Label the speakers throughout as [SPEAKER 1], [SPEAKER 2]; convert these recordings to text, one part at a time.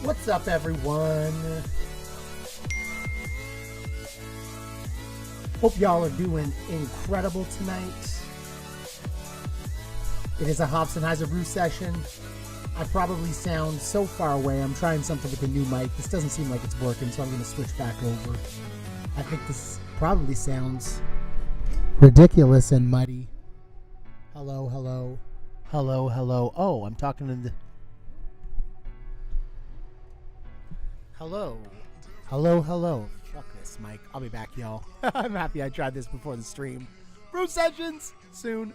[SPEAKER 1] What's up, everyone? Hope y'all are doing incredible tonight. It is a Hops and Hyzer Brew Session. I probably sound so far away. I'm trying something with a new mic. This doesn't seem like it's working, so I'm going to switch back over. I think this probably sounds ridiculous and muddy. Hello, hello. Hello, hello. Oh, I'm talking to the... Hello. Hello, hello. Fuck this, Mike. I'll be back, y'all. I'm happy I tried this before the stream. Brew Sessions soon.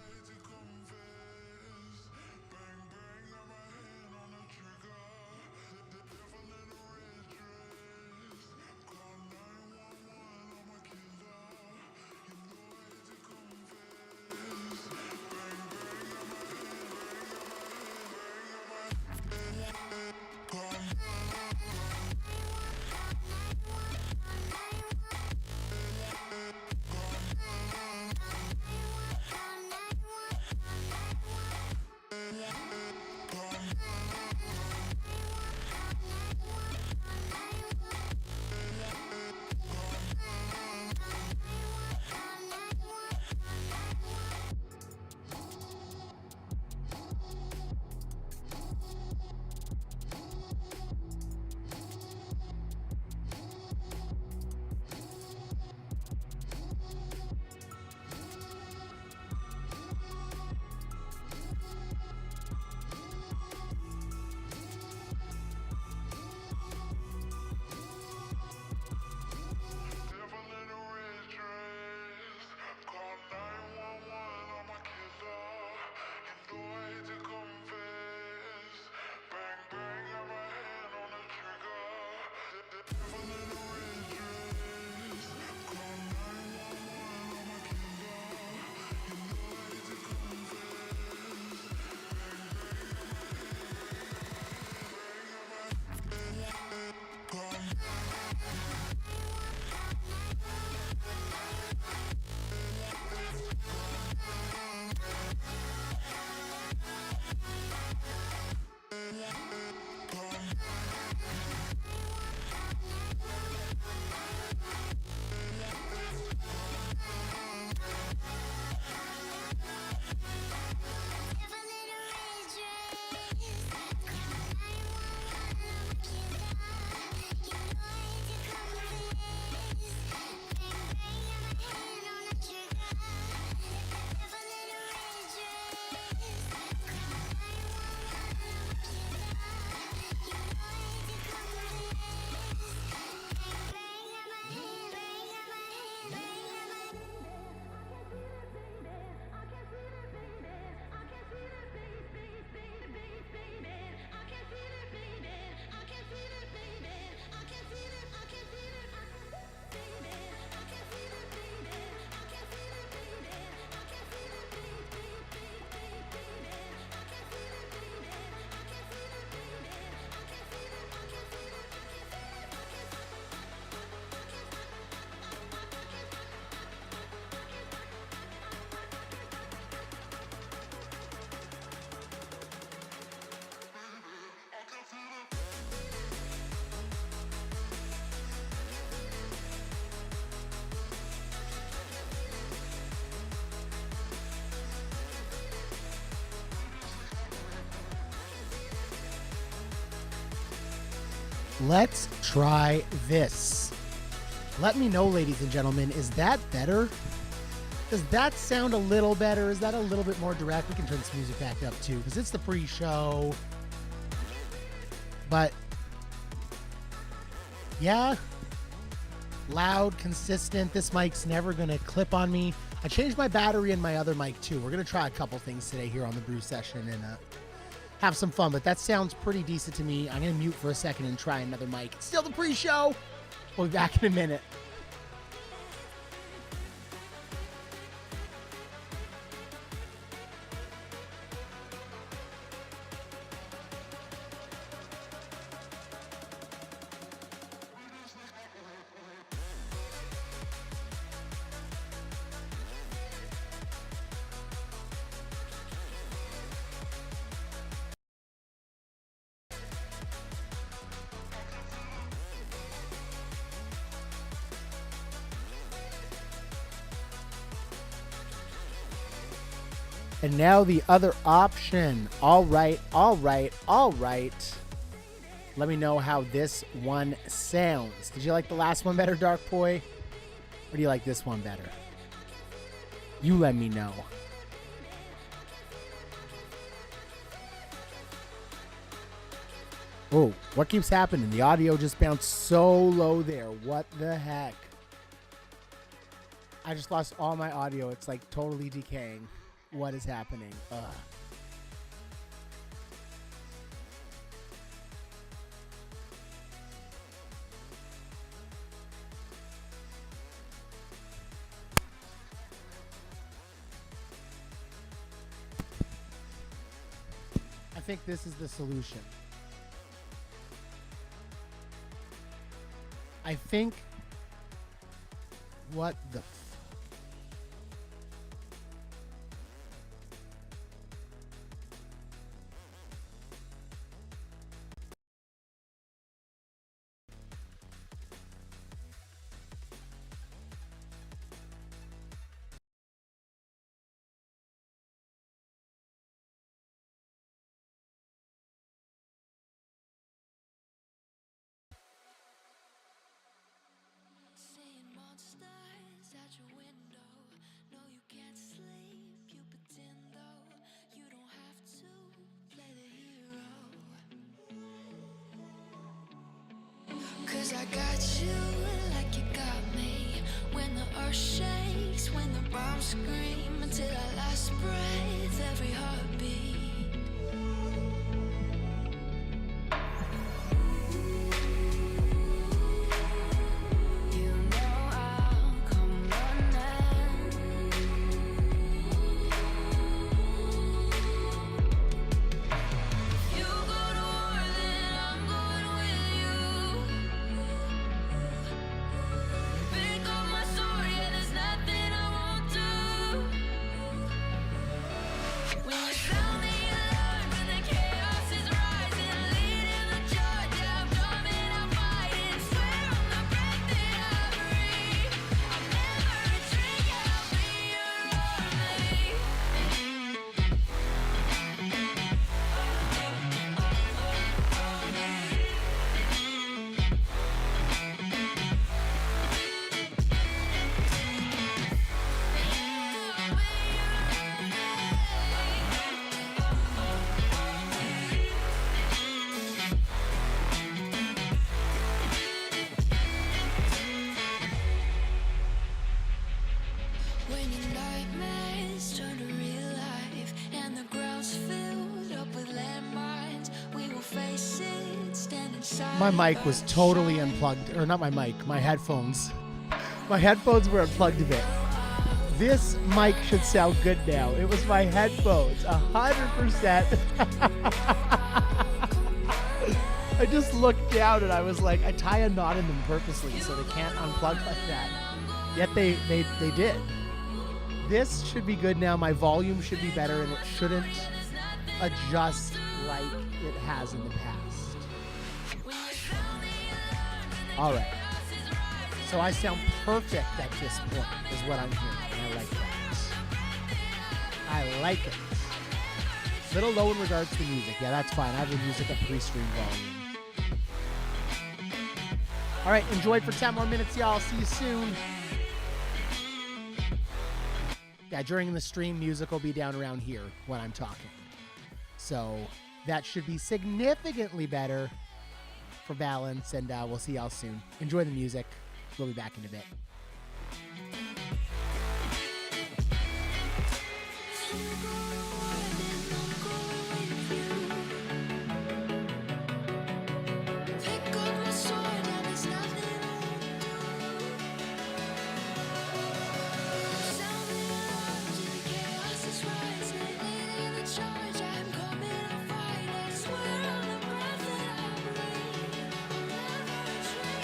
[SPEAKER 1] Let's try this. Let me know, ladies and gentlemen, is that better? Does that sound a little better? Is that a little bit more direct? We can turn this music back up too, because it's the pre-show. But yeah, loud, consistent. This mic's never gonna clip on me. I changed my battery in my other mic too. We're gonna try a couple things today here on the Brew Session and have some fun, but that sounds pretty decent to me. I'm going to mute for a second and try another mic. It's still the pre-show. We'll be back in a minute. And now the other option. All right, all right, all right. Let me know how this one sounds. Did you like the last one better, Dark Boy? Or do you like this one better? You let me know. Oh, what keeps happening? The audio just bounced so low there. What the heck? I just lost all my audio. It's like totally decaying. What is happening? Ugh. I think this is the solution. I think... What the...
[SPEAKER 2] Cause I got you like you got me. When the earth shakes, when the bombs scream, until our last breath, every heartbeat. You know I'll come running. You go to war, then I'm going with you. Pick up my sword, yeah, there's nothing I won't do. When you sound the alarm, when the chaos is rising, leading the charge, yeah, I'm coming, I'm fighting. Swear on the breath that I breathe, I'll never retreat, yeah, I'll be your army. When your nightmares turn to real life and the ground's filled up with landmines, we will face it, stand inside.
[SPEAKER 1] My mic was totally unplugged. Or not my mic, my headphones. My headphones were unplugged a bit. This mic should sound good now. It was my headphones, 100%. I just looked down and I was like, I tie a knot in them purposely so they can't unplug like that. Yet they did. This should be good now. My volume should be better and it shouldn't adjust like it has in the past. All right. So I sound perfect at this point is what I'm hearing. And I like that. I like it. Little low in regards to the music. Yeah, that's fine. I have the music at 3-stream volume. All right. Enjoy for 10 more minutes, y'all. See you soon. Yeah, during the stream, music will be down around here when I'm talking. So that should be significantly better for balance, and we'll see y'all soon. Enjoy the music. We'll be back in a bit.
[SPEAKER 2] Pick up my sword, and there's nothing I won't do. Sound the alarm, the chaos is rising, leading the charge, I'm coming, I'm fighting. Swear on the breath that I breathe, I'll never retreat.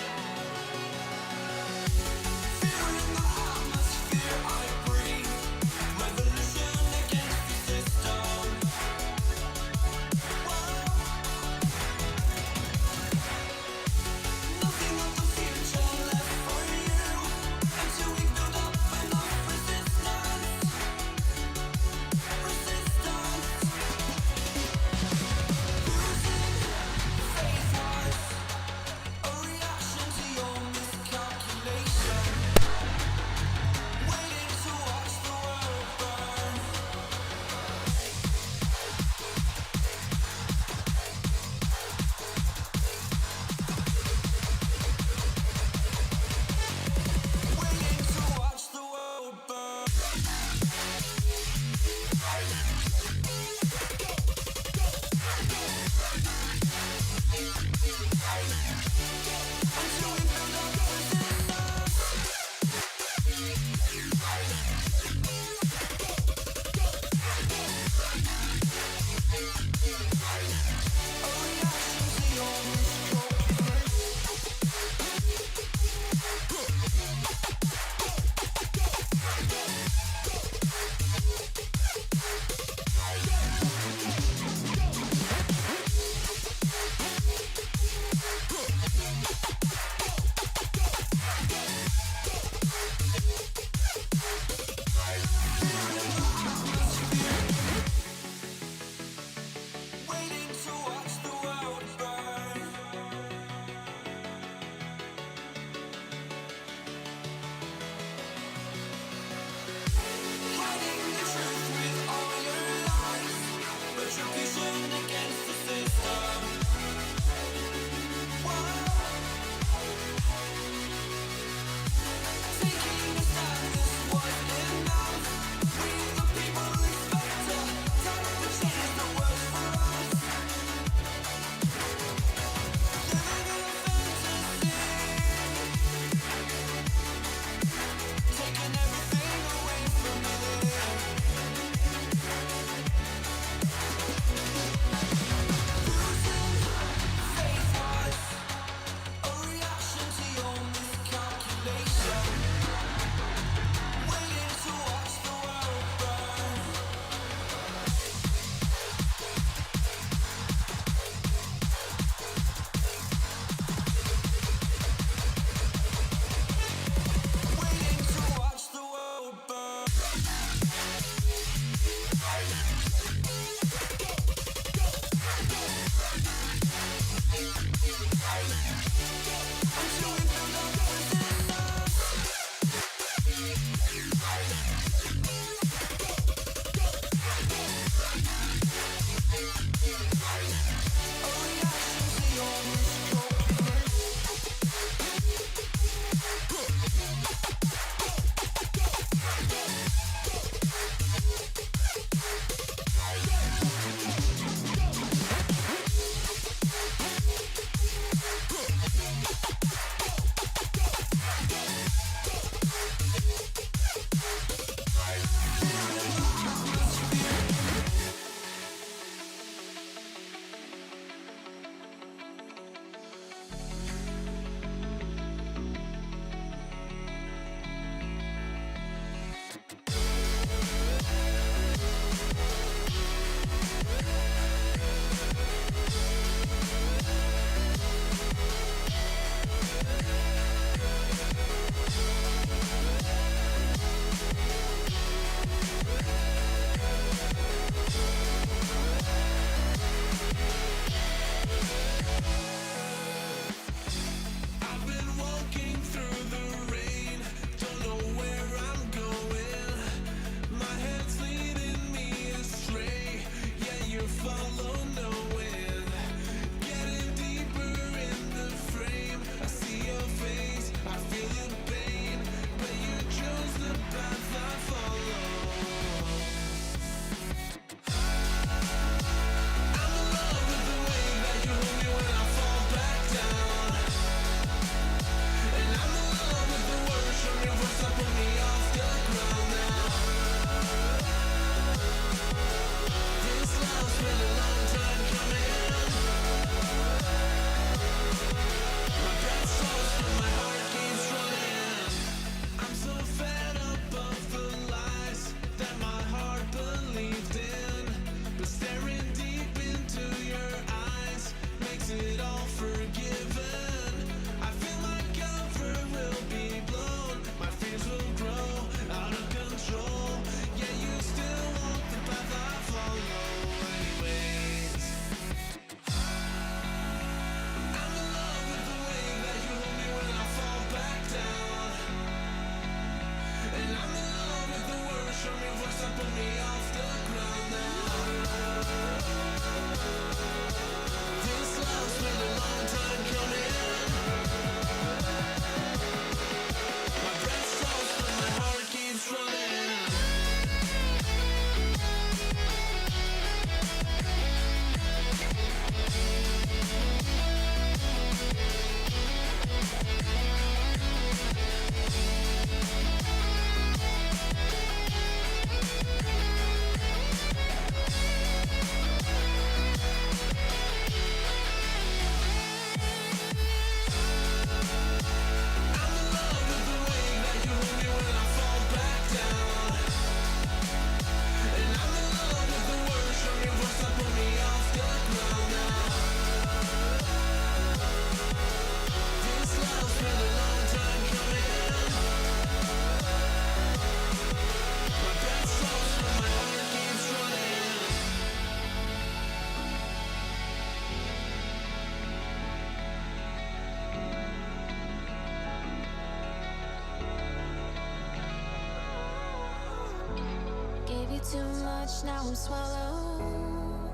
[SPEAKER 2] Too much, now I'm swallowed.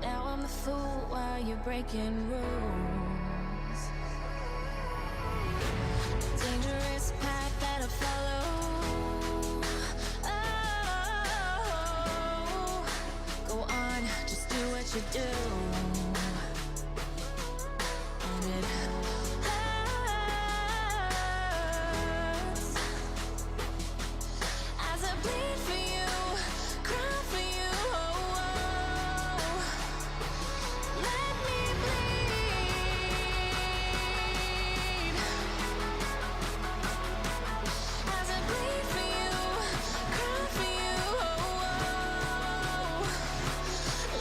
[SPEAKER 2] Now I'm the fool while you're breaking rules. Dangerous path that I follow. Oh, go on, just do what you do. And it bleed for you, cry for you, oh, oh. Let me bleed. As I bleed for you, cry for you, oh, oh.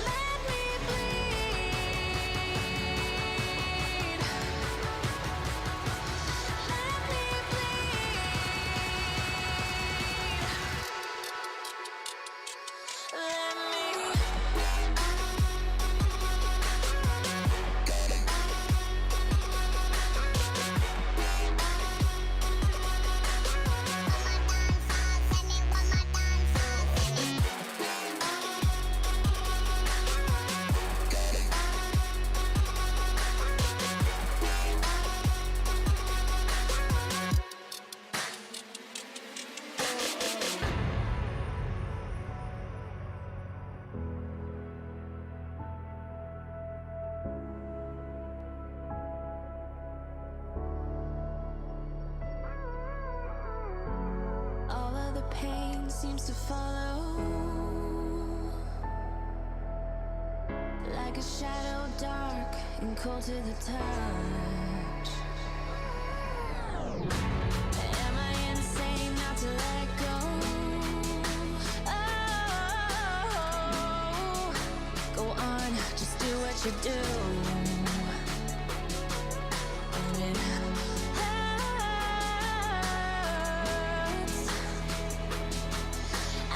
[SPEAKER 2] Let me bleed. pain seems to follow like a shadow, dark and cold to the touch. Am I insane not to let go? Oh, go on, just do what you do. And it hurts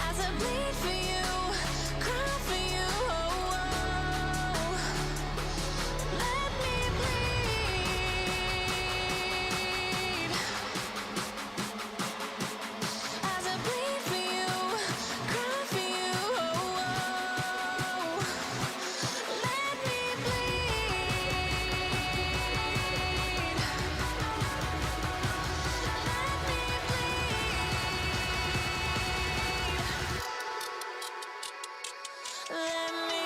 [SPEAKER 2] as I bleed for you, cry for you. Let me bleed as I bleed for you, cry for you. Let me bleed. Let me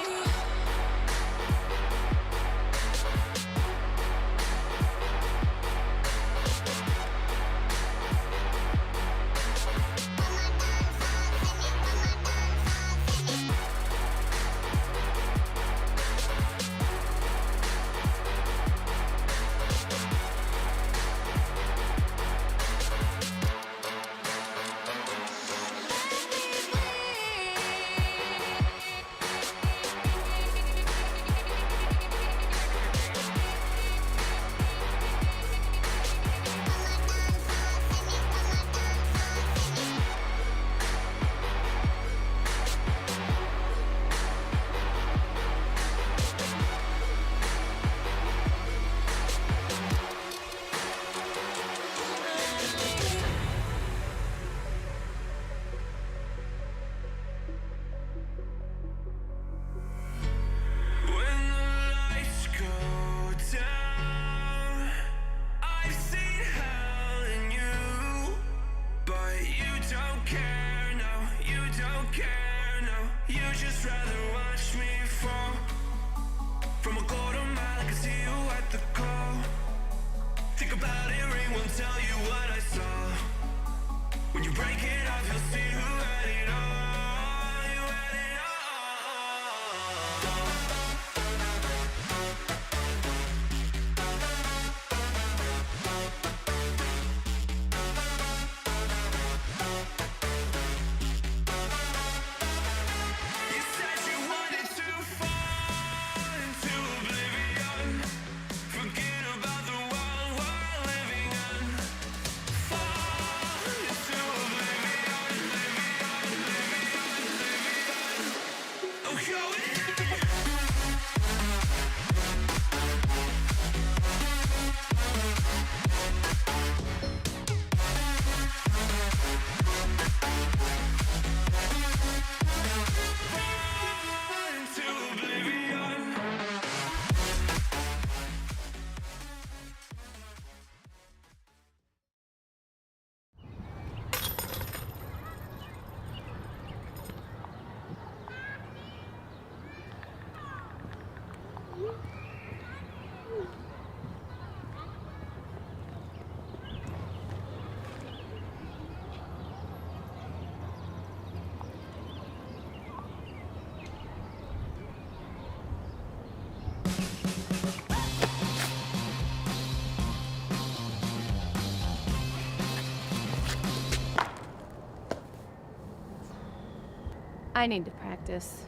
[SPEAKER 2] when the lights go down, I've seen hell in you, but you don't care, no, you don't care, no. You just rather watch me fall from a quarter mile. I can see you at the call. Think about it, ring won't tell you what I saw. When you break it off, you'll see who had it all. You had it all. You said you wanted to fall into oblivion, forget about the world we're living in. Fall into oblivion, oh, go ahead. Fall into oblivion.
[SPEAKER 3] I need to practice.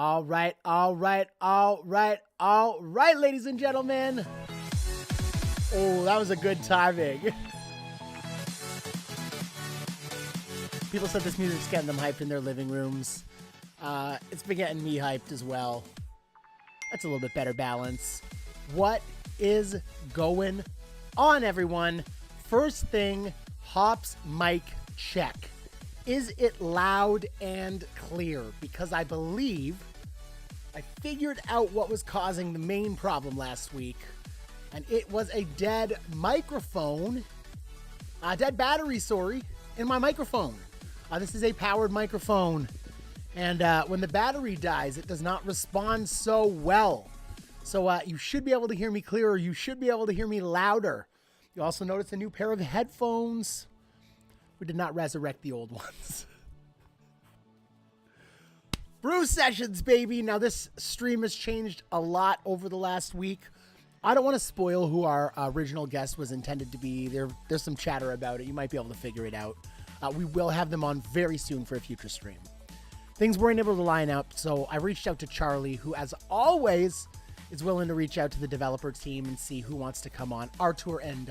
[SPEAKER 1] All right, ladies and gentlemen. Oh, that was a good timing. People said this music's getting them hyped in their living rooms. It's been getting me hyped as well. That's a little bit better balance. What is going on, everyone? First thing, Hops mic check. Is it loud and clear? Because I believe I figured out what was causing the main problem last week, and it was a dead microphone, a dead battery, in my microphone. This is a powered microphone, and when the battery dies, it does not respond so well. So you should be able to hear me clearer. You should be able to hear me louder. You also notice a new pair of headphones. We did not resurrect the old ones. Brew Sessions, baby. Now, this stream has changed a lot over the last week. I don't want to spoil who our original guest was intended to be. There's some chatter about it. You might be able to figure it out. We will have them on very soon for a future stream. Things weren't able to line up, so I reached out to Charlie, who, as always, is willing to reach out to the developer team and see who wants to come on. Artur and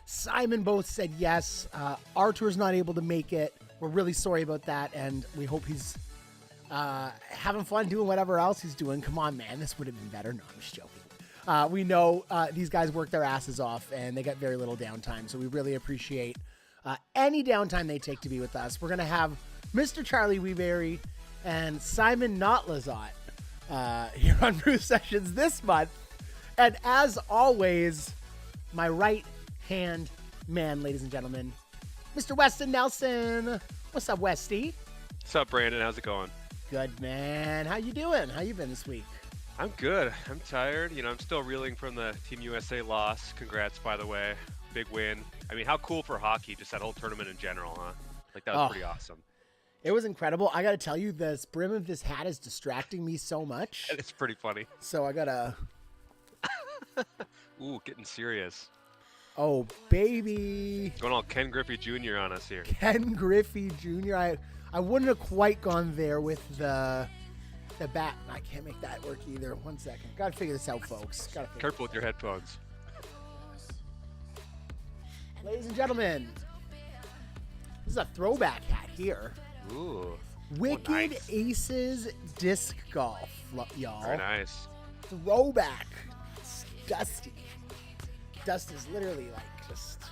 [SPEAKER 1] Simon both said yes. Artur's not able to make it. We're really sorry about that, and we hope he's having fun doing whatever else he's doing. Come on, man. This would have been better. No, I'm just joking. We know these guys work their asses off, and they get very little downtime, so we really appreciate any downtime they take to be with us. We're going to have Mr. Charlie Weeberry and Simon Notlazot here on Brew Sessions this month. And as always, my right-hand man, ladies and gentlemen, Mr. Weston Nelson. What's up, Westy?
[SPEAKER 4] What's up, Brandon? How's it going?
[SPEAKER 1] Good, man. How you doing? How you been this week?
[SPEAKER 4] I'm good. I'm tired. I'm still reeling from the Team USA loss. Congrats, by the way. Big win. I mean, how cool for hockey, just that whole tournament in general, huh? Like, that was pretty awesome.
[SPEAKER 1] It was incredible. I got to tell you, the brim of this hat is distracting me so much.
[SPEAKER 4] It's pretty funny.
[SPEAKER 1] So I got to...
[SPEAKER 4] Ooh, getting serious.
[SPEAKER 1] Oh, baby.
[SPEAKER 4] Going all Ken Griffey Jr. on us here.
[SPEAKER 1] Ken Griffey Jr. I wouldn't have quite gone there with the bat. I can't make that work either. 1 second. Got to figure this out, folks.
[SPEAKER 4] Careful with your headphones.
[SPEAKER 1] Ladies and gentlemen, this is a throwback hat here.
[SPEAKER 4] Ooh.
[SPEAKER 1] Wicked
[SPEAKER 4] nice.
[SPEAKER 1] Aces Disc Golf, y'all.
[SPEAKER 4] Very nice.
[SPEAKER 1] Throwback. It's dusty. Dust is literally like just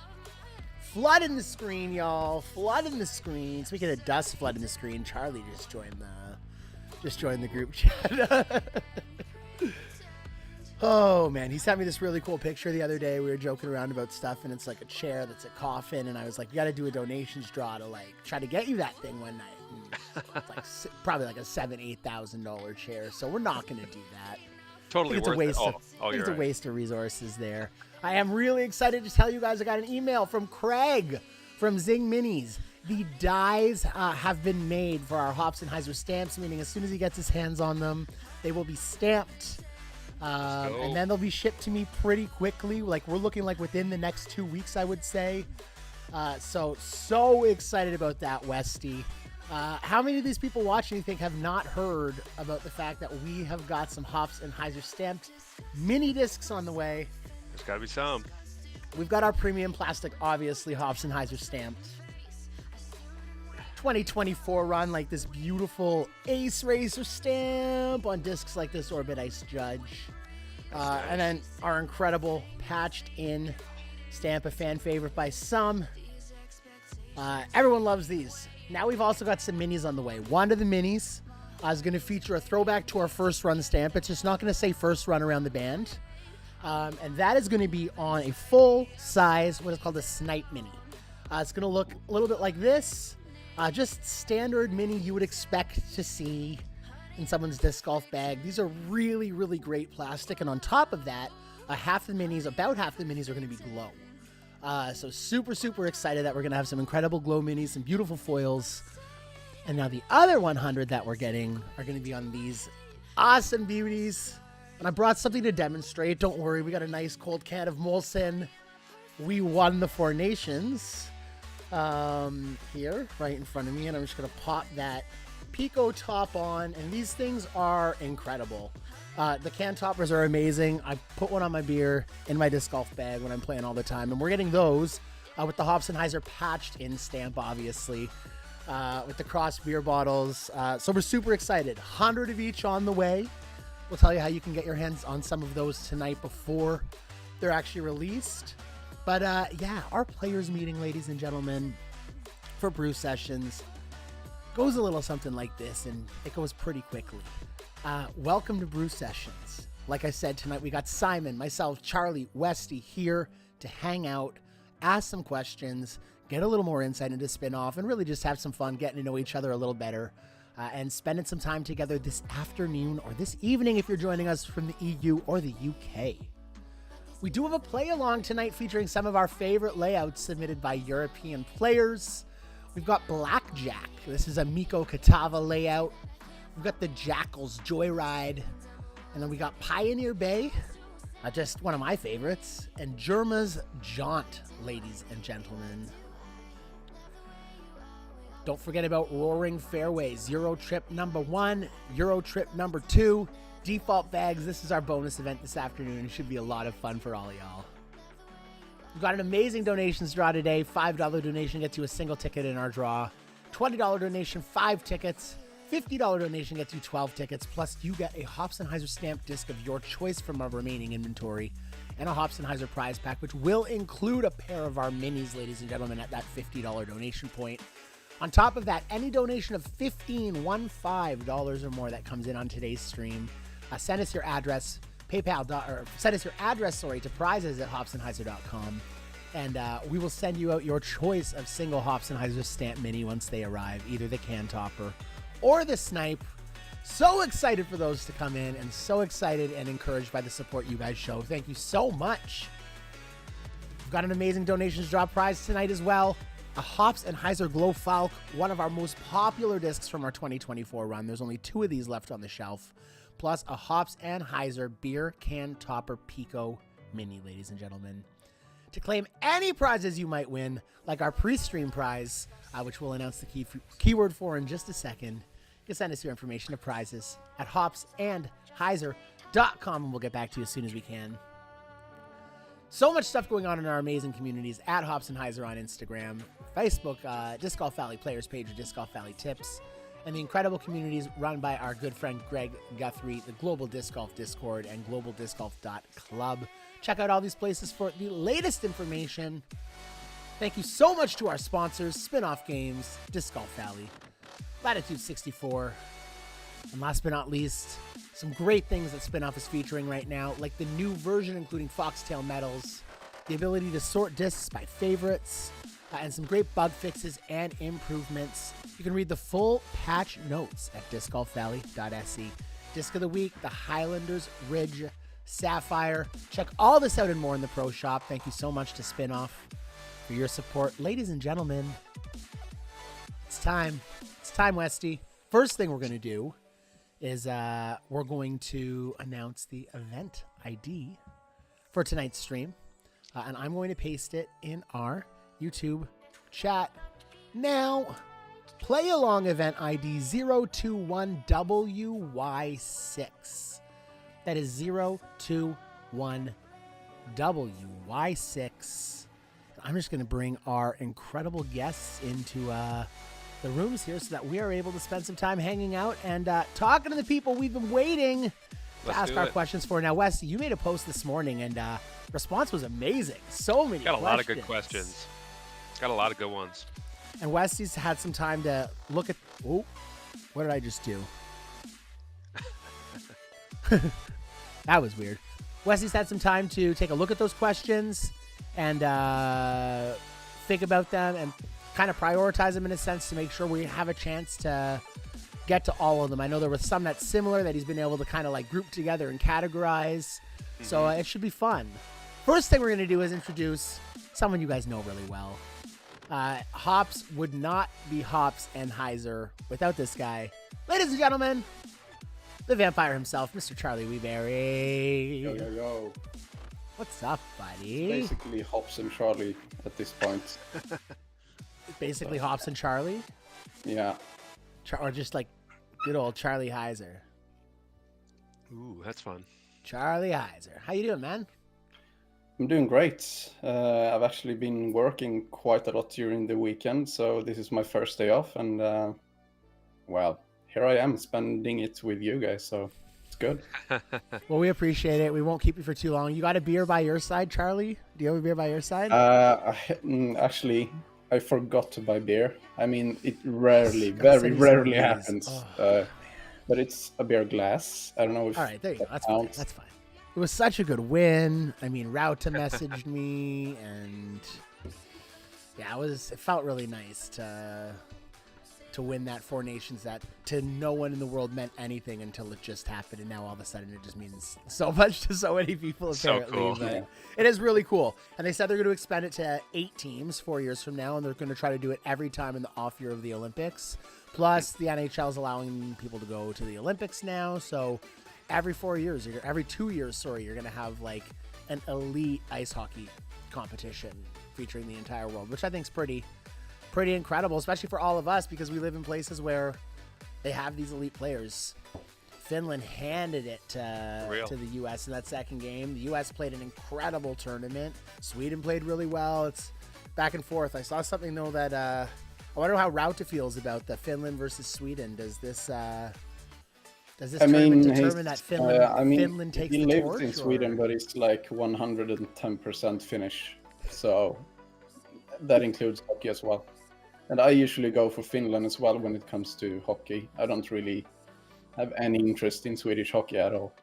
[SPEAKER 1] flooding the screen, y'all. Flooding the screen. Speaking of dust flooding the screen, Charlie just joined the group chat. Oh man, he sent me this really cool picture the other day. We were joking around about stuff, and it's like a chair that's a coffin, and I was like, "You got to do a donations draw to like try to get you that thing one night." And it's like probably like a $7,000-8,000 chair, so we're not going to do that.
[SPEAKER 4] Totally
[SPEAKER 1] it's
[SPEAKER 4] worth
[SPEAKER 1] a waste
[SPEAKER 4] it.
[SPEAKER 1] it's a waste of resources there. I am really excited to tell you guys I got an email from Craig from Zing Minis. The dies have been made for our Hops and Hyzer stamps, meaning as soon as he gets his hands on them, they will be stamped. And then they'll be shipped to me pretty quickly. Like, we're looking like within the next 2 weeks, I would say. So excited about that, Westy. How many of these people watching you think have not heard about the fact that we have got some Hops and Hyzer stamped mini discs on the way?
[SPEAKER 4] There's got to be some.
[SPEAKER 1] We've got our premium plastic, obviously, Hops and Hyzer stamped 2024 run, like this beautiful Ace Racer stamp on discs like this Orbit Ice Judge. And then our incredible patched in stamp, a fan favorite by some. Everyone loves these. Now we've also got some minis on the way. One of the minis is going to feature a throwback to our first run stamp. It's just not going to say first run around the band. And that is going to be on a full size, what is called a Snipe mini. It's going to look a little bit like this. Just standard mini you would expect to see in someone's disc golf bag. These are really, really great plastic. And on top of that, about half the minis are going to be glow. So super excited that we're going to have some incredible glow minis, some beautiful foils. And now the other 100 that we're getting are going to be on these awesome beauties. And I brought something to demonstrate. Don't worry, we got a nice cold can of Molson. We won the Four Nations here right in front of me. And I'm just going to pop that
[SPEAKER 5] Pico top on, and these things are incredible. The can toppers are amazing. I put one on my beer in my disc golf bag when I'm playing all the time, and we're getting those with the Hops and Hyzer patched in stamp, obviously, with the cross beer bottles. So we're super excited. 100 of each on the way. We'll tell you how you can get your hands on some of those tonight before they're actually released. But yeah, our players meeting, ladies and gentlemen, for Brew Sessions goes a little something like this, and it goes pretty quickly. Welcome to Brew Sessions. Like I said, tonight we got Simon, myself, Charlie, Westy here to hang out, ask some questions, get a little more insight into Spinoff, and really just have some fun getting to know each other a little better, and spending some time together this afternoon or this evening if you're joining us from the EU or the UK. We do have a play-along tonight featuring some of our favorite layouts submitted by European players. We've got Blackjack. This is a Miko Katava layout. We've got the Jackal's Joyride. And then we got Pioneer Bay, just one of my favorites. And Germa's Jaunt, ladies and gentlemen. Don't forget about Roaring Fairways. Euro Trip number 1, Euro Trip number 2. Default bags. This is our bonus event this afternoon. It should be a lot of fun for all of y'all. We've got an amazing donations draw today. $5 donation gets you a single ticket in our draw. $20 donation, 5 tickets. $50 donation gets you 12 tickets. Plus, you get a Hops and Hyzer stamp disc of your choice from our remaining inventory. And a Hops and Hyzer prize pack, which will include a pair of our minis, ladies and gentlemen, at that $50 donation point. On top of that, any donation of $15 or more that comes in on today's stream, send us your address. Send us your address, to prizes@hopsandhyzer.com, and we will send you out your choice of single Hops and Hyzer stamp mini once they arrive, either the can topper or the snipe. So excited for those to come in, and so excited and encouraged by the support you guys show. Thank you so much. We've got an amazing donations drop prize tonight as well. A Hops and Hyzer Glow Falk, one of our most popular discs from our 2024 run. There's only 2 of these left on the shelf. Plus a Hops and Hyzer Beer Can Topper Pico Mini, ladies and gentlemen. To claim any prizes you might win, like our pre-stream prize, which we'll announce the keyword for in just a second, you can send us your information to prizes at hopsandhyzer.com, and we'll get back to you as soon as we can. So much stuff going on in our amazing communities at Hops and Hyzer on Instagram, Facebook, Disc Golf Valley Players page, or Disc Golf Valley Tips, and the incredible communities run by our good friend Greg Guthrie, the Global Disc Golf Discord, and globaldiscgolf.club. Check out all these places for the latest information. Thank you so much to our sponsors, Spinoff Games, Disc Golf Valley, Latitude 64, and last but not least, some great things that Spinoff is featuring right now, like the new version including foxtail medals, the ability to sort discs by favorites, and some great bug fixes and improvements. You can read the full patch notes at discgolfvalley.se. Disc of the week, the Highlanders Ridge Sapphire. Check all this out and more in the Pro Shop. Thank you so much to Spinoff for your support. Ladies and gentlemen, it's time. It's time, Westy. First thing we're going to do is we're going to announce the event ID for tonight's stream. And I'm going to paste it in our YouTube chat now. Play along event ID 021WY6. That is 021WY6. I'm just going to bring our incredible guests into the rooms here so that we are able to spend some time hanging out and talking to the people we've been waiting to ask our questions for. Now, Wes, you made a post this morning, and response was amazing. So many
[SPEAKER 4] Got a lot of good questions. Got a lot of good ones.
[SPEAKER 1] And Westy's had some time to look at... Oh, what did I just do? That was weird. Westy's had some time to take a look at those questions and think about them and kind of prioritize them in a sense to make sure we have a chance to get to all of them. I know there were some that's similar that he's been able to kind of like group together and categorize. So it should be fun. First thing we're going to do is introduce someone you guys know really well. Hops would not be Hops and Hyzer without this guy. Ladies and gentlemen, the vampire himself, Mr. Charlie Weeberry.
[SPEAKER 6] Yo, yo, yo.
[SPEAKER 1] What's up, buddy?
[SPEAKER 6] Basically Hops and Charlie at this point.
[SPEAKER 1] Basically Hops and Charlie?
[SPEAKER 6] Yeah.
[SPEAKER 1] Or just like
[SPEAKER 5] Good old Charlie Hyzer.
[SPEAKER 4] Ooh, that's fun.
[SPEAKER 5] Charlie Hyzer. How you doing, man?
[SPEAKER 6] I'm doing great. I've actually been working quite a lot during the weekend, so this is my first day off, and well, here I am spending it with you guys, so it's good.
[SPEAKER 5] Well, we appreciate it. We won't keep you for too long. You got a beer by your side, Charlie? Do you have a beer by your side?
[SPEAKER 6] Actually, I forgot to buy beer. I mean, it rarely,
[SPEAKER 5] Gotta
[SPEAKER 6] very
[SPEAKER 5] send you some of
[SPEAKER 6] rarely
[SPEAKER 5] these.
[SPEAKER 6] happens.
[SPEAKER 5] Oh,
[SPEAKER 6] But it's a beer glass. I don't know if
[SPEAKER 5] All right, there you go.
[SPEAKER 6] that
[SPEAKER 5] That's fine.
[SPEAKER 6] counts.
[SPEAKER 5] That's fine. It was such a good win. I mean, Rauta messaged me, and yeah, it felt really nice to win that Four Nations that to no one in the world meant anything until it just happened, and now all of a sudden it just means so much to so many people
[SPEAKER 4] So
[SPEAKER 5] apparently.
[SPEAKER 4] cool.
[SPEAKER 5] But
[SPEAKER 6] Yeah.
[SPEAKER 5] it is really cool. And they said they're going to expand it to 8 teams 4 years from now, and they're going to try to do it every time in the off year of the Olympics. Plus, the NHL is allowing people to go to the Olympics now, so every 4 years, every 2 years, you're going to have like an elite ice hockey competition featuring the entire world, which I think is pretty incredible, especially for all of us because we live in places where they have these elite players. Finland handed it
[SPEAKER 4] real.
[SPEAKER 5] to the U.S. in that second game. The U.S. played an incredible tournament. Sweden played really well. It's back and forth. I saw something though that I wonder how Rauta feels about the Finland versus Sweden. Does this tournament determine that Finland takes
[SPEAKER 6] he
[SPEAKER 5] the
[SPEAKER 6] lived
[SPEAKER 5] torch?
[SPEAKER 6] in Sweden,
[SPEAKER 5] or-
[SPEAKER 6] but it's like 110% Finnish, so that includes hockey as well. And I usually go for Finland as well when it comes to hockey. I don't really have any interest in Swedish hockey at all.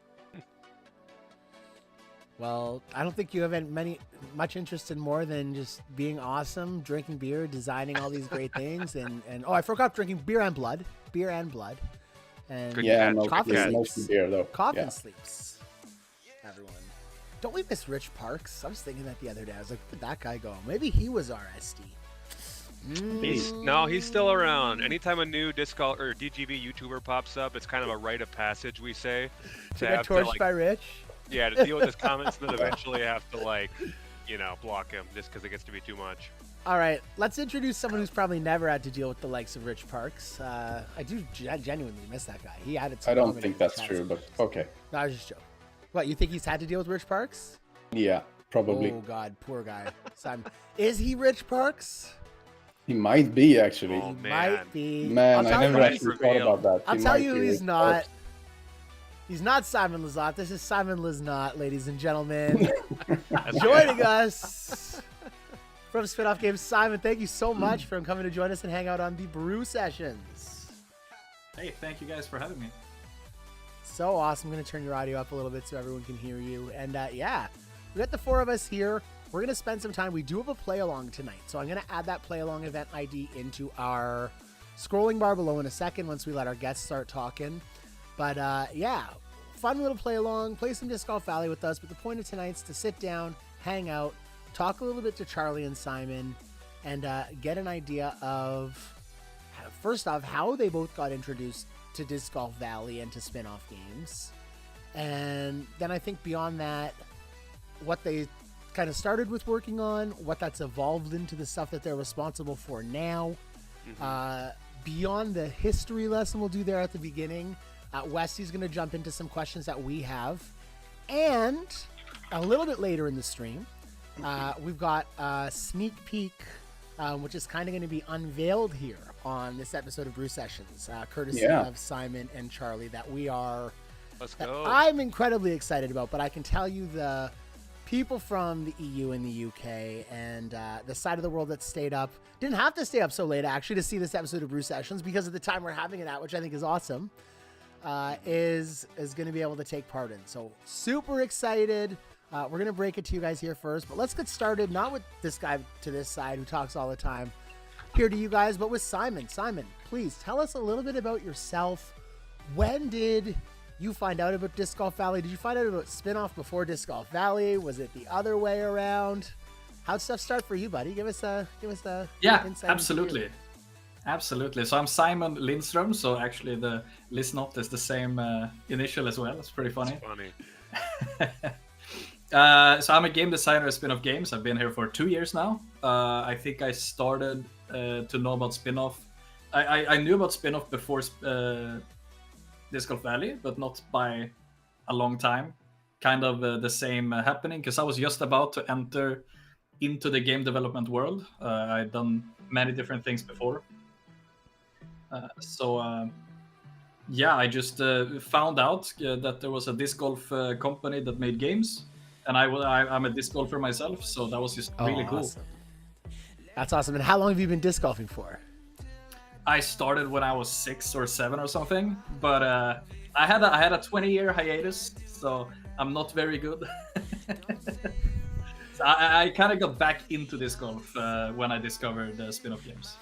[SPEAKER 5] Well, I don't think you have much interest in more than just being awesome, drinking beer, designing all these great things, and oh, I forgot drinking beer and blood, and
[SPEAKER 4] Good
[SPEAKER 6] Yeah,
[SPEAKER 4] catch,
[SPEAKER 6] no,
[SPEAKER 4] good
[SPEAKER 5] coffee
[SPEAKER 4] catch.
[SPEAKER 6] mostly beer though.
[SPEAKER 5] coffin
[SPEAKER 6] Yeah.
[SPEAKER 5] sleeps. Everyone, don't we miss Rich Parks? I was thinking that the other day. I was like, where'd that guy go? Maybe he was our SD.
[SPEAKER 4] He's still around. Anytime a new disc golf or DGV YouTuber pops up, it's kind of a rite of passage, we say.
[SPEAKER 5] To get torched by Rich.
[SPEAKER 4] Yeah, to deal with his comments and then eventually have to block him just because it gets to be too much.
[SPEAKER 5] All right, let's introduce someone who's probably never had to deal with the likes of Rich Parks. I do genuinely miss that guy. He added some
[SPEAKER 6] I don't
[SPEAKER 5] comedy
[SPEAKER 6] think
[SPEAKER 5] to the
[SPEAKER 6] that's
[SPEAKER 5] chat
[SPEAKER 6] true,
[SPEAKER 5] sometimes.
[SPEAKER 6] but okay.
[SPEAKER 5] No, I was just joking. What, you think he's had to deal with Rich Parks?
[SPEAKER 6] Yeah, probably.
[SPEAKER 5] Oh, God, poor guy. Simon. Is he Rich Parks?
[SPEAKER 6] He might be actually.
[SPEAKER 4] Oh,
[SPEAKER 5] He
[SPEAKER 4] man.
[SPEAKER 5] might be.
[SPEAKER 6] Man,
[SPEAKER 5] I'll
[SPEAKER 6] I
[SPEAKER 5] tell
[SPEAKER 6] never
[SPEAKER 5] you,
[SPEAKER 6] actually thought
[SPEAKER 4] reveal.
[SPEAKER 6] about that.
[SPEAKER 5] I'll
[SPEAKER 6] He
[SPEAKER 5] tell
[SPEAKER 6] might
[SPEAKER 5] you
[SPEAKER 6] be
[SPEAKER 5] he's
[SPEAKER 6] Rich
[SPEAKER 5] not.
[SPEAKER 6] Parks.
[SPEAKER 5] He's not Simon Lizotte. This is Simon Liznot, ladies and gentlemen.
[SPEAKER 4] That's
[SPEAKER 5] Joining us from Spinoff Games, Simon, thank you so much for coming to join us and hang out on the Brew Sessions.
[SPEAKER 7] Hey, thank you guys for having me.
[SPEAKER 5] So awesome. I'm going to turn your audio up a little bit so everyone can hear you. And yeah, we got the 4 of us here. We're going to spend some time. We do have a play along tonight. So I'm going to add that play along event ID into our scrolling bar below in a second once we let our guests start talking. But yeah, fun little play along, play some Disc Golf Valley with us. But the point of tonight's to sit down, hang out, talk a little bit to Charlie and Simon, and get an idea of, first off, how they both got introduced to Disc Golf Valley and to Spinoff Games. And then I think beyond that, what they kind of started with working on, what that's evolved into the stuff that they're responsible for now. Beyond the history lesson we'll do there at the beginning, Westy's going to jump into some questions that we have. And a little bit later in the stream, we've got a sneak peek, which is kind of going to be unveiled here on this episode of Brew Sessions, courtesy
[SPEAKER 6] Yeah.
[SPEAKER 5] of Simon and Charlie, that we are
[SPEAKER 4] Let's
[SPEAKER 5] that
[SPEAKER 4] go.
[SPEAKER 5] I'm incredibly excited about. But I can tell you the people from the EU and the UK and the side of the world that stayed up didn't have to stay up so late actually to see this episode of Brew Sessions because of the time we're having it at, which I think is awesome. Is going to be able to take part in. So super excited. We're going to break it to you guys here first, but let's get started not with this guy to this side who talks all the time here to you guys, but with Simon. Simon, please tell us a little bit about yourself. When did you find out about Disc Golf Valley? Did you find out about Spinoff before Disc Golf Valley? Was it the other way around? How'd stuff start for you, buddy? Give us a
[SPEAKER 7] Yeah,
[SPEAKER 5] insight into
[SPEAKER 7] absolutely.
[SPEAKER 5] you.
[SPEAKER 7] Absolutely. So I'm Simon Lindström, so actually the Liznot is the same initial as well. It's pretty funny.
[SPEAKER 4] Funny.
[SPEAKER 7] So I'm a game designer at Spinoff Games. I've been here for 2 years now. I think I started to know about Spinoff. I knew about Spinoff before Disc Golf Valley, but not by a long time. Kind of the same happening, because I was just about to enter into the game development world. I'd done many different things before. Yeah, I just found out that there was a disc golf company that made games, and I'm a disc golfer myself, so that was just really cool.
[SPEAKER 5] Awesome. That's awesome. And how long have you been disc golfing for?
[SPEAKER 7] I started when I was 6 or 7 or something, but I had a 20-year hiatus, so I'm not very good. So I kind of got back into disc golf when I discovered the spin-off games.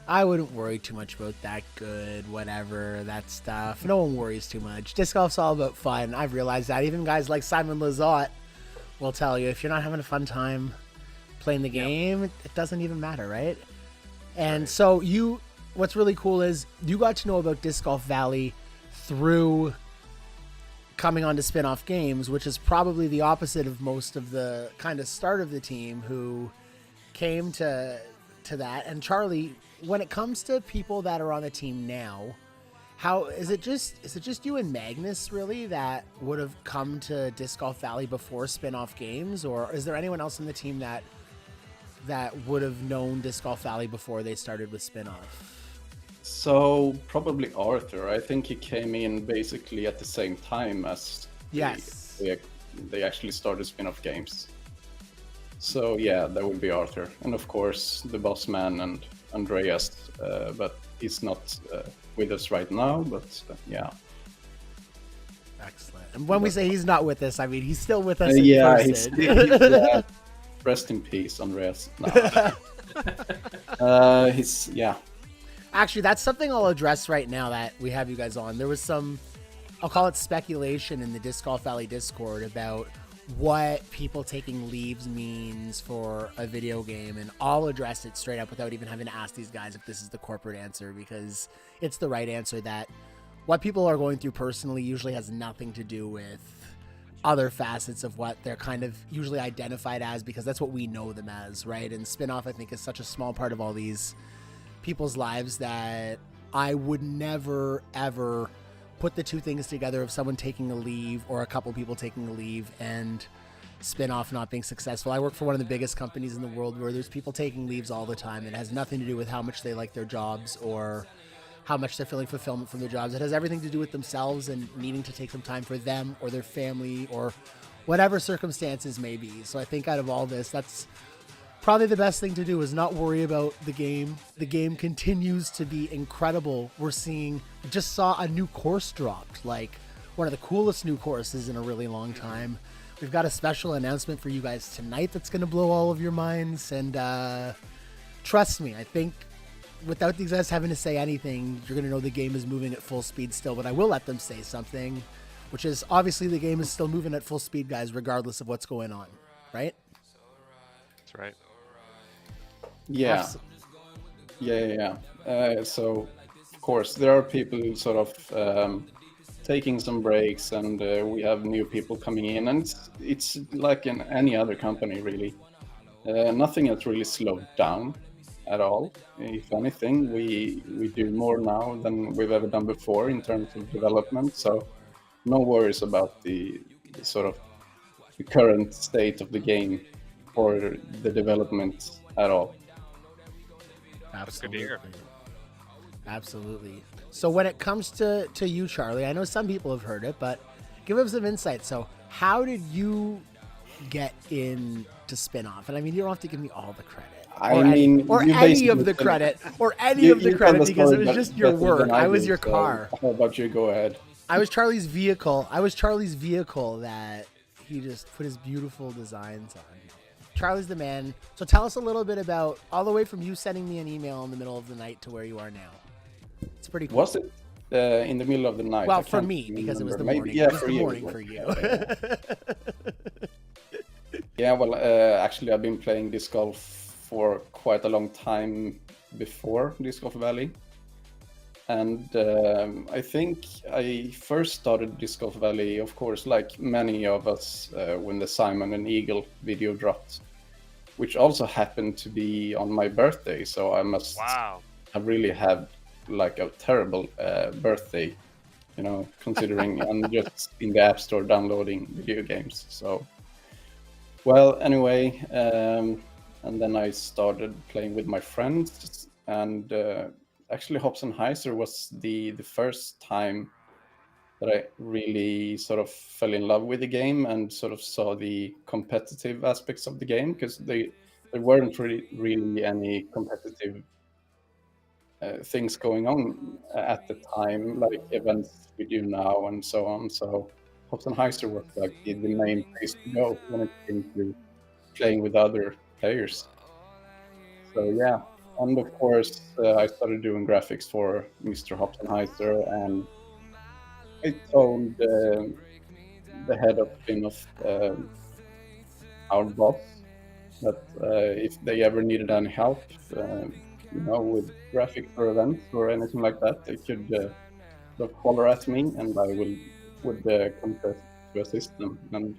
[SPEAKER 5] I wouldn't worry too much about that good, whatever, that stuff. No one worries too much. Disc golf's all about fun. I've realized that. Even guys like Simon Lizotte will tell you, if you're not having a fun time playing the game, it doesn't even matter, right? And so what's really cool is you got to know about Disc Golf Valley through coming on to Spinoff Games, which is probably the opposite of most of the kind of start of the team who came to that. And Charlie, when it comes to people that are on the team now, how is it just you and Magnus really that would have come to Disc Golf Valley before Spinoff Games, or is there anyone else in the team that would have known Disc Golf Valley before they started with Spinoff?
[SPEAKER 6] So probably Arthur. I think he came in basically at the same time as
[SPEAKER 5] Yes.
[SPEAKER 6] they actually started Spinoff Games. So yeah, that would be Arthur, and of course the boss man and Andreas, but he's not with us right now. But yeah.
[SPEAKER 5] Excellent. And when we say he's not with us, I mean he's still with us in
[SPEAKER 6] Yeah,
[SPEAKER 5] person.
[SPEAKER 6] yeah. Rest in peace, Andreas. No. He's
[SPEAKER 5] Actually, that's something I'll address right now that we have you guys on. There was some, I'll call it speculation in the Disc Golf Valley Discord about what people taking leaves means for a video game, and I'll address it straight up without even having to ask these guys if this is the corporate answer, because it's the right answer. That what people are going through personally usually has nothing to do with other facets of what they're kind of usually identified as, because that's what we know them as, right? And Spinoff, I think, is such a small part of all these people's lives that I would never ever put the two things together of someone taking a leave or a couple people taking a leave and Spinoff not being successful. I work for one of the biggest companies in the world where there's people taking leaves all the time. It has nothing to do with how much they like their jobs or how much they're feeling fulfillment from their jobs. It has everything to do with themselves and needing to take some time for them or their family or whatever circumstances may be. So I think out of all this, that's probably the best thing to do, is not worry about the game. The game continues to be incredible. We just saw a new course dropped, like one of the coolest new courses in a really long time. We've got a special announcement for you guys tonight that's going to blow all of your minds. And trust me, I think without these guys having to say anything, you're going to know the game is moving at full speed still. But I will let them say something, which is obviously the game is still moving at full speed, guys, regardless of what's going on, right?
[SPEAKER 4] That's right.
[SPEAKER 6] Yeah. So, of course, there are people sort of taking some breaks, and we have new people coming in, and it's like in any other company, really. Nothing has really slowed down at all. If anything, we do more now than we've ever done before in terms of development. So, no worries about the sort of the current state of the game or the development at all.
[SPEAKER 5] Absolutely.
[SPEAKER 4] Good to hear.
[SPEAKER 5] Absolutely. So when it comes to you, Charlie, I know some people have heard it, but give them some insight. So how did you get into Spinoff? And I mean, you don't have to give me all the credit. Or any of the credit because it was just your work. I was your car.
[SPEAKER 6] How about you? Go ahead.
[SPEAKER 5] I was Charlie's vehicle. That he just put his beautiful designs on. Charlie's the man. So tell us a little bit about all the way from you sending me an email in the middle of the night to where you are now. It's pretty cool.
[SPEAKER 6] Was it in the middle of the night?
[SPEAKER 5] Well, for me, because it was the morning.
[SPEAKER 6] Yeah,
[SPEAKER 5] it was
[SPEAKER 6] for
[SPEAKER 5] the
[SPEAKER 6] you.
[SPEAKER 5] morning for you.
[SPEAKER 6] Yeah, well, actually, I've been playing disc golf for quite a long time before Disc Golf Valley. And I think I first started Disc Golf Valley, of course, like many of us, when the Simon and Eagle video dropped, which also happened to be on my birthday. So I must have really had like a terrible birthday considering I'm just in the App Store downloading video games. So, well, anyway, and then I started playing with my friends, and actually Hops and Hyzer was the first time that I really sort of fell in love with the game and sort of saw the competitive aspects of the game, because there weren't really any competitive things going on at the time, like events we do now and so on. So Hops and Hyzer was like the main place to go when it came to playing with other players. So yeah, and of course I started doing graphics for Mr. Hops and Hyzer, and I told the head of Spinoff, our boss, that if they ever needed any help, with graphics or events or anything like that, they could sort of holler at me, and I would come to assist them. And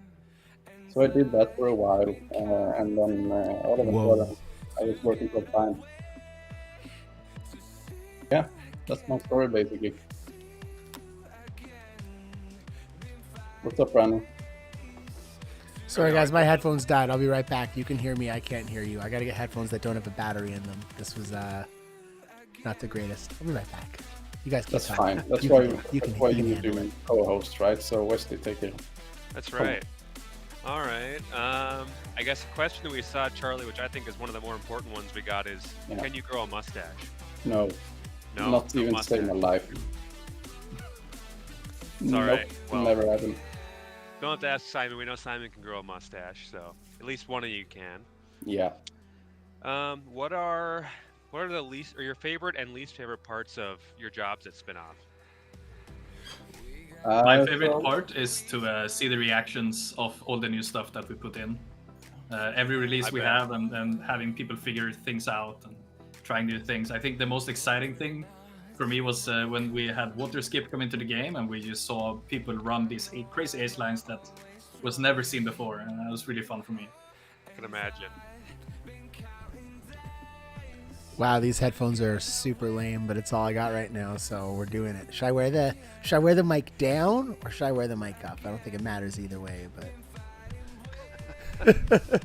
[SPEAKER 6] so I did that for a while, and then all of a sudden I was working full time. Yeah, that's my story basically. What's up, Brandon?
[SPEAKER 5] Sorry, guys, my headphones died. I'll be right back. You can hear me. I can't hear you. I got to get headphones that don't have a battery in them. This was not the greatest. I'll be right back. You guys keep
[SPEAKER 6] That's
[SPEAKER 5] talking.
[SPEAKER 6] fine. That's
[SPEAKER 5] You
[SPEAKER 6] why
[SPEAKER 5] can
[SPEAKER 6] you
[SPEAKER 5] handle
[SPEAKER 6] do
[SPEAKER 5] it.
[SPEAKER 6] co-host, right? So Westy, take it.
[SPEAKER 4] That's right. All right. I guess a question that we saw, Charlie, which I think is one of the more important ones we got, is
[SPEAKER 6] Yeah.
[SPEAKER 4] can you grow a mustache?
[SPEAKER 6] No,
[SPEAKER 4] No,
[SPEAKER 6] not
[SPEAKER 4] no
[SPEAKER 6] even
[SPEAKER 4] mustache.
[SPEAKER 6] staying alive.
[SPEAKER 4] It's all right. Well,
[SPEAKER 6] never happened.
[SPEAKER 4] don't have to ask Simon. We know Simon can grow a mustache, so at least one of you can.
[SPEAKER 6] Yeah.
[SPEAKER 4] What are the least or your favorite and least favorite parts of your jobs at Spinoff?
[SPEAKER 7] My favorite
[SPEAKER 6] so-
[SPEAKER 7] part is to see the reactions of all the new stuff that we put in. Every release
[SPEAKER 4] I
[SPEAKER 7] we
[SPEAKER 4] bet.
[SPEAKER 7] have, and having people figure things out and trying new things. I think the most exciting thing for me was when we had Water Skip come into the game, and we just saw people run these crazy ace lines that was never seen before, and that was really fun for me.
[SPEAKER 4] I can imagine.
[SPEAKER 5] Wow, these headphones are super lame, but it's all I got right now, so we're doing it. Should I wear the mic down or should I wear the mic up? I don't think it matters either way, but
[SPEAKER 4] I feel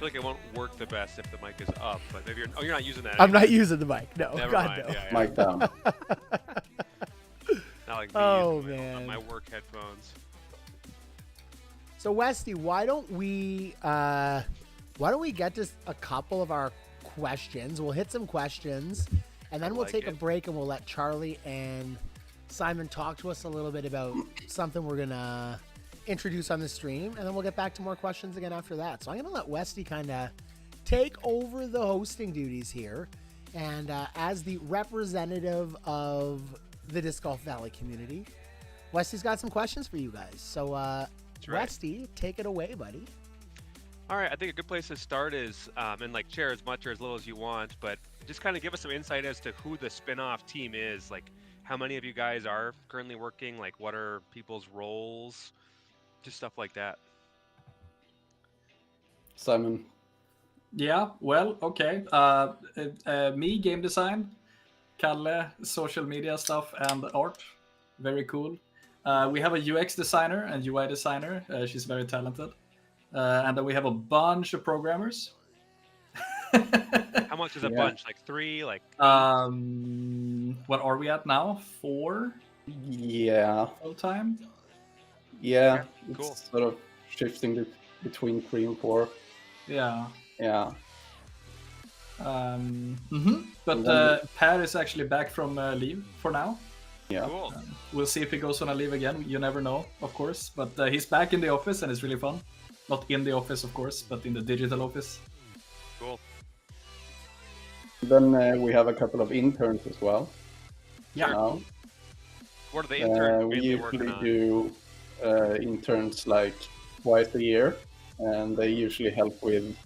[SPEAKER 4] like it won't work the best if the mic is up, but maybe you're not using that.
[SPEAKER 5] I'm
[SPEAKER 4] anymore.
[SPEAKER 5] not using the mic. No,
[SPEAKER 4] Never
[SPEAKER 5] God
[SPEAKER 4] mind.
[SPEAKER 5] no.
[SPEAKER 4] Yeah,
[SPEAKER 6] Mic down.
[SPEAKER 4] Not like me
[SPEAKER 5] Oh,
[SPEAKER 4] using
[SPEAKER 5] man.
[SPEAKER 4] my work headphones.
[SPEAKER 5] So Westy, why don't we get to a couple of our questions? We'll hit some questions, and then we'll
[SPEAKER 4] like
[SPEAKER 5] take a
[SPEAKER 4] it.
[SPEAKER 5] break, and we'll let Charlie and Simon talk to us a little bit about something we're gonna introduce on the stream, and then we'll get back to more questions again after that. So I'm gonna let Westy kind of take over the hosting duties here, and as the representative of the Disc Golf Valley community, Westy's got some questions for you guys. So
[SPEAKER 4] right.
[SPEAKER 5] Westy, take it away, buddy.
[SPEAKER 4] All right, I think a good place to start is, and like share as much or as little as you want, but just kind of give us some insight as to who the spin-off team is. Like, how many of you guys are currently working? Like, what are people's roles? Just stuff like that.
[SPEAKER 6] Simon.
[SPEAKER 7] Yeah, well, okay. Me, game design. Kalle, social media stuff and art. Very cool. We have a UX designer and UI designer. She's very talented. And then we have a bunch of programmers.
[SPEAKER 4] How much is a
[SPEAKER 6] Yeah.
[SPEAKER 4] bunch? Like 3? Like
[SPEAKER 7] What are we at now? 4
[SPEAKER 6] Yeah.
[SPEAKER 7] full time?
[SPEAKER 6] Yeah.
[SPEAKER 4] Okay,
[SPEAKER 6] It's
[SPEAKER 4] cool.
[SPEAKER 6] sort of shifting between 3 and 4.
[SPEAKER 7] Yeah.
[SPEAKER 6] Yeah.
[SPEAKER 7] But
[SPEAKER 6] And then
[SPEAKER 7] Per is actually back from leave for now.
[SPEAKER 6] Yeah.
[SPEAKER 4] cool.
[SPEAKER 7] We'll see if he goes on a leave again. You never know, of course. But he's back in the office and it's really fun. Not in the office, of course, but in the digital office.
[SPEAKER 4] Cool.
[SPEAKER 6] Then we have a couple of interns as well.
[SPEAKER 7] Yeah.
[SPEAKER 6] Now.
[SPEAKER 4] What are the interns
[SPEAKER 6] We
[SPEAKER 4] mainly working
[SPEAKER 6] usually
[SPEAKER 4] on?
[SPEAKER 6] do interns like twice a year, and they usually help with,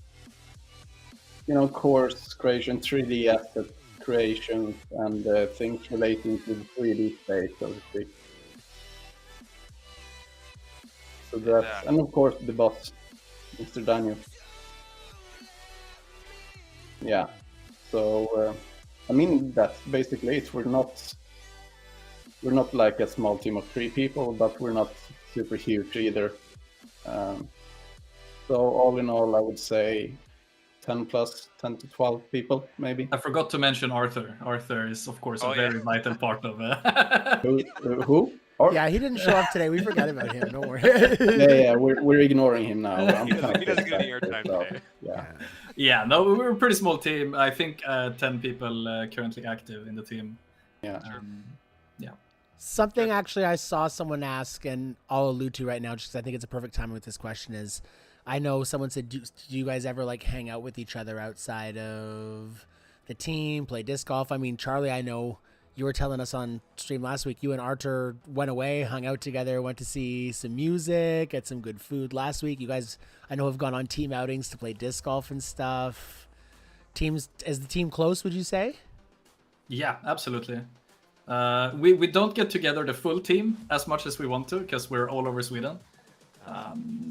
[SPEAKER 6] course creation, 3D asset creation, and things relating to the 3D space, so to speak. So that's,
[SPEAKER 4] Yeah.
[SPEAKER 6] and of course the boss, Mr. Daniel. Yeah. So, I mean, that's basically it. We're not we're not like a small team of 3 people, but we're not super huge either. So all in all, I would say 10 to 12 people, maybe.
[SPEAKER 7] I forgot to mention Arthur. Arthur is, of course, a
[SPEAKER 4] Oh, yeah.
[SPEAKER 7] very vital part of
[SPEAKER 6] Who? Or?
[SPEAKER 5] Yeah, he didn't show up today. We forgot about him. Don't worry.
[SPEAKER 6] Yeah, we're ignoring him now.
[SPEAKER 4] He doesn't get any airtime today.
[SPEAKER 6] Yeah.
[SPEAKER 7] Yeah, no, we're a pretty small team. I think 10 people currently active in the team.
[SPEAKER 6] Yeah.
[SPEAKER 7] Yeah.
[SPEAKER 5] Something actually I saw someone ask, and I'll allude to right now, just 'cause I think it's a perfect time with this question is, I know someone said, do you guys ever like hang out with each other outside of the team, play disc golf? I mean, Charlie, I know you were telling us on stream last week, you and Arthur went away, hung out together, went to see some music, get some good food last week. You guys, I know, have gone on team outings to play disc golf and stuff. Is the team close, would you say?
[SPEAKER 7] Yeah, absolutely. We don't get together the full team as much as we want to because we're all over Sweden.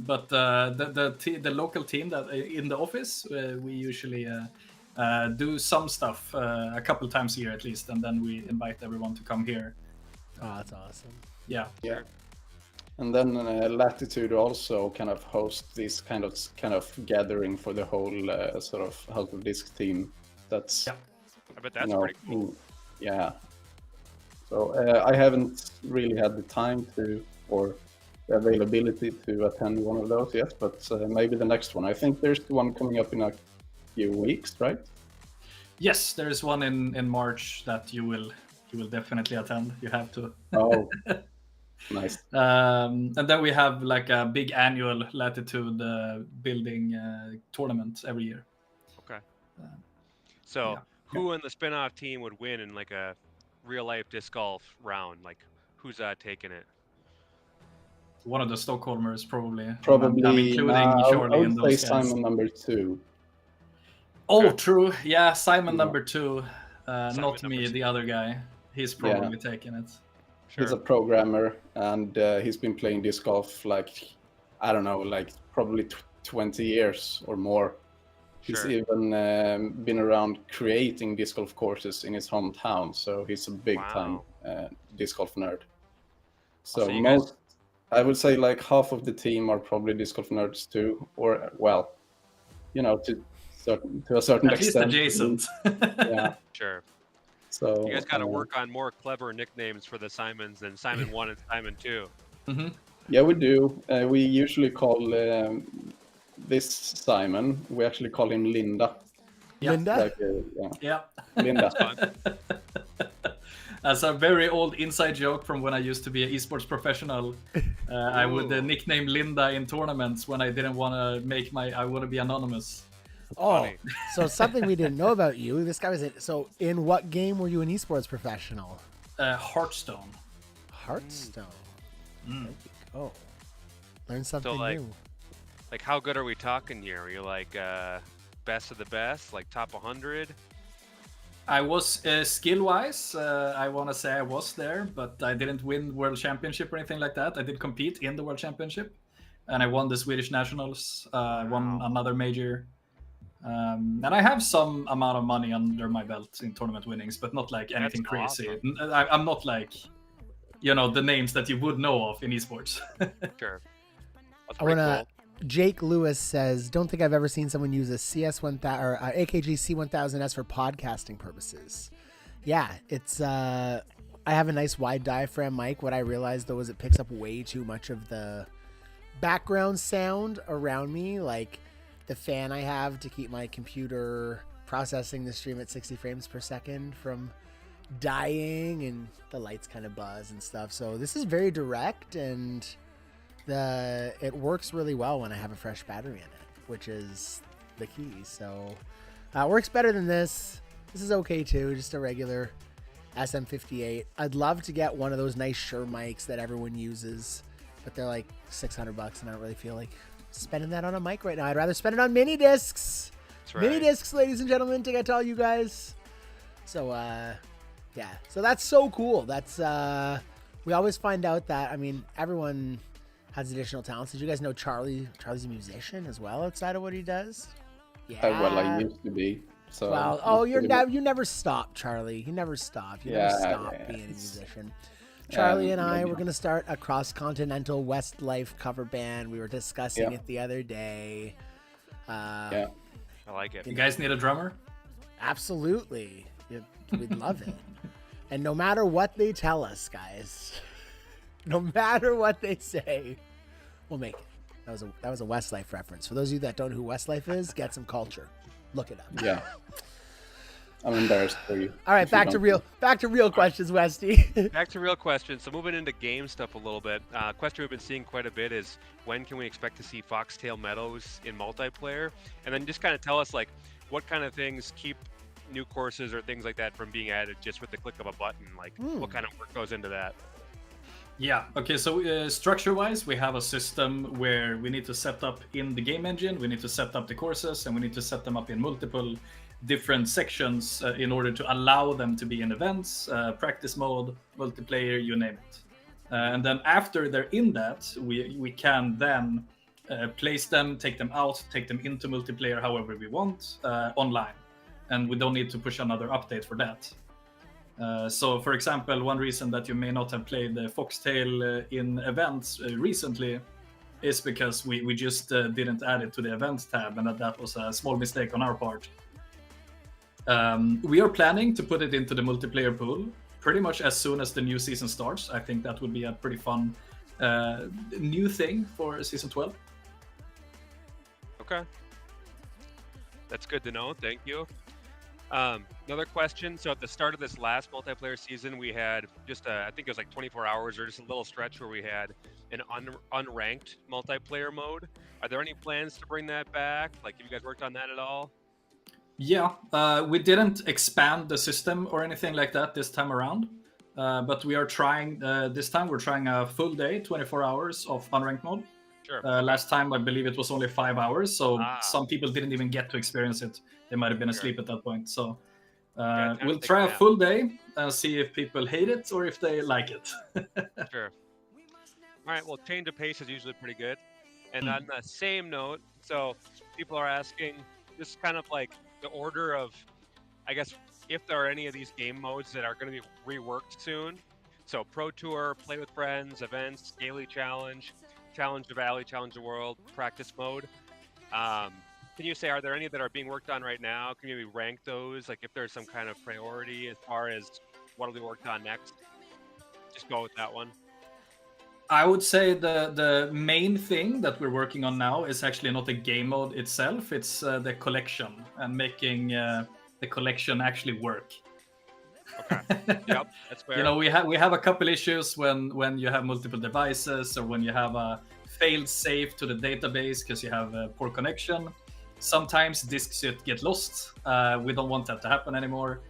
[SPEAKER 7] But the local team that in the office, we usually do some stuff a couple times a year at least, and then we invite everyone to come here.
[SPEAKER 5] Oh, that's awesome.
[SPEAKER 7] Yeah.
[SPEAKER 6] Yeah. And then Latitude also kind of hosts this kind of gathering for the whole sort of House of Disc team. That's
[SPEAKER 7] Yeah.
[SPEAKER 4] I bet that's pretty cool.
[SPEAKER 6] Yeah. So I haven't really had the time to or the availability to attend one of those yet, but maybe the next one. I think there's the one coming up in a few weeks, right?
[SPEAKER 7] Yes, there is one in March that you will definitely attend. You have to.
[SPEAKER 6] Oh, nice.
[SPEAKER 7] And then we have like a big annual Latitude building tournament every year.
[SPEAKER 4] Okay. So
[SPEAKER 7] yeah.
[SPEAKER 4] who in the spin-off team would win in like a real life disc golf round? Like who's taking it?
[SPEAKER 7] One of the Stockholmers probably.
[SPEAKER 6] Probably
[SPEAKER 7] I'm including
[SPEAKER 6] I
[SPEAKER 7] Charlie in
[SPEAKER 6] would say
[SPEAKER 7] those guys.
[SPEAKER 6] Simon number 2.
[SPEAKER 7] Oh, true. Yeah, Simon
[SPEAKER 6] Yeah.
[SPEAKER 7] number 2. Not
[SPEAKER 4] Simon
[SPEAKER 7] me,
[SPEAKER 4] number 2.
[SPEAKER 7] the other guy. He's probably taking it.
[SPEAKER 4] Sure.
[SPEAKER 6] He's a programmer, and he's been playing disc golf like, I don't know, like probably 20 years or more. He's
[SPEAKER 4] Sure.
[SPEAKER 6] even been around creating disc golf courses in his hometown, so he's a big time disc golf nerd. So
[SPEAKER 4] you guys-
[SPEAKER 6] most, I would say like half of the team are probably disc golf nerds too, or well, you know, to a certain
[SPEAKER 7] At least
[SPEAKER 6] extent.
[SPEAKER 7] adjacent.
[SPEAKER 6] Yeah.
[SPEAKER 4] Sure.
[SPEAKER 6] So
[SPEAKER 4] You guys got to work on more clever nicknames for the Simons than Simon 1 and Simon 2.
[SPEAKER 6] Yeah, we do. We usually call this Simon. We actually call him Linda.
[SPEAKER 7] Yeah.
[SPEAKER 5] Linda?
[SPEAKER 6] Like,
[SPEAKER 7] Yeah.
[SPEAKER 6] Linda.
[SPEAKER 7] As a very old inside joke from when I used to be an esports professional, I would nickname Linda in tournaments when I didn't want to I want to be anonymous.
[SPEAKER 5] Oh,
[SPEAKER 4] Funny.
[SPEAKER 5] so something we didn't know about you. This guy was in. So, in what game were you an esports professional?
[SPEAKER 7] Hearthstone.
[SPEAKER 5] Hearthstone. Oh, learn something
[SPEAKER 4] like-
[SPEAKER 5] new.
[SPEAKER 4] Like how good are we talking here? Are you like best of the best, like top 100?
[SPEAKER 7] I was skill-wise, I want to say I was there, but I didn't win World Championship or anything like that. I did compete in the World Championship, and I won the Swedish Nationals, won another major. And I have some amount of money under my belt in tournament winnings, but not like anything crazy.
[SPEAKER 4] awesome.
[SPEAKER 7] I'm not like, the names that you would know of in esports.
[SPEAKER 4] Sure. That's
[SPEAKER 5] I
[SPEAKER 4] pretty
[SPEAKER 5] wanna.
[SPEAKER 4] cool.
[SPEAKER 5] Jake Lewis says, "Don't think I've ever seen someone use a CS1000 or AKG C1000S for podcasting purposes." Yeah, it's. I have a nice wide diaphragm mic. What I realized though is it picks up way too much of the background sound around me, like the fan I have to keep my computer processing the stream at 60 frames per second from dying, and the lights kind of buzz and stuff. So this is very direct, and it works really well when I have a fresh battery in it, which is the key. So it works better than this. This is okay too, just a regular SM58. I'd love to get one of those nice Shure mics that everyone uses, but they're like $600, and I don't really feel like spending that on a mic right now. I'd rather spend it on mini discs.
[SPEAKER 4] That's right.
[SPEAKER 5] Mini discs, ladies and gentlemen, to get to all you guys. So yeah, so that's so cool. That's we always find out that, I mean, everyone has additional talents. Did you guys know Charlie's a musician as well outside of what he does? Yeah.
[SPEAKER 6] Well, I used to be. So
[SPEAKER 5] Well, oh, you never stop, Charlie. You never stop. You never
[SPEAKER 6] Yeah,
[SPEAKER 5] stop
[SPEAKER 6] yeah,
[SPEAKER 5] being a
[SPEAKER 6] it's-
[SPEAKER 5] musician. Charlie and I
[SPEAKER 6] yeah.
[SPEAKER 5] were going to start a cross-continental Westlife cover band. We were discussing
[SPEAKER 6] Yeah.
[SPEAKER 5] it the other day.
[SPEAKER 6] Yeah.
[SPEAKER 4] I like it.
[SPEAKER 7] You guys need a drummer?
[SPEAKER 5] Absolutely. We'd love it. And no matter what they tell us, guys, no matter what they say, we'll make it. That was a Westlife reference. For those of you that don't know who Westlife is, get some culture. Look it up.
[SPEAKER 6] Yeah. I'm embarrassed for you.
[SPEAKER 5] All right,
[SPEAKER 6] if you
[SPEAKER 5] back to real questions, Westy.
[SPEAKER 4] Back to real questions. So moving into game stuff a little bit. Question we've been seeing quite a bit is when can we expect to see Foxtail Meadows in multiplayer? And then just kind of tell us like what kind of things keep new courses or things like that from being added just with the click of a button. Like what kind of work goes into that?
[SPEAKER 7] Yeah. Okay. So structure-wise, we have a system where we need to set up in the game engine, we need to set up the courses, and we need to set them up in multiple different sections in order to allow them to be in events, practice mode, multiplayer, you name it. And then after they're in that, we can then place them, take them out, take them into multiplayer however we want online. And we don't need to push another update for that. So, for example, one reason that you may not have played the Foxtail in events recently is because we just didn't add it to the events tab, and that was a small mistake on our part. We are planning to put it into the multiplayer pool pretty much as soon as the new season starts. I think that would be a pretty fun new thing for season 12.
[SPEAKER 4] Okay. That's good to know. Thank you. Another question. So at the start of this last multiplayer season, we had just I think it was like 24 hours or just a little stretch where we had an unranked multiplayer mode. Are there any plans to bring that back? Like, have you guys worked on that at all?
[SPEAKER 7] Yeah, we didn't expand the system or anything like that this time around, but we are trying, this time we're trying a full day, 24 hours of unranked mode.
[SPEAKER 4] Sure.
[SPEAKER 7] Last time, I believe it was only 5 hours, so some people didn't even get to experience it. They might have been asleep at that point. So we'll try a full day and see if people hate it or if they like it.
[SPEAKER 4] Sure. All right. Well, change of pace is usually pretty good. And on the same note, so people are asking just kind of like the order of, I guess, if there are any of these game modes that are going to be reworked soon. So Pro Tour, Play with Friends, Events, Daily Challenge, Challenge the Valley, Challenge the World, Practice Mode. Can you say, are there any that are being worked on right now? Can you maybe rank those? Like if there's some kind of priority as far as what will be worked on next? Just go with that one.
[SPEAKER 7] I would say the main thing that we're working on now is actually not the game mode itself. It's the collection and making the collection actually work.
[SPEAKER 4] Okay. Yep, that's fair.
[SPEAKER 7] You know, we have a couple issues when you have multiple devices or when you have a failed save to the database because you have a poor connection. Sometimes disks get lost. We don't want that to happen anymore.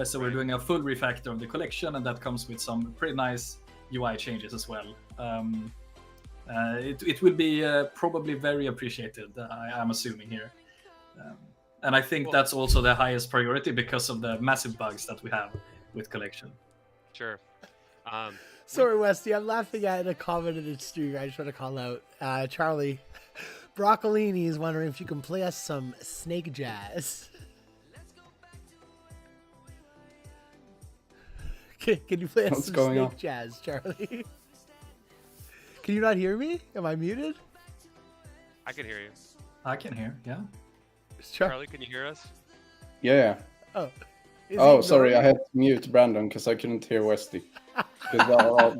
[SPEAKER 7] So we're doing a full refactor of the collection, and that comes with some pretty nice UI changes as well. It will be probably very appreciated, I'm assuming here. And I think that's also the highest priority because of the massive bugs that we have with collection.
[SPEAKER 4] Sure.
[SPEAKER 5] Sorry, Westy, I'm laughing at a comment in the stream. I just want to call out Charlie. Broccolini is wondering if you can play us some Snake Jazz. Can you play us some Snake Jazz, Charlie? Can you not hear me? Am I muted?
[SPEAKER 4] I can hear you.
[SPEAKER 7] I can hear, yeah.
[SPEAKER 4] Charlie, can you hear us?
[SPEAKER 6] Yeah.
[SPEAKER 5] Oh,
[SPEAKER 6] Sorry, I had to mute Brandon because I couldn't hear Westy. Because all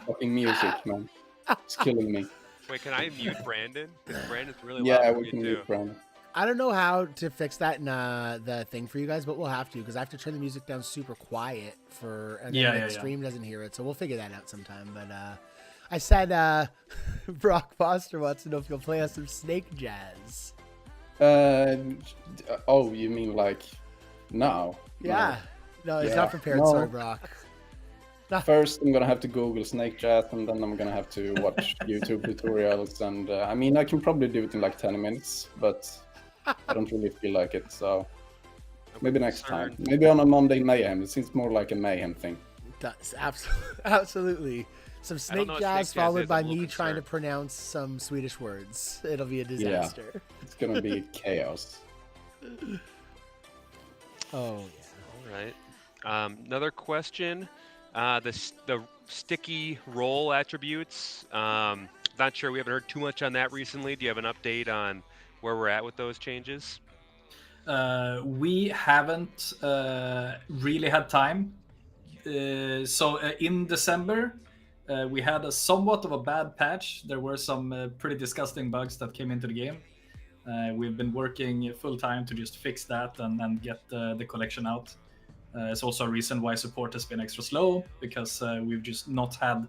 [SPEAKER 6] fucking music, man. It's killing me.
[SPEAKER 4] Wait, can I mute Brandon? Because Brandon's really loud.
[SPEAKER 6] Yeah,
[SPEAKER 4] for
[SPEAKER 6] we
[SPEAKER 4] me
[SPEAKER 6] can
[SPEAKER 4] too.
[SPEAKER 6] mute Brandon.
[SPEAKER 5] I don't know how to fix that in the thing for you guys, but we'll have to because I have to turn the music down super quiet and then the stream doesn't hear it. So we'll figure that out sometime. But I said Brock Foster wants to know if you'll play us some Snake Jazz.
[SPEAKER 6] Oh, you mean like now?
[SPEAKER 5] Yeah. No, he's not prepared.
[SPEAKER 6] No.
[SPEAKER 5] Sorry, Brock.
[SPEAKER 6] First, I'm gonna have to Google Snake Jazz, and then I'm gonna have to watch YouTube tutorials. And I mean, I can probably do it in like 10 minutes, but I don't really feel like it. So maybe next time. Maybe on a Monday Mayhem. It seems more like a Mayhem thing.
[SPEAKER 5] That's absolutely. Some Snake Jazz followed by me trying to pronounce some Swedish words. It'll be a disaster.
[SPEAKER 6] Yeah, it's gonna be chaos.
[SPEAKER 5] Oh, yeah.
[SPEAKER 4] All right. Another question. The sticky roll attributes. Not sure. We haven't heard too much on that recently. Do you have an update on where we're at with those changes?
[SPEAKER 7] We haven't really had time. So in December, we had a somewhat of a bad patch. There were some pretty disgusting bugs that came into the game. We've been working full time to just fix that and get the collection out. It's also a reason why support has been extra slow, because we've just not had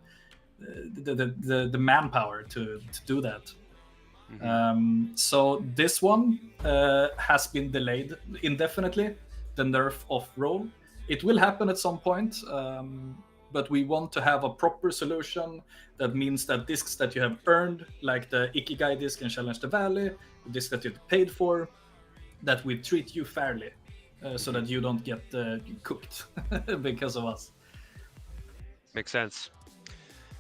[SPEAKER 7] the manpower to do that. So this one has been delayed indefinitely, the nerf of roll. It will happen at some point, but we want to have a proper solution. That means that discs that you have earned, like the Ikigai disc in Challenge the Valley, the disc that you paid for, that we treat you fairly, so that you don't get cooked because of us.
[SPEAKER 4] Makes sense.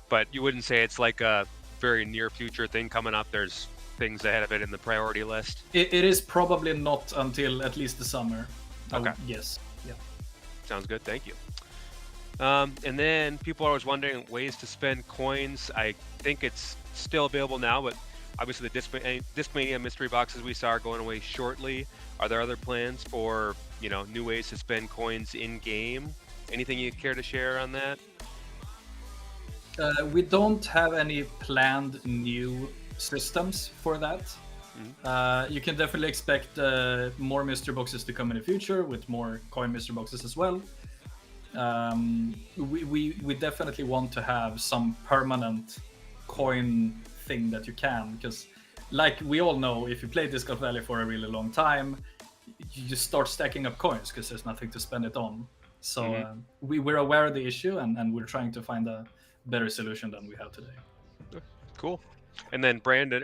[SPEAKER 4] But you wouldn't say it's like a very near future thing coming up. There's things ahead of it in the priority list.
[SPEAKER 7] It is probably not until at least the summer.
[SPEAKER 4] Okay.
[SPEAKER 7] Yes. Yeah.
[SPEAKER 4] Sounds good. Thank you. And then people are always wondering ways to spend coins. I think it's still available now, but obviously the Discmania mystery boxes we saw are going away shortly. Are there other plans for, new ways to spend coins in game? Anything you care to share on that?
[SPEAKER 7] We don't have any planned new systems for that. You can definitely expect more mystery boxes to come in the future with more coin mystery boxes as well. We definitely want to have some permanent coin thing that you can, because like we all know, if you play Disc Golf Valley for a really long time, you just start stacking up coins because there's nothing to spend it on. So we're aware of the issue, and we're trying to find a better solution than we have today.
[SPEAKER 4] Cool. And then Brandon,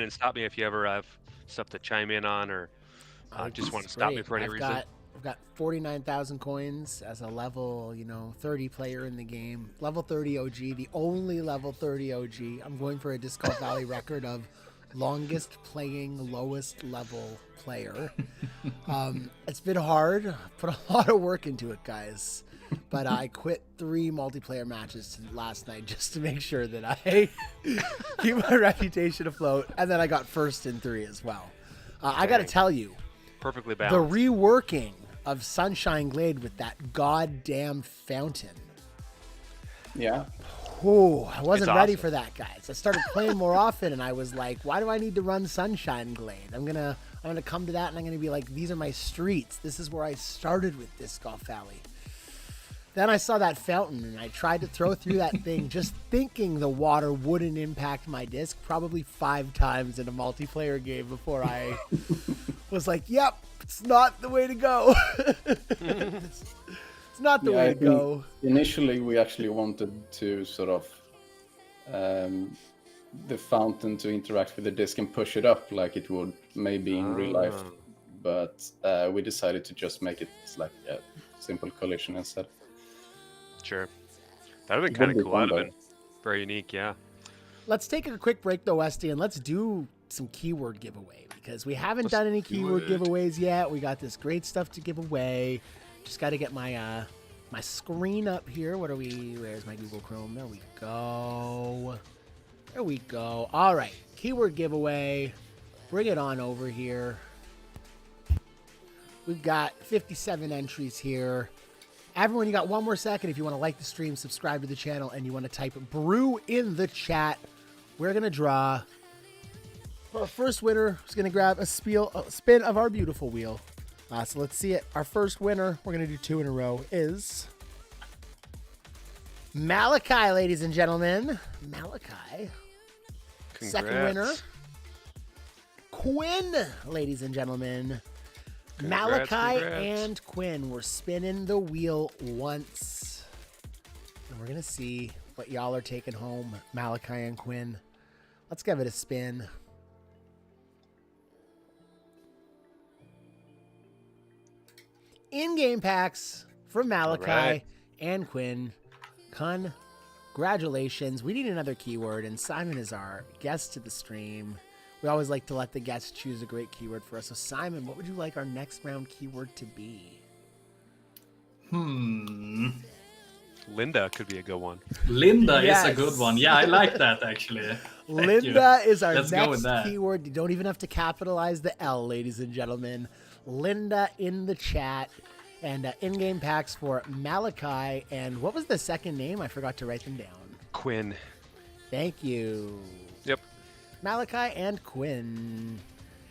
[SPEAKER 4] stop me if you ever have stuff to chime in on, or just want to stop me for any reason.
[SPEAKER 5] I've got 49,000 coins as a level, 30 player in the game. Level 30 OG, the only level 30 OG. I'm going for a Disc Golf Valley record of longest playing, lowest level player. It's been hard. Put a lot of work into it, guys. But I quit 3 multiplayer matches last night just to make sure that I keep my reputation afloat. And then I got first in 3 as well. I got to tell you,
[SPEAKER 4] perfectly
[SPEAKER 5] the
[SPEAKER 4] balanced.
[SPEAKER 5] reworking of Sunshine Glade with that goddamn fountain.
[SPEAKER 6] Yeah.
[SPEAKER 5] Oh, I wasn't
[SPEAKER 4] It's
[SPEAKER 5] ready
[SPEAKER 4] awesome.
[SPEAKER 5] for that, guys. I started playing more often, and I was like, why do I need to run Sunshine Glade? I'm gonna come to that, and I'm gonna be like, these are my streets. This is where I started with Disc Golf Valley. Then I saw that fountain, and I tried to throw through that thing, just thinking the water wouldn't impact my disc, probably 5 times in a multiplayer game before I was like, yep, it's not the way to go. It's not the way to go.
[SPEAKER 6] Initially, we actually wanted to sort of the fountain to interact with the disc and push it up like it would maybe in real life, but we decided to just make it like a simple collision instead.
[SPEAKER 4] Sure. That would have been
[SPEAKER 6] It
[SPEAKER 4] kind
[SPEAKER 6] would
[SPEAKER 4] of
[SPEAKER 6] be
[SPEAKER 4] cool. That
[SPEAKER 6] fun,
[SPEAKER 4] would have been very unique, yeah.
[SPEAKER 5] Let's take a quick break though, Westy, and let's do some keyword giveaway, because we haven't done any keyword giveaways yet. We got this great stuff to give away. Just got to get my my screen up here. Where's my Google Chrome? There we go. There we go. All right, keyword giveaway. Bring it on over here. We've got 57 entries here. Everyone, you got one more second if you want to like the stream, subscribe to the channel, and you want to type brew in the chat. We're going to draw. Our first winner who's going to grab a spin of our beautiful wheel. So let's see it. Our first winner, we're going to do 2 in a row, is Malachi, ladies and gentlemen. Malachi.
[SPEAKER 4] Congrats.
[SPEAKER 5] Second winner, Quinn, ladies and gentlemen.
[SPEAKER 4] Congrats,
[SPEAKER 5] Malachi
[SPEAKER 4] congrats.
[SPEAKER 5] and Quinn, we're spinning the wheel once. And we're going to see what y'all are taking home, Malachi and Quinn. Let's give it a spin. In-game packs from Malachi
[SPEAKER 4] right.
[SPEAKER 5] and Quinn. Congratulations. We need another keyword, and Simon is our guest to the stream. We always like to let the guests choose a great keyword for us. So, Simon, what would you like our next round keyword to be?
[SPEAKER 7] Hmm.
[SPEAKER 4] Linda could be a good one.
[SPEAKER 7] Linda is a
[SPEAKER 5] Yes.
[SPEAKER 7] good one. Yeah, I like that actually. Thank
[SPEAKER 5] Linda
[SPEAKER 7] you.
[SPEAKER 5] is our
[SPEAKER 7] Let's go with
[SPEAKER 5] next
[SPEAKER 7] that.
[SPEAKER 5] keyword. You don't even have to capitalize the L, ladies and gentlemen. Linda in the chat. And in-game packs for Malachi. And what was the second name? I forgot to write them down.
[SPEAKER 4] Quinn.
[SPEAKER 5] Thank you.
[SPEAKER 4] Yep.
[SPEAKER 5] Malachi and Quinn.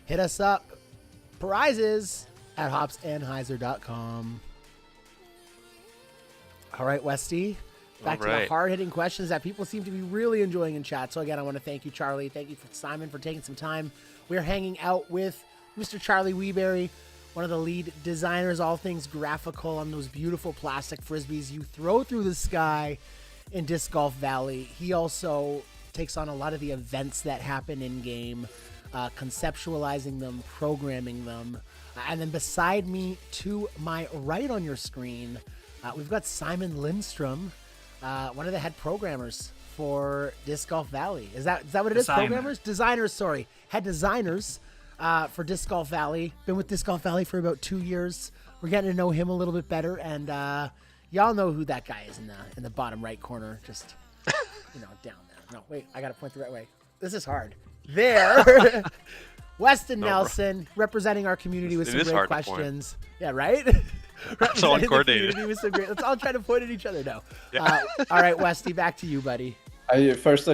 [SPEAKER 5] Hit us up. Prizes at hopsandhyzer.com. All right, Westy. Back to the
[SPEAKER 4] Alright.
[SPEAKER 5] hard-hitting questions that people seem to be really enjoying in chat. So again, I want to thank you, Charlie. Thank you, Simon, for taking some time. We're hanging out with Mr. Charlie Weeberry, one of the lead designers, all things graphical on those beautiful plastic frisbees you throw through the sky in Disc Golf Valley. He also takes on a lot of the events that happen in-game, conceptualizing them, programming them. And then beside me, to my right on your screen, we've got Simon Lindstrom, one of the head programmers for Disc Golf Valley. Is that what it is?
[SPEAKER 7] Designer.
[SPEAKER 5] Programmers? Designers, sorry. Head designers for Disc Golf Valley. Been with Disc Golf Valley for about 2 years. We're getting to know him a little bit better, and y'all know who that guy is in the bottom right corner, just down there. No, wait, I gotta point the right way. This is hard. There. Weston
[SPEAKER 4] No, bro.
[SPEAKER 5] Nelson, representing our community with
[SPEAKER 4] It
[SPEAKER 5] some
[SPEAKER 4] is
[SPEAKER 5] great
[SPEAKER 4] hard to point.
[SPEAKER 5] questions. Yeah, right?
[SPEAKER 4] So
[SPEAKER 5] Representing the
[SPEAKER 4] uncoordinated.
[SPEAKER 5] community with some great. Let's all try to point at each other now. All right, Westy, back to you, buddy.
[SPEAKER 6] I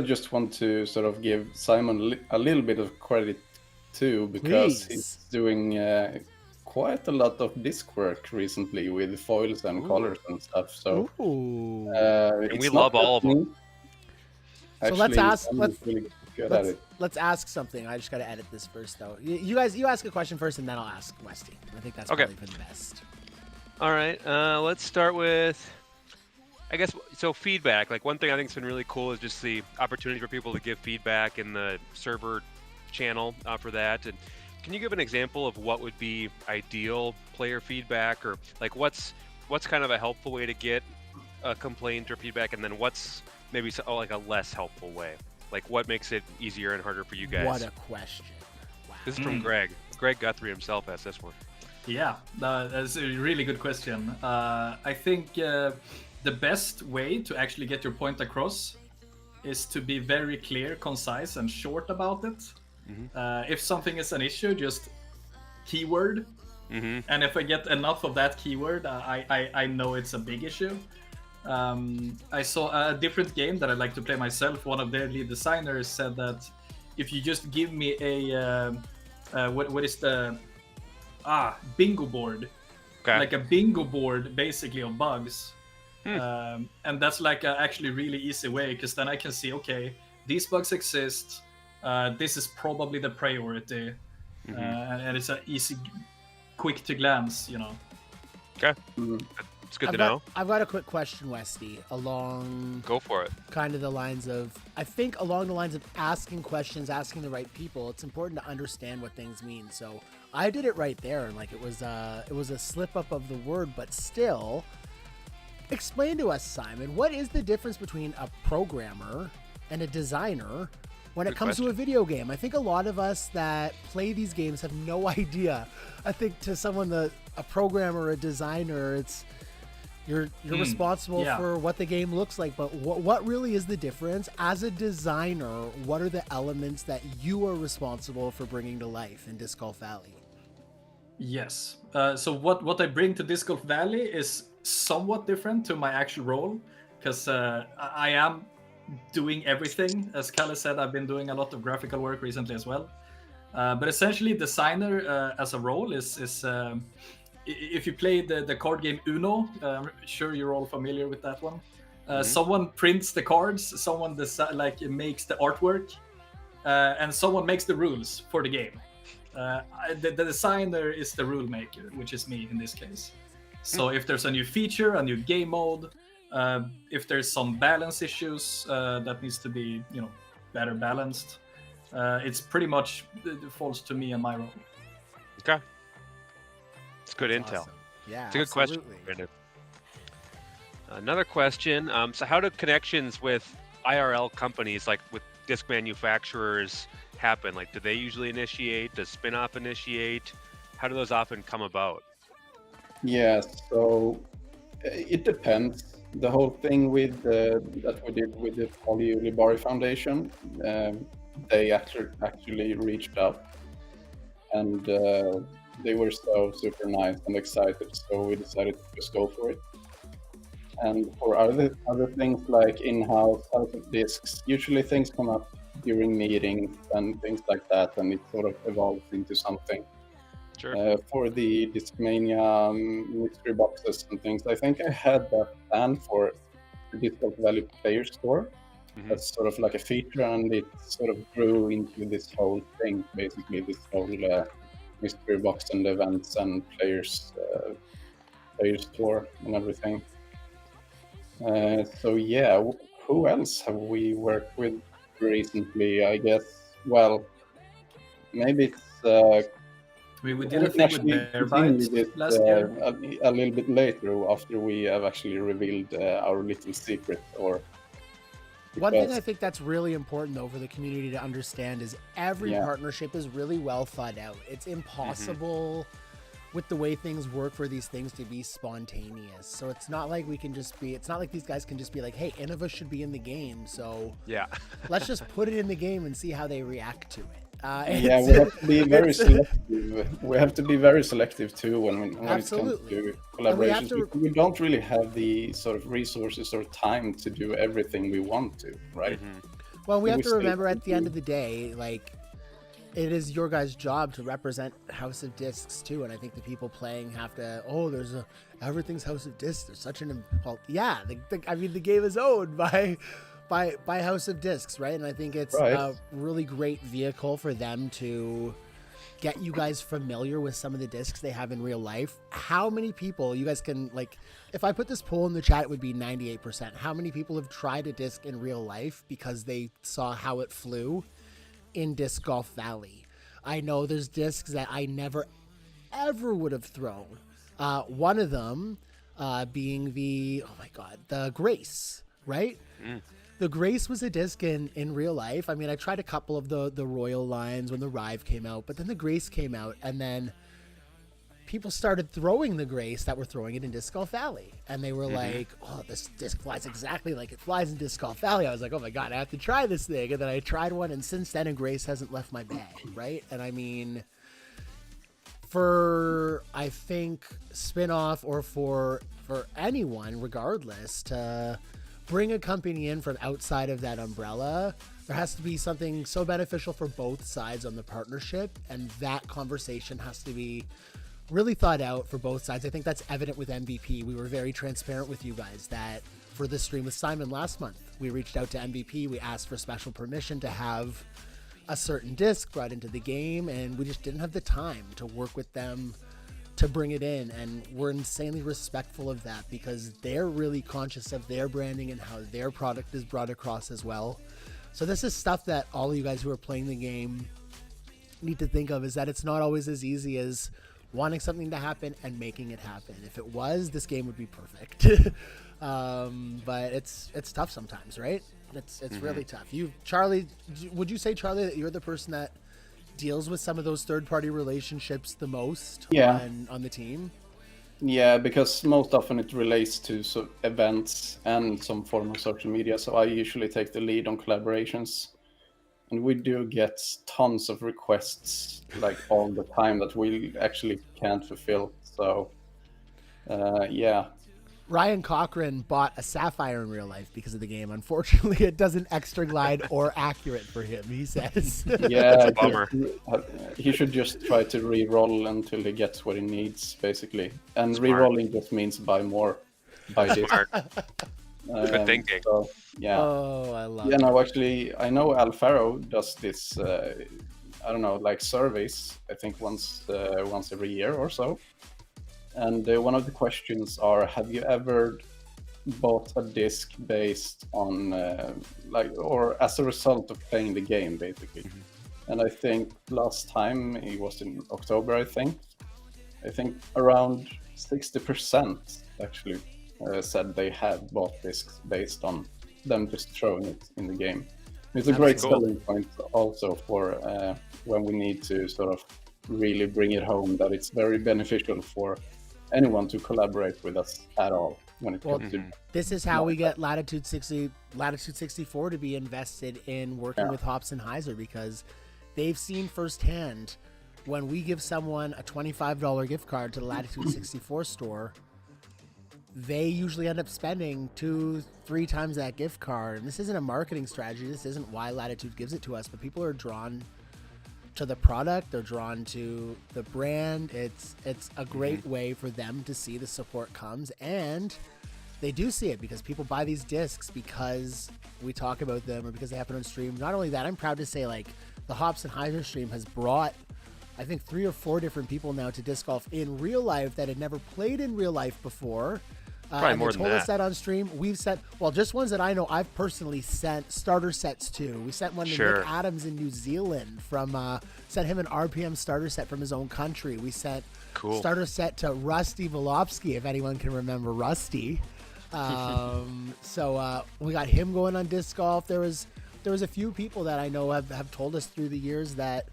[SPEAKER 6] just want to sort of give Simon a little bit of credit too, because
[SPEAKER 5] Please.
[SPEAKER 6] he's doing quite a lot of disc work recently with foils and colors and stuff. So
[SPEAKER 5] Ooh.
[SPEAKER 6] it's
[SPEAKER 4] we
[SPEAKER 6] not
[SPEAKER 4] love
[SPEAKER 6] just
[SPEAKER 4] all of them.
[SPEAKER 6] me.
[SPEAKER 5] So let's
[SPEAKER 6] Actually,
[SPEAKER 5] ask-
[SPEAKER 6] Simon's really good at it.
[SPEAKER 5] Let's ask something. I just got to edit this first, though. You guys, you ask a question first, and then I'll ask Westy. I think that's
[SPEAKER 4] Okay.
[SPEAKER 5] probably for the best.
[SPEAKER 4] All right. Let's start with, I guess, so feedback. Like one thing I think has been really cool is just the opportunity for people to give feedback in the server channel for that. And can you give an example of what would be ideal player feedback, or like what's kind of a helpful way to get a complaint or feedback, and then what's maybe like a less helpful way? Like what makes it easier and harder for you guys?
[SPEAKER 5] What a question. Wow.
[SPEAKER 4] This is from Greg. Greg Guthrie himself asked this one.
[SPEAKER 7] Yeah, that's a really good question. I think the best way to actually get your point across is to be very clear, concise, and short about it. If something is an issue, just keyword. And if I get enough of that keyword, I know it's a big issue. I saw a different game that I like to play myself. One of their lead designers said that if you just give me a what is the bingo board,
[SPEAKER 4] Okay.
[SPEAKER 7] like a bingo board basically of bugs, and that's like a actually really easy way, because then I can see, okay, these bugs exist, this is probably the priority, and it's a easy, quick to glance,
[SPEAKER 4] Okay. It's good to know.
[SPEAKER 5] I've got a quick question, Westy, along
[SPEAKER 4] Go for it.
[SPEAKER 5] kind of the lines of, I think along the lines of asking questions, asking the right people. It's important to understand what things mean. So I did it right there, and like it was a slip up of the word, but still. Explain to us, Simon, what is the difference between a programmer and a designer when it
[SPEAKER 4] Good
[SPEAKER 5] comes to a
[SPEAKER 4] question.
[SPEAKER 5] video game? I think a lot of us that play these games have no idea. I think to someone a programmer or a designer, it's you're responsible
[SPEAKER 7] yeah.
[SPEAKER 5] for what the game looks like, but what really is the difference? As a designer, what are the elements that you are responsible for bringing to life in Disc Golf Valley?
[SPEAKER 7] Yes. So what I bring to Disc Golf Valley is somewhat different to my actual role, because I am doing everything. As Kalle said, I've been doing a lot of graphical work recently as well. But essentially, designer as a role is if you play the card game Uno, I'm sure you're all familiar with that one. Someone prints the cards, someone makes the artwork, and someone makes the rules for the game. The designer is the rule maker, which is me in this case. So if there's a new feature, a new game mode, if there's some balance issues that needs to be, better balanced, it's pretty much it falls to me and my role.
[SPEAKER 4] Okay. It's good intel.
[SPEAKER 5] Awesome. Yeah,
[SPEAKER 4] It's a good question,
[SPEAKER 5] absolutely.
[SPEAKER 4] Brandon. Another question. So how do connections with IRL companies, like with disc manufacturers, happen? Like, do they usually initiate? Does Spinoff initiate? How do those often come about?
[SPEAKER 6] Yeah, so it depends. the whole thing with that we did with the Poly Ulibari Foundation, they actually reached out, and they were so super nice and excited, so we decided to just go for it. And for other things like in-house House of Discs, usually things come up during meetings and things like that, and it sort of evolves into something.
[SPEAKER 4] Sure.
[SPEAKER 6] For the Discmania mystery boxes and things, I think I had that plan for the Disc Value Player Store. That's sort of like a feature, and it sort of grew into this whole thing, basically this whole mystery box and events and players store and everything. So yeah, who else have we worked with recently? I guess, well, maybe it's
[SPEAKER 7] We did
[SPEAKER 6] we
[SPEAKER 7] a
[SPEAKER 6] can
[SPEAKER 7] thing
[SPEAKER 6] actually
[SPEAKER 7] with Bear
[SPEAKER 6] continue
[SPEAKER 7] Bites
[SPEAKER 6] this
[SPEAKER 7] last year.
[SPEAKER 6] a little bit later after we have actually revealed our little secret. Or
[SPEAKER 5] One thing
[SPEAKER 6] because-
[SPEAKER 5] I think that's really important though for the community to understand is every
[SPEAKER 6] Yeah.
[SPEAKER 5] partnership is really well thought out. It's impossible with the way things work for these things to be spontaneous. So it's not like it's not like these guys can just be like, hey, Innova should be in the game, so
[SPEAKER 4] Yeah.
[SPEAKER 5] let's just put it in the game and see how they react to it.
[SPEAKER 6] yeah, we have to be very selective. We have to be very selective too when it comes
[SPEAKER 5] Absolutely.
[SPEAKER 6] to
[SPEAKER 5] And we have
[SPEAKER 6] collaborations.
[SPEAKER 5] to-
[SPEAKER 6] We don't really have the sort of resources or time to do everything we want to, right?
[SPEAKER 5] Well, we have
[SPEAKER 6] we
[SPEAKER 5] to
[SPEAKER 6] stay
[SPEAKER 5] remember at the end
[SPEAKER 6] true.
[SPEAKER 5] of the day, like, it is your guys' job to represent House of Discs too, and I think the people playing have to. Oh, everything's House of Discs. There's such an yeah. I mean, the game is owned by House of Discs, right? And I think it's
[SPEAKER 6] Right.
[SPEAKER 5] a really great vehicle for them to get you guys familiar with some of the discs they have in real life. How many people you guys can like? If I put this poll in the chat, it would be 98%. How many people have tried a disc in real life because they saw how it flew in Disc Golf Valley? I know there's discs that I never ever would have thrown. One of them being the Grace, right? The Grace was a disc in real life. I mean, I tried a couple of the Royal lines when the Rive came out, but then the Grace came out, and then people started throwing the Grace that were throwing it in Disc Golf Valley. And they were like, oh, this disc flies exactly like it flies in Disc Golf Valley. I was like, oh my God, I have to try this thing. And then I tried one, and since then, a Grace hasn't left my bag, right? And I mean, for, I think, Spinoff or for anyone, regardless, to bring a company in from outside of that umbrella, there has to be something so beneficial for both sides on the partnership, and that conversation has to be really thought out for both sides. I think that's evident with MVP. We were very transparent with you guys that for this stream with Simon last month, we reached out to MVP. We asked for special permission to have a certain disc brought into the game, and we just didn't have the time to work with them to bring it in. And we're insanely respectful of that because they're really conscious of their branding and how their product is brought across as well. So this is stuff that all of you guys who are playing the game need to think of, is that it's not always as easy as wanting something to happen and making it happen. If it was, this game would be perfect. But it's tough sometimes, right? It's really tough. Charlie, would you say, Charlie, that you're the person that deals with some of those third-party relationships the most on the team?
[SPEAKER 6] Yeah, because most often it relates to events and some form of social media. So I usually take the lead on collaborations. And we do get tons of requests like all the time that we actually can't fulfill. So, yeah.
[SPEAKER 5] Ryan Cochran bought a Sapphire in real life because of the game. Unfortunately, it doesn't extra glide or accurate for him, he says.
[SPEAKER 6] Yeah,
[SPEAKER 4] a bummer.
[SPEAKER 6] He should just try to re-roll until he gets what he needs, basically. And
[SPEAKER 4] Smart.
[SPEAKER 6] re-rolling just means buy more. Buy this.
[SPEAKER 4] Smart. Good thinking.
[SPEAKER 6] So, yeah.
[SPEAKER 5] Oh, I love
[SPEAKER 6] Yeah,
[SPEAKER 5] it.
[SPEAKER 6] no, actually, I know Alfaro does this, I don't know, like surveys, I think once every year or so. And one of the questions are, have you ever bought a disc based on, or as a result of playing the game, basically? And I think last time, it was in October, I think around 60% actually said they had bought discs based on them just throwing it in the game. It's a great
[SPEAKER 4] cool.
[SPEAKER 6] selling point also for when we need to sort of really bring it home that it's very beneficial for anyone to collaborate with us at all. when it
[SPEAKER 5] Well,
[SPEAKER 6] comes to.
[SPEAKER 5] This is how we get Latitude 64 to be invested in working with Hops and Hyzer, because they've seen firsthand when we give someone a $25 gift card to the Latitude 64 store, they usually end up spending 2-3 times that gift card. And this isn't a marketing strategy. This isn't why Latitude gives it to us, but people are drawn to the product. They're drawn to the brand. It's a great way for them to see the support comes, and they do see it because people buy these discs because we talk about them or because they happen on stream. Not only that, I'm proud to say, like, the Hops and Hyzer stream has brought, I think, 3 or 4 different people now to disc golf in real life that had never played in real life before.
[SPEAKER 4] Probably more
[SPEAKER 5] they
[SPEAKER 4] than
[SPEAKER 5] told us
[SPEAKER 4] that.
[SPEAKER 5] that on stream. We've sent, well, just ones that I know I've personally sent starter sets to. We sent one to
[SPEAKER 4] Sure.
[SPEAKER 5] Nick Adams in New Zealand sent him an RPM starter set from his own country. We sent
[SPEAKER 4] Cool.
[SPEAKER 5] starter set to Rusty Volopsky, if anyone can remember Rusty. So we got him going on disc golf. There was a few people that I know have told us through the years that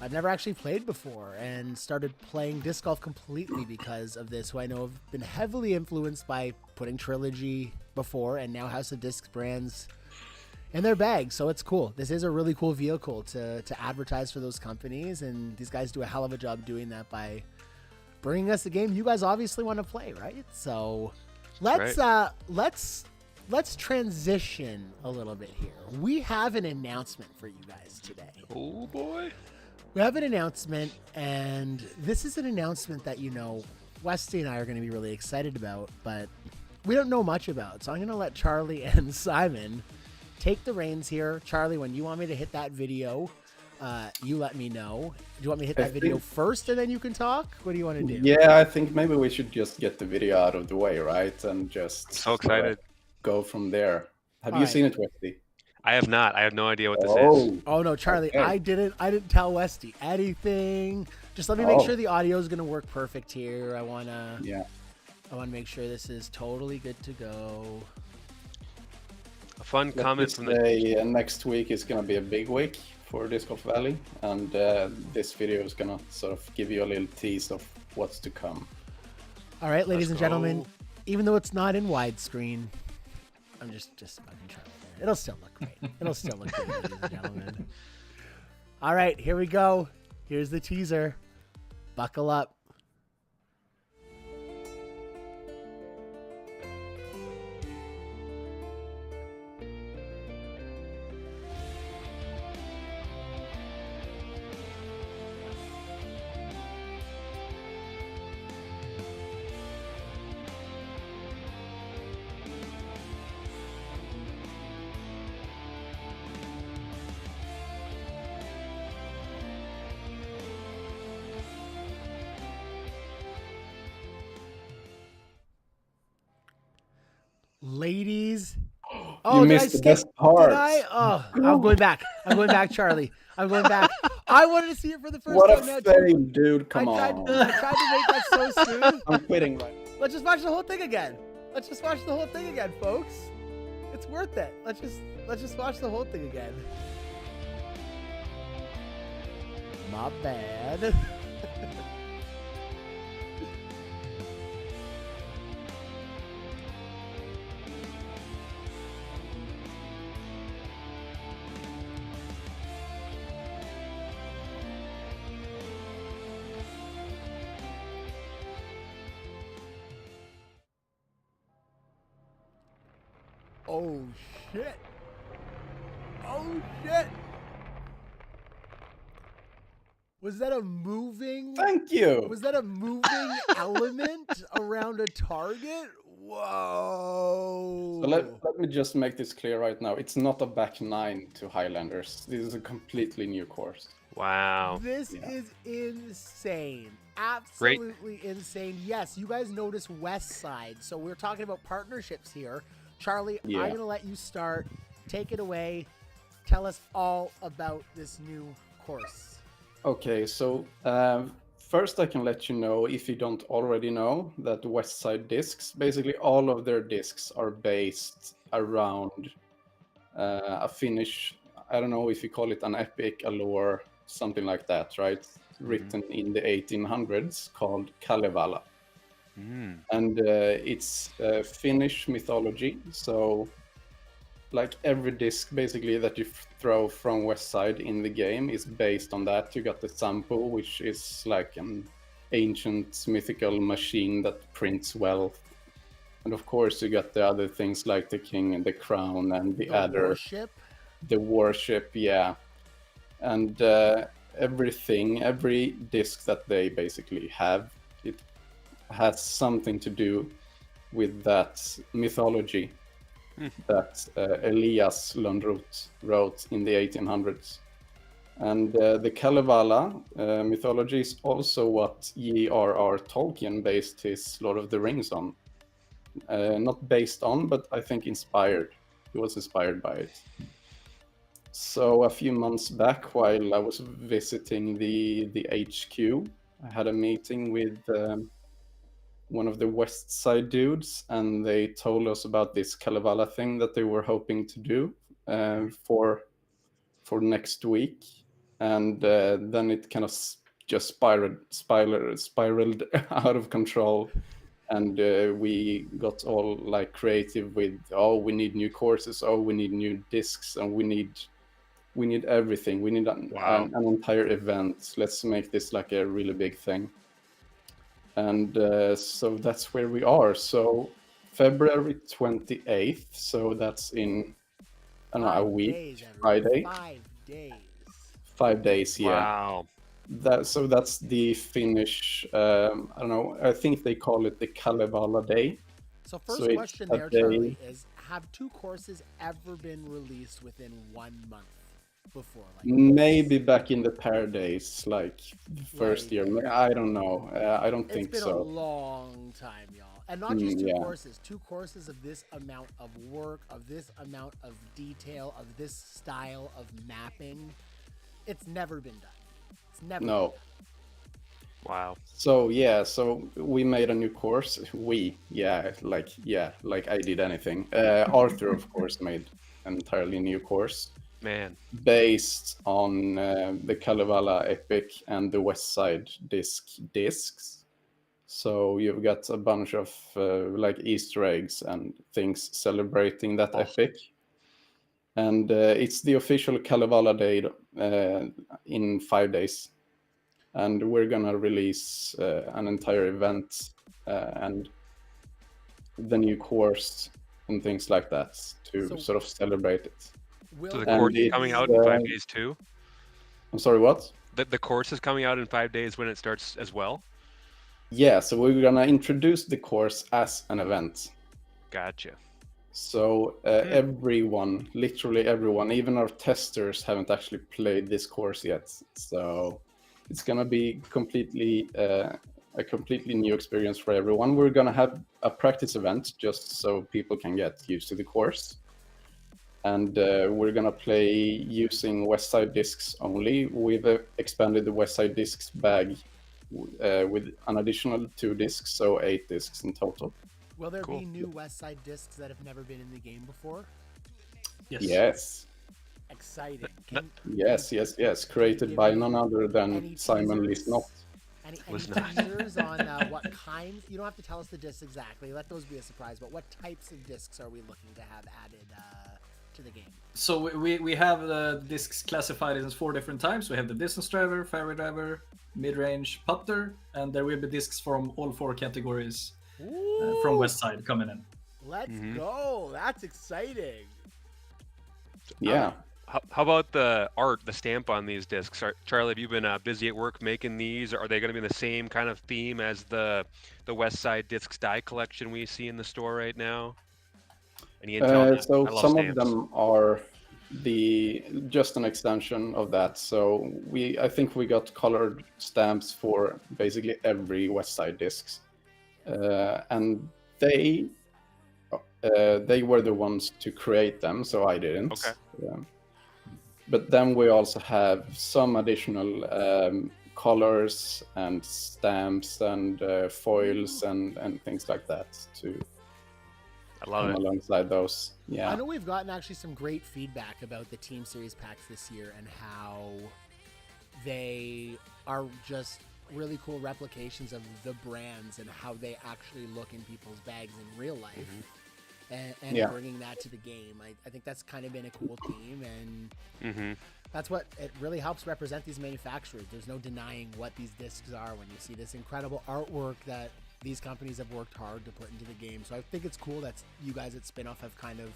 [SPEAKER 5] I've never actually played before and started playing disc golf completely because of this, who I know have been heavily influenced by putting Trilogy before and now House of Discs brands in their bag. So it's cool. This is a really cool vehicle to advertise for those companies, and these guys do a hell of a job doing that by bringing us the game you guys obviously want to play, right? So let's transition a little bit here. We have an announcement for you guys today.
[SPEAKER 4] Oh boy.
[SPEAKER 5] We have an announcement, and this is an announcement that, Westy and I are going to be really excited about, but we don't know much about. So I'm going to let Charlie and Simon take the reins here. Charlie, when you want me to hit that video, you let me know. Do you want me to hit that video first and then you can talk? What do you want to do?
[SPEAKER 6] Yeah, I think maybe we should just get the video out of the way, right? And just
[SPEAKER 4] So excited.
[SPEAKER 6] go from there. Have
[SPEAKER 5] All
[SPEAKER 6] you
[SPEAKER 5] right.
[SPEAKER 6] seen it, Westy?
[SPEAKER 4] I have not. I have no idea what this is.
[SPEAKER 5] Oh no, Charlie,
[SPEAKER 6] Okay.
[SPEAKER 5] I didn't tell Westy anything. Just let me make
[SPEAKER 6] Oh.
[SPEAKER 5] sure the audio is going to work perfect here. I want
[SPEAKER 6] Yeah.
[SPEAKER 5] to make sure this is totally good to go.
[SPEAKER 4] A fun
[SPEAKER 6] Let's
[SPEAKER 4] comment
[SPEAKER 6] just
[SPEAKER 4] from the.
[SPEAKER 6] say, next week is going to be a big week for Disc Golf Valley, and this video is going to sort of give you a little tease of what's to come.
[SPEAKER 5] All right, ladies
[SPEAKER 4] Let's
[SPEAKER 5] and gentlemen,
[SPEAKER 4] go.
[SPEAKER 5] even though it's not in widescreen, I'm just fucking trying there. It'll still look great. It'll still look great, ladies and gentlemen. All right, here we go. Here's the teaser. Buckle up. Ladies. Oh,
[SPEAKER 6] You
[SPEAKER 5] did I
[SPEAKER 6] missed the
[SPEAKER 5] skip?
[SPEAKER 6] best part.
[SPEAKER 5] Did I? Oh, I'm going back. I'm going back, Charlie. I'm going back. I wanted to see it for the first
[SPEAKER 6] What
[SPEAKER 5] time
[SPEAKER 6] a
[SPEAKER 5] now, too.
[SPEAKER 6] fail, dude! Come
[SPEAKER 5] I
[SPEAKER 6] on.
[SPEAKER 5] tried to make that so smooth.
[SPEAKER 6] I'm quitting right.
[SPEAKER 5] Let's just watch the whole thing again. Let's just watch the whole thing again, folks. It's worth it. Let's just watch the whole thing again. My bad. Oh shit. Oh shit. Was that a moving?
[SPEAKER 6] Thank you.
[SPEAKER 5] Was that a moving element around a target? Whoa.
[SPEAKER 6] So let me just make this clear right now. It's not a back nine to Highlanders. This is a completely new course.
[SPEAKER 4] Wow.
[SPEAKER 5] This
[SPEAKER 6] Yeah.
[SPEAKER 5] is insane. Absolutely insane. Yes, you guys notice West Side. So we're talking about partnerships here. Charlie,
[SPEAKER 6] Yeah.
[SPEAKER 5] I'm going to let you start. Take it away. Tell us all about this new course.
[SPEAKER 6] Okay, so first I can let you know, if you don't already know, that Westside Discs, basically all of their discs are based around a Finnish, I don't know if you call it an epic, a lore, something like that, right? Written in the 1800s called Kalevala. and it's Finnish mythology. So, like every disc basically that you throw from West Side in the game is based on that. You got the Sampo, which is like an ancient mythical machine that prints wealth. And of course, you got the other things like the king and the crown and the adder,
[SPEAKER 5] Warship.
[SPEAKER 6] the warship, yeah. And every disc that they basically have, it has something to do with that mythology that Elias Lönnrot wrote in the 1800s. And the Kalevala mythology is also what J.R.R. Tolkien based his Lord of the Rings on. Not based on, but I think inspired. He was inspired by it. So a few months back, while I was visiting the HQ, I had a meeting with one of the West Side dudes, and they told us about this Kalevala thing that they were hoping to do for next week, and then it kind of just spiraled out of control, and we got all like creative with, oh, we need new courses, oh, we need new discs, and we need everything. We need an entire event. Let's make this like a really big thing. And so that's where we are. So February 28th. So that's in, I don't know, a week.
[SPEAKER 5] Days,
[SPEAKER 6] Friday.
[SPEAKER 5] 5 days.
[SPEAKER 6] 5 days, yeah.
[SPEAKER 4] Wow.
[SPEAKER 6] So that's the Finnish, I don't know, I think they call it the Kalevala Day.
[SPEAKER 5] So first
[SPEAKER 6] So it's
[SPEAKER 5] question
[SPEAKER 6] a
[SPEAKER 5] there,
[SPEAKER 6] day-
[SPEAKER 5] Charlie, is have 2 courses ever been released within 1 month before? Like
[SPEAKER 6] Maybe back in the pair days, like the first
[SPEAKER 5] Like-
[SPEAKER 6] year. I don't know. I don't
[SPEAKER 5] it's
[SPEAKER 6] think
[SPEAKER 5] been a
[SPEAKER 6] so.
[SPEAKER 5] long time, y'all. And not just 2
[SPEAKER 6] yeah.
[SPEAKER 5] courses, 2 courses of this amount of work, of this amount of detail, of this style of mapping. It's never been done. It's never
[SPEAKER 6] No.
[SPEAKER 5] been done.
[SPEAKER 4] Wow.
[SPEAKER 6] So yeah, so we made a new course. Like I did anything. Arthur, of course, made an entirely new course
[SPEAKER 4] Man.
[SPEAKER 6] based on the Kalevala epic and the West Side discs. So you've got a bunch of like Easter eggs and things celebrating that epic. And it's the official Kalevala Day in 5 days. And we're gonna release an entire event and the new course and things like that to
[SPEAKER 5] So-
[SPEAKER 6] sort of celebrate it.
[SPEAKER 5] Will
[SPEAKER 4] So the
[SPEAKER 6] And
[SPEAKER 4] course is
[SPEAKER 6] it's,
[SPEAKER 4] coming out in 5
[SPEAKER 6] uh,
[SPEAKER 4] days too?
[SPEAKER 6] I'm sorry, what?
[SPEAKER 4] The course is coming out in 5 days when it starts as well?
[SPEAKER 6] Yeah, so we're gonna introduce the course as an event.
[SPEAKER 4] Gotcha.
[SPEAKER 6] So everyone, literally everyone, even our testers haven't actually played this course yet. So it's gonna be a completely new experience for everyone. We're gonna have a practice event just so people can get used to the course. And we're gonna play using West Side discs only. We've expanded the West Side discs bag with an additional 2 discs, so 8 discs in total.
[SPEAKER 5] Will there
[SPEAKER 4] Cool.
[SPEAKER 5] be new West Side discs that have never been in the game before?
[SPEAKER 6] Yes,
[SPEAKER 5] Exciting.
[SPEAKER 6] yes. Created by none other than
[SPEAKER 5] Any
[SPEAKER 6] Simon
[SPEAKER 5] teasers?
[SPEAKER 6] Lisnot.
[SPEAKER 5] Any
[SPEAKER 4] Was not.
[SPEAKER 5] teasers on what kinds? You don't have to tell us the discs exactly. Let those be a surprise. But what types of discs are we looking to have added to the game?
[SPEAKER 7] So we have the discs classified in 4 different types. We have the distance driver, fairway driver, mid-range putter, and there will be discs from all 4 categories from West Side coming in.
[SPEAKER 5] Let's go. That's exciting.
[SPEAKER 6] Yeah.
[SPEAKER 4] How about the art, the stamp on these discs? Charlie, have you been busy at work making these? Or are they going to be the same kind of theme as the West Side Discs die collection we see in the store right now? Any intel on that?
[SPEAKER 6] So
[SPEAKER 4] I love
[SPEAKER 6] some
[SPEAKER 4] stamps.
[SPEAKER 6] of them are just an extension of that. So I think we got colored stamps for basically every West Side discs, and they were the ones to create them, so I didn't.
[SPEAKER 4] Okay.
[SPEAKER 6] But then we also have some additional colors and stamps and foils and things like that to
[SPEAKER 4] I love
[SPEAKER 6] come
[SPEAKER 4] it.
[SPEAKER 6] alongside those. Yeah.
[SPEAKER 5] I know we've gotten actually some great feedback about the Team Series packs this year and how they are just really cool replications of the brands and how they actually look in people's bags in real life. And
[SPEAKER 6] Yeah.
[SPEAKER 5] bringing that to the game. I think that's kind of been a cool theme, and that's what it really helps represent these manufacturers. There's no denying what these discs are when you see this incredible artwork that these companies have worked hard to put into the game. So I think it's cool that you guys at Spinoff have kind of,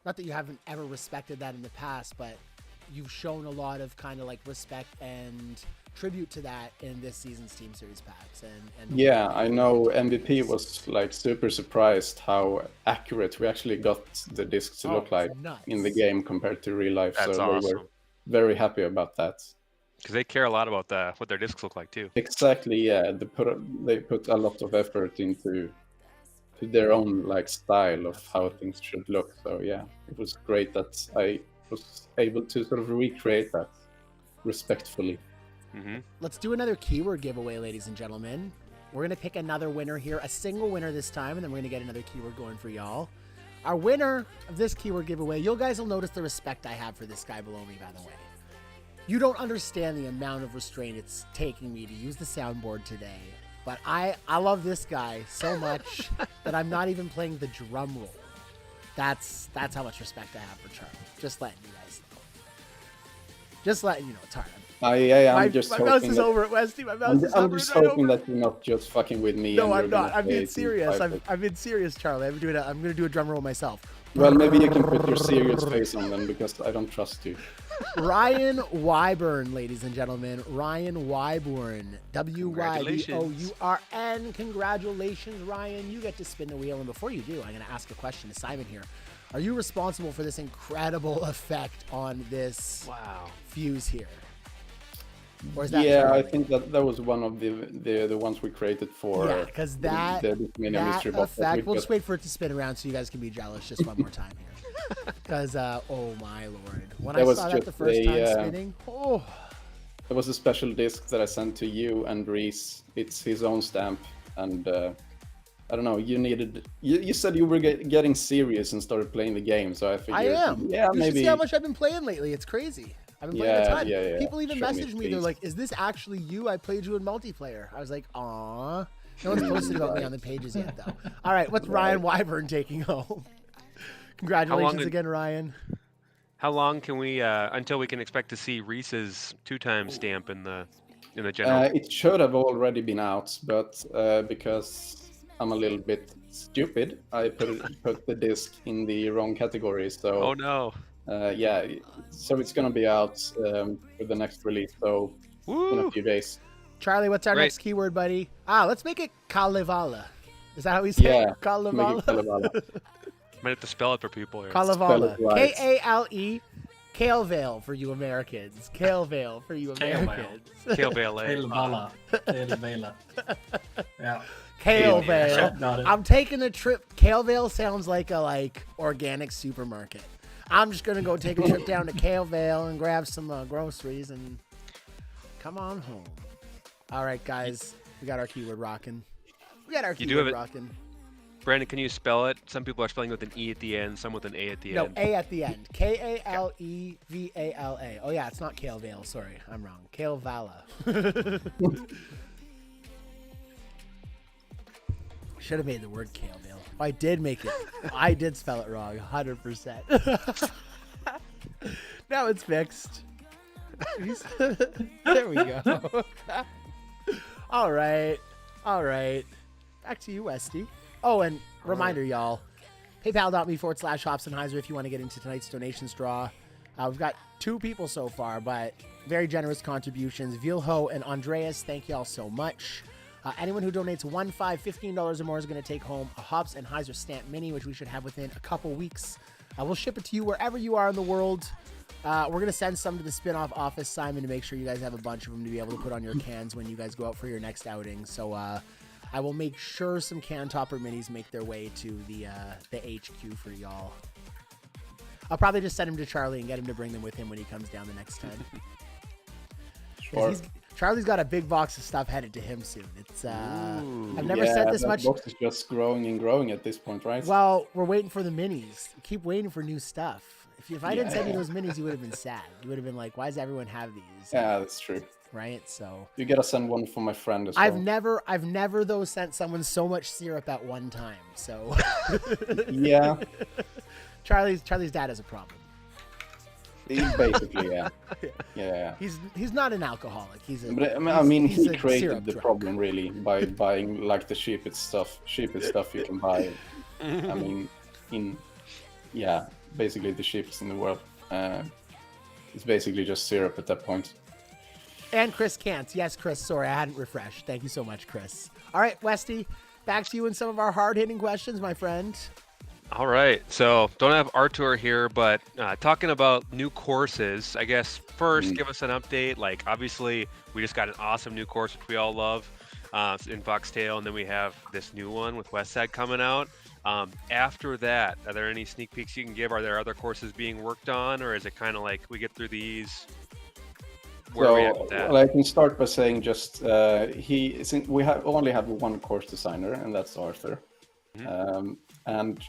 [SPEAKER 5] not that you haven't ever respected that in the past, but you've shown a lot of kind of like respect and tribute to that in this season's Team Series packs. And
[SPEAKER 6] Yeah, I know MVP was like super surprised how accurate we actually got the discs to look
[SPEAKER 5] it's
[SPEAKER 6] like
[SPEAKER 5] nuts.
[SPEAKER 6] in the game compared to real life.
[SPEAKER 4] That's
[SPEAKER 6] so they were
[SPEAKER 4] awesome.
[SPEAKER 6] very happy about that.
[SPEAKER 4] Because they care a lot about what their discs look like too.
[SPEAKER 6] Exactly, yeah. They put a lot of effort into their own like style of how things should look. So yeah, it was great that I was able to sort of recreate that respectfully.
[SPEAKER 5] Let's do another keyword giveaway, ladies and gentlemen. We're going to pick another winner here, a single winner this time, and then we're going to get another keyword going for y'all. Our winner of this keyword giveaway, you guys will notice the respect I have for this guy below me, by the way. You don't understand the amount of restraint it's taking me to use the soundboard today, but I love this guy so much that I'm not even playing the drum roll. That's how much respect I have for Charlie. Just letting you guys know. Just letting you know, it's hard.
[SPEAKER 6] I'm just
[SPEAKER 5] my
[SPEAKER 6] hoping
[SPEAKER 5] mouse is
[SPEAKER 6] that-
[SPEAKER 5] over at Westy. My mouse is
[SPEAKER 6] I'm
[SPEAKER 5] over.
[SPEAKER 6] just
[SPEAKER 5] right
[SPEAKER 6] hoping
[SPEAKER 5] over.
[SPEAKER 6] that you're not just fucking with me.
[SPEAKER 5] No,
[SPEAKER 6] and
[SPEAKER 5] I'm
[SPEAKER 6] you're gonna
[SPEAKER 5] not. I'm
[SPEAKER 6] play
[SPEAKER 5] being
[SPEAKER 6] it in
[SPEAKER 5] serious.
[SPEAKER 6] private.
[SPEAKER 5] I'm being serious, Charlie. I'm gonna do a drum roll myself.
[SPEAKER 6] Well, maybe you can put your serious face on then, because I don't trust you.
[SPEAKER 5] Ryan Wyburn, ladies and gentlemen. Ryan Wyburn. Wybourn. Congratulations, Ryan. You get to spin the wheel. And before you do, I'm going to ask a question to Simon here. Are you responsible for this incredible effect on this fuse here? Or is that
[SPEAKER 6] Yeah, I
[SPEAKER 5] Charlie?
[SPEAKER 6] think that was one of the ones we created for.
[SPEAKER 5] Yeah, because that
[SPEAKER 6] mystery box that
[SPEAKER 5] effect.
[SPEAKER 6] we
[SPEAKER 5] We'll just wait for it to spin around so you guys can be jealous just one more time here. Because oh my lord, when I
[SPEAKER 6] That was
[SPEAKER 5] saw that the
[SPEAKER 6] just
[SPEAKER 5] first time
[SPEAKER 6] a,
[SPEAKER 5] spinning,
[SPEAKER 6] It was a special disc that I sent to you and Reese. It's his own stamp, and I don't know. You said you were getting serious and started playing the game, so I figured.
[SPEAKER 5] I am.
[SPEAKER 6] Yeah,
[SPEAKER 5] you should
[SPEAKER 6] maybe.
[SPEAKER 5] see how much I've been playing lately. It's crazy. I've been playing a ton.
[SPEAKER 6] Yeah.
[SPEAKER 5] People even
[SPEAKER 6] Show me,
[SPEAKER 5] message me. They're
[SPEAKER 6] please.
[SPEAKER 5] like, "Is this actually you? I played you in multiplayer." I was like, "Aw." No one's posted about me on the pages yet, though. All right, what's Ryan Wyburn taking home? Congratulations
[SPEAKER 4] did-
[SPEAKER 5] again, Ryan.
[SPEAKER 4] How long can we until we can expect to see Reese's 2x stamp in the general?
[SPEAKER 6] It should have already been out, but because I'm a little bit stupid, I put the disc in the wrong category. So
[SPEAKER 4] Oh no!
[SPEAKER 6] yeah, so it's gonna be out for the next release. So in a
[SPEAKER 4] Woo!
[SPEAKER 6] few days.
[SPEAKER 5] Charlie, what's our
[SPEAKER 4] Great.
[SPEAKER 5] next keyword, buddy? Let's make it Kalevala. Is that how we say
[SPEAKER 6] Yeah,
[SPEAKER 5] it?
[SPEAKER 6] make it
[SPEAKER 5] Kalevala?
[SPEAKER 6] Kalevala.
[SPEAKER 4] Might have to spell it for people here.
[SPEAKER 5] Kalevala.
[SPEAKER 6] Spell it right.
[SPEAKER 5] K-A-L-E. Kale Vale for you Americans. Kale Vale for you
[SPEAKER 7] Kale Vale.
[SPEAKER 5] Americans.
[SPEAKER 4] Kale Ballet.
[SPEAKER 7] Elvala. Elvala. Yeah.
[SPEAKER 5] Kale
[SPEAKER 4] Yeah,
[SPEAKER 5] Vale.
[SPEAKER 7] got it.
[SPEAKER 5] I'm taking a trip. Kale Vale sounds like a organic supermarket. I'm just gonna go take a trip down to Kale Vale and grab some groceries and come on home. All right, guys, we got our keyword rocking. We got our
[SPEAKER 4] You do have
[SPEAKER 5] keyword
[SPEAKER 4] it.
[SPEAKER 5] rocking.
[SPEAKER 4] Brandon, can you spell it? Some people are spelling with an E at the end, some with an A at the
[SPEAKER 5] No,
[SPEAKER 4] end.
[SPEAKER 5] A at the end. K-A-L-E-V-A-L-A. Oh yeah, it's not Kale Vale. Sorry, I'm wrong. Kale Vala. Should have made the word Kale Vale. I did make it. I did spell it wrong, 100%. Now it's fixed. There we go. All right. Back to you, Westy. Oh, and reminder, y'all. PayPal.me/Hops and Hyzer if you want to get into tonight's donations draw. We've got 2 people so far, but very generous contributions. Vilho and Andreas, thank y'all so much. Anyone who donates $1, $5, $15 or more is going to take home a Hops and Hyzer Stamp Mini, which we should have within a couple weeks. We'll ship it to you wherever you are in the world. We're going to send some to the Spinoff office, Simon, to make sure you guys have a bunch of them to be able to put on your cans when you guys go out for your next outing. So I will make sure some can topper minis make their way to the HQ for y'all. I'll probably just send him to Charlie and get him to bring them with him when he comes down the next time.
[SPEAKER 6] Sure.
[SPEAKER 5] Charlie's got a big box of stuff headed to him soon. It's I've never
[SPEAKER 6] Yeah,
[SPEAKER 5] said this
[SPEAKER 6] that
[SPEAKER 5] much.
[SPEAKER 6] box is just growing and growing at this point, right?
[SPEAKER 5] Well, we're waiting for the minis. We keep waiting for new stuff. If I didn't send you those minis, you would have been sad. You would have been like, why does everyone have these?
[SPEAKER 6] Yeah, that's true.
[SPEAKER 5] Right? So
[SPEAKER 6] You gotta send one for my friend as
[SPEAKER 5] I've
[SPEAKER 6] well.
[SPEAKER 5] never though sent someone so much syrup at one time. So
[SPEAKER 6] Yeah,
[SPEAKER 5] Charlie's dad has a problem.
[SPEAKER 6] basically, yeah. Yeah.
[SPEAKER 5] He's not an alcoholic. He's a
[SPEAKER 6] But I mean,
[SPEAKER 5] he's
[SPEAKER 6] he
[SPEAKER 5] a
[SPEAKER 6] created
[SPEAKER 5] syrup
[SPEAKER 6] the
[SPEAKER 5] drunk.
[SPEAKER 6] problem really by buying like the cheapest stuff you can buy. I mean, basically the cheapest in the world. It's basically just syrup at that point.
[SPEAKER 5] And Chris can't. Yes, Chris. Sorry, I hadn't refreshed. Thank you so much, Chris. All right, Westy, back to you and some of our hard-hitting questions, my friend.
[SPEAKER 4] All right, so don't have Artur here, but talking about new courses, I guess first give us an update. Like obviously, we just got an awesome new course which we all love in Foxtail, and then we have this new one with Westside coming out. After that, are there any sneak peeks you can give? Are there other courses being worked on, or is it kind of like we get through these? Where are we at with that?
[SPEAKER 6] Well, I can start by saying just we only have one course designer, and that's Arthur. And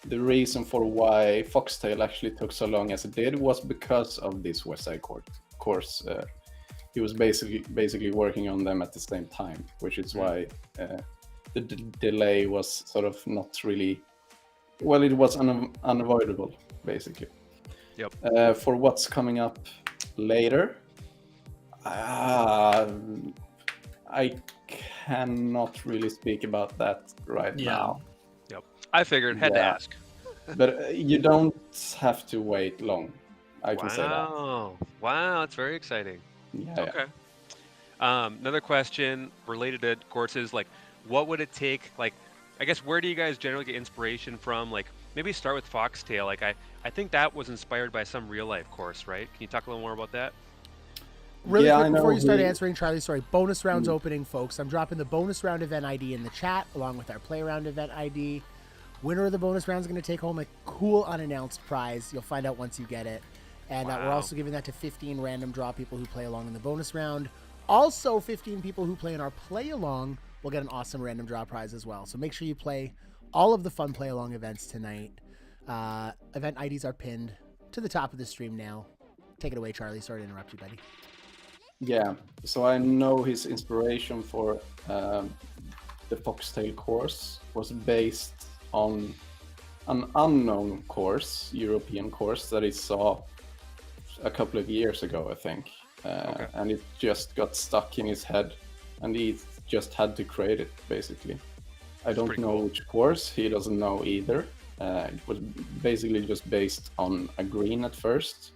[SPEAKER 6] the reason for why Foxtail actually took so long as it did was because of this West Side course. He was basically working on them at the same time, which is why the delay was sort of not really. Well, it was unavoidable, basically.
[SPEAKER 4] Yep.
[SPEAKER 6] For what's coming up later, I cannot really speak about that right now.
[SPEAKER 4] Yep. I figured, had to ask.
[SPEAKER 6] But you don't have to wait long. I can say that.
[SPEAKER 4] Wow, that's very exciting.
[SPEAKER 6] Yeah.
[SPEAKER 4] Okay. Another question related to courses, like what would it take? Like, I guess where do you guys generally get inspiration from? Like maybe start with Foxtail. Like I think that was inspired by some real life course, right? Can you talk a little more about that?
[SPEAKER 5] Really
[SPEAKER 6] Yeah,
[SPEAKER 5] quick
[SPEAKER 6] I know
[SPEAKER 5] before you start
[SPEAKER 6] we-
[SPEAKER 5] answering, Charlie, sorry, bonus round's opening, folks. I'm dropping the bonus round event ID in the chat along with our play round event ID. Winner of the bonus round is going to take home a cool unannounced prize. You'll find out once you get it. And we're
[SPEAKER 4] Wow.
[SPEAKER 5] also giving that to 15 random draw people who play along in the bonus round. Also, 15 people who play in our play along will get an awesome random draw prize as well. So make sure you play all of the fun play along events tonight. Event IDs are pinned to the top of the stream now. Take it away, Charlie. Sorry to interrupt you, buddy.
[SPEAKER 6] Yeah. So I know his inspiration for the Foxtail course was based on an unknown course, European course that he saw a couple of years ago, I think. And it just got stuck in his head, and he just had to create it, basically. I don't
[SPEAKER 4] pretty
[SPEAKER 6] know
[SPEAKER 4] cool.
[SPEAKER 6] which course, he doesn't know either. It was basically just based on a green at first.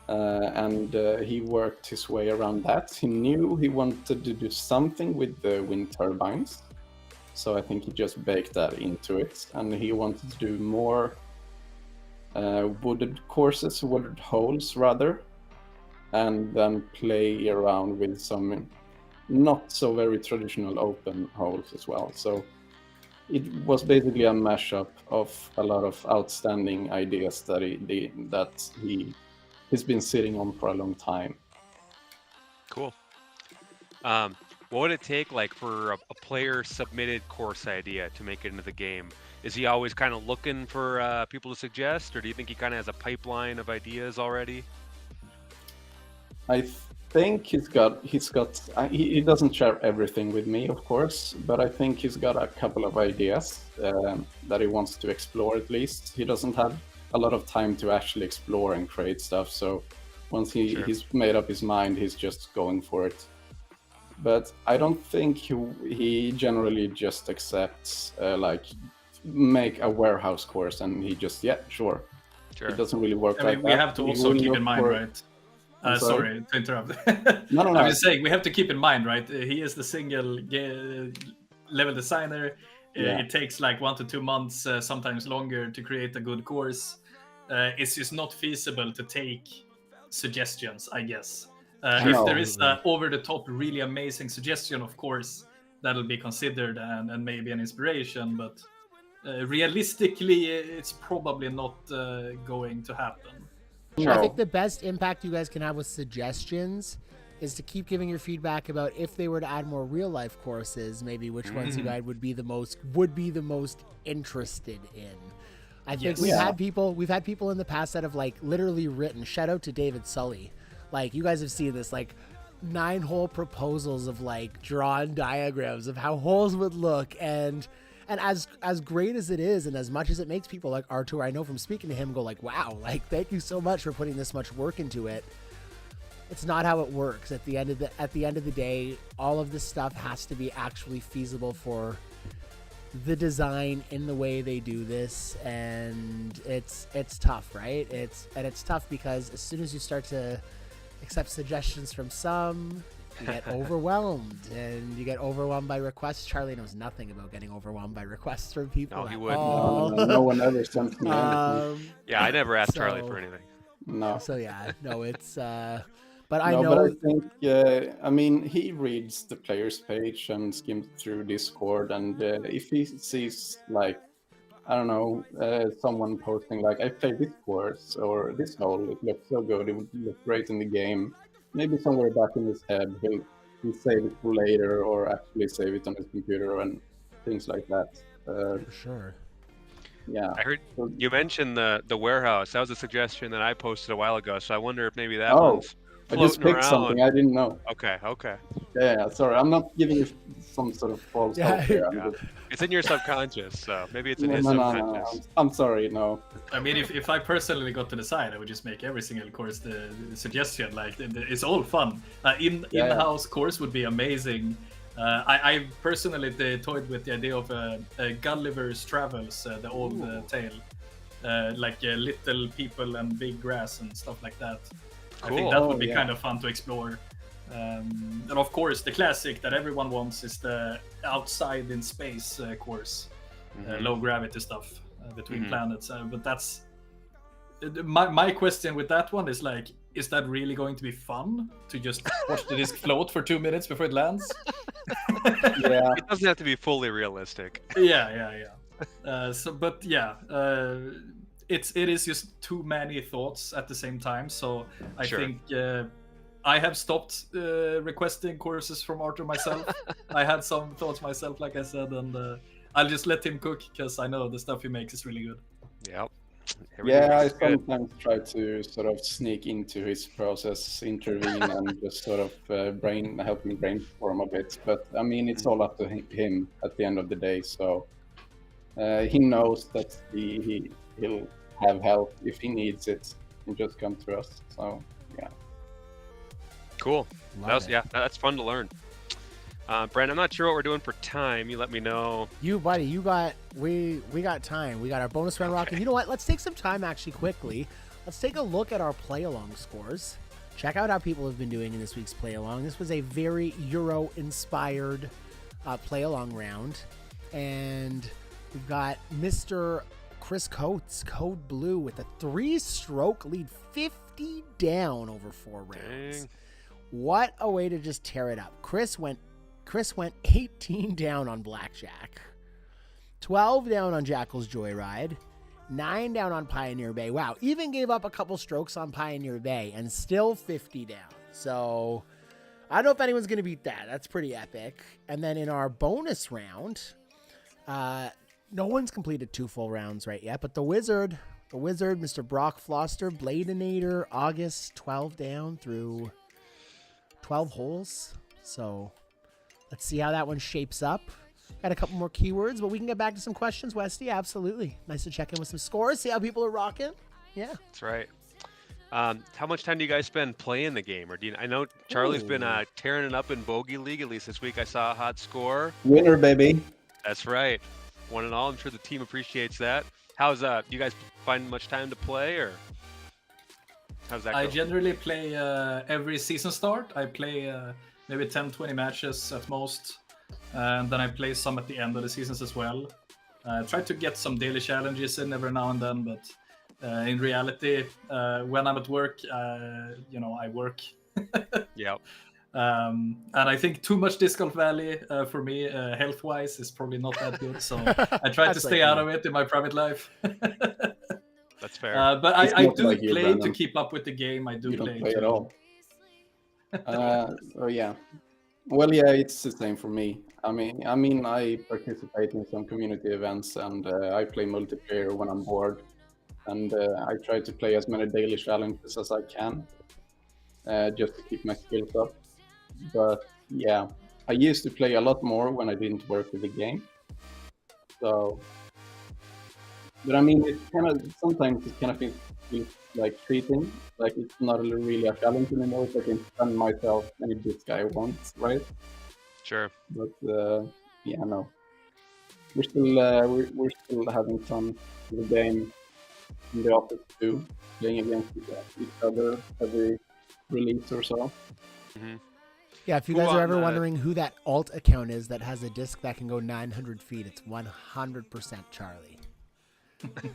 [SPEAKER 6] And he worked his way around that. He knew he wanted to do something with the wind turbines. So I think he just baked that into it. And he wanted to do more wooded courses, wooded holes rather. And then play around with some not so very traditional open holes as well. So it was basically a mashup of a lot of outstanding ideas that he's been sitting on for a long time.
[SPEAKER 4] Cool. What would it take, like, for a player submitted course idea to make it into the game? Is he always kind of looking for people to suggest, or do you think he kind of has a pipeline of ideas already?
[SPEAKER 6] I think he doesn't share everything with me, of course, but I think he's got a couple of ideas that he wants to explore at least. He doesn't have a lot of time to actually explore and create stuff, so once he's made up his mind, he's just going for it. But I don't think he generally just accepts make a warehouse course and he just
[SPEAKER 4] Sure.
[SPEAKER 6] It doesn't really work
[SPEAKER 7] I
[SPEAKER 6] like
[SPEAKER 7] mean,
[SPEAKER 6] that.
[SPEAKER 7] we have to
[SPEAKER 6] He
[SPEAKER 7] also
[SPEAKER 6] will
[SPEAKER 7] keep
[SPEAKER 6] look
[SPEAKER 7] in mind,
[SPEAKER 6] for-
[SPEAKER 7] right?
[SPEAKER 6] I'm
[SPEAKER 7] Sorry to interrupt.
[SPEAKER 6] No.
[SPEAKER 7] I'm just saying we have to keep in mind, right? He is the single level designer.
[SPEAKER 6] Yeah.
[SPEAKER 7] It takes like 1 to 2 months, sometimes longer, to create a good course. It's just not feasible to take suggestions, I guess. If
[SPEAKER 6] No.
[SPEAKER 7] there is an over-the-top, really amazing suggestion, of course, that'll be considered and maybe an inspiration. But realistically, it's probably not going to happen.
[SPEAKER 5] I think the best impact you guys can have with suggestions is to keep giving your feedback about if they were to add more real life courses, maybe which ones you guys would be the most interested in. I think
[SPEAKER 7] Yes.
[SPEAKER 5] we've
[SPEAKER 6] Yeah.
[SPEAKER 5] had people in the past that have like literally written. Shout out to David Sully. Like you guys have seen this, like 9-hole proposals of like drawn diagrams of how holes would look, and as great as it is, and as much as it makes people like Artur, I know from speaking to him, go like, wow, like thank you so much for putting this much work into it. It's not how it works. At the end of the day, all of this stuff has to be actually feasible for the design in the way they do this, and it's tough, right? It's tough because as soon as you start to accept suggestions from some, you get overwhelmed, and you get overwhelmed by requests. Charlie knows nothing about getting overwhelmed by requests from people.
[SPEAKER 4] No, he
[SPEAKER 5] at
[SPEAKER 4] wouldn't.
[SPEAKER 5] all.
[SPEAKER 6] No one ever sent me anything.
[SPEAKER 4] Yeah, I never asked Charlie
[SPEAKER 5] so-
[SPEAKER 4] for anything.
[SPEAKER 6] No.
[SPEAKER 5] So yeah, no, it's but I
[SPEAKER 6] No,
[SPEAKER 5] know.
[SPEAKER 6] but I think, I mean, he reads the players page and skims through Discord, and if he sees, like, I don't know, someone posting, like, I played this course or this hole, it looks so good, it would look great in the game, maybe somewhere back in his head, he'll save it for later or actually save it on his computer and things like that.
[SPEAKER 5] For sure.
[SPEAKER 6] Yeah.
[SPEAKER 4] I heard
[SPEAKER 6] So-
[SPEAKER 4] you mentioned the warehouse. That was a suggestion that I posted a while ago, so I wonder if maybe that
[SPEAKER 6] Oh,
[SPEAKER 4] one's
[SPEAKER 6] I just
[SPEAKER 4] floating
[SPEAKER 6] picked
[SPEAKER 4] around.
[SPEAKER 6] something I didn't know.
[SPEAKER 4] Okay.
[SPEAKER 6] Yeah, sorry, I'm not giving you some sort of false
[SPEAKER 5] Yeah,
[SPEAKER 6] hope here. I'm
[SPEAKER 4] Yeah.
[SPEAKER 6] just-
[SPEAKER 4] It's in your subconscious, so maybe it's in his
[SPEAKER 6] no.
[SPEAKER 4] subconscious.
[SPEAKER 6] I'm sorry, no.
[SPEAKER 7] I mean, if I personally got to decide, I would just make every single course the suggestion. Like it's all fun.
[SPEAKER 6] Yeah.
[SPEAKER 7] In-house course would be amazing. I personally toyed with the idea of Gulliver's Travels, the old tale, like little people and big grass and stuff like that. I think
[SPEAKER 4] Cool.
[SPEAKER 7] that would be
[SPEAKER 6] Yeah.
[SPEAKER 7] kind of fun to explore. And of course, the classic that everyone wants is the outside in space course, low gravity stuff between planets. But that's my question with that one is like, is that really going to be fun to just watch the disc float for 2 minutes before it lands?
[SPEAKER 6] Yeah.
[SPEAKER 4] It doesn't have to be fully realistic.
[SPEAKER 7] Yeah. It is just too many thoughts at the same time. So I
[SPEAKER 4] Sure.
[SPEAKER 7] think I have stopped requesting courses from Arthur myself. I had some thoughts myself, like I said, and I'll just let him cook because I know the stuff he makes is really good.
[SPEAKER 4] Yep.
[SPEAKER 6] Yeah, I
[SPEAKER 4] Everything's good.
[SPEAKER 6] sometimes try to sort of sneak into his process, intervene, and just sort of help me brainstorm a bit. But I mean, it's all up to him at the end of the day. So he knows that he'll have help if he needs it. He'll just come to us. So yeah.
[SPEAKER 4] Cool.
[SPEAKER 5] Love it.
[SPEAKER 4] That's fun to learn. Brent, I'm not sure what we're doing for time. You let me know.
[SPEAKER 5] You, buddy, we got time. We got our bonus round rocking. You know what? Let's take some time actually quickly. Let's take a look at our play along scores. Check out how people have been doing in this week's play along. This was a very Euro inspired play along round, and we've got Mr. Chris Coates, Code Blue, with a 3-stroke lead, 50 down over 4 rounds.
[SPEAKER 4] Dang.
[SPEAKER 5] What a way to just tear it up. Chris went 18 down on Blackjack, 12 down on Jackal's Joyride, 9 down on Pioneer Bay. Wow, even gave up a couple strokes on Pioneer Bay and still 50 down. So I don't know if anyone's going to beat that. That's pretty epic. And then in our bonus round, no one's completed 2 full rounds right yet, but the Wizard, Mr. Brock Floster, Bladeinator, August, 12 down through 12 holes. So let's see how that one shapes up. Got a couple more keywords, but we can get back to some questions, Westy. Absolutely. Nice to check in with some scores, see how people are rocking. Yeah.
[SPEAKER 4] That's right. How much time do you guys spend playing the game? Or I know Charlie's been tearing it up in Bogey League. At least this week I saw a hot score.
[SPEAKER 6] Winner, baby.
[SPEAKER 4] That's right. 1-all. I'm sure the team appreciates that. How's you guys find much time to play, or how's that
[SPEAKER 7] I
[SPEAKER 4] go?
[SPEAKER 7] generally play every season start. I play maybe 10-20 matches at most, and then I play some at the end of the seasons as well. Try to get some daily challenges in every now and then, but in reality, when I'm at work, I work.
[SPEAKER 4] Yeah.
[SPEAKER 7] And I think too much Disc Golf Valley for me, health-wise, is probably not that good. So I try to
[SPEAKER 5] That's
[SPEAKER 7] stay
[SPEAKER 5] like
[SPEAKER 7] out
[SPEAKER 5] me.
[SPEAKER 7] of it in my private life.
[SPEAKER 4] That's fair.
[SPEAKER 7] But
[SPEAKER 6] It's
[SPEAKER 7] I
[SPEAKER 6] not
[SPEAKER 7] do
[SPEAKER 6] like you,
[SPEAKER 7] play to
[SPEAKER 6] Brandon.
[SPEAKER 7] keep up with the game. I do
[SPEAKER 6] You
[SPEAKER 7] play.
[SPEAKER 6] don't play at all. So yeah. Well, yeah, it's the same for me. I mean, I participate in some community events, and I play multiplayer when I'm bored, and I try to play as many daily challenges as I can, just to keep my skills up. But yeah, I used to play a lot more when I didn't work with the game. So, but I mean, it kind of sometimes it kind of feels like cheating. Like it's not really a challenge anymore. So I can spend myself any disc I want, right?
[SPEAKER 4] Sure.
[SPEAKER 6] But yeah, no, we're still having fun with the game in the office too, playing against each other every release or so.
[SPEAKER 4] Hmm.
[SPEAKER 5] Yeah, if you
[SPEAKER 4] Who
[SPEAKER 5] guys are
[SPEAKER 4] on
[SPEAKER 5] ever
[SPEAKER 4] the-
[SPEAKER 5] wondering who that alt account is that has a disc that can go 900 feet, it's 100% Charlie.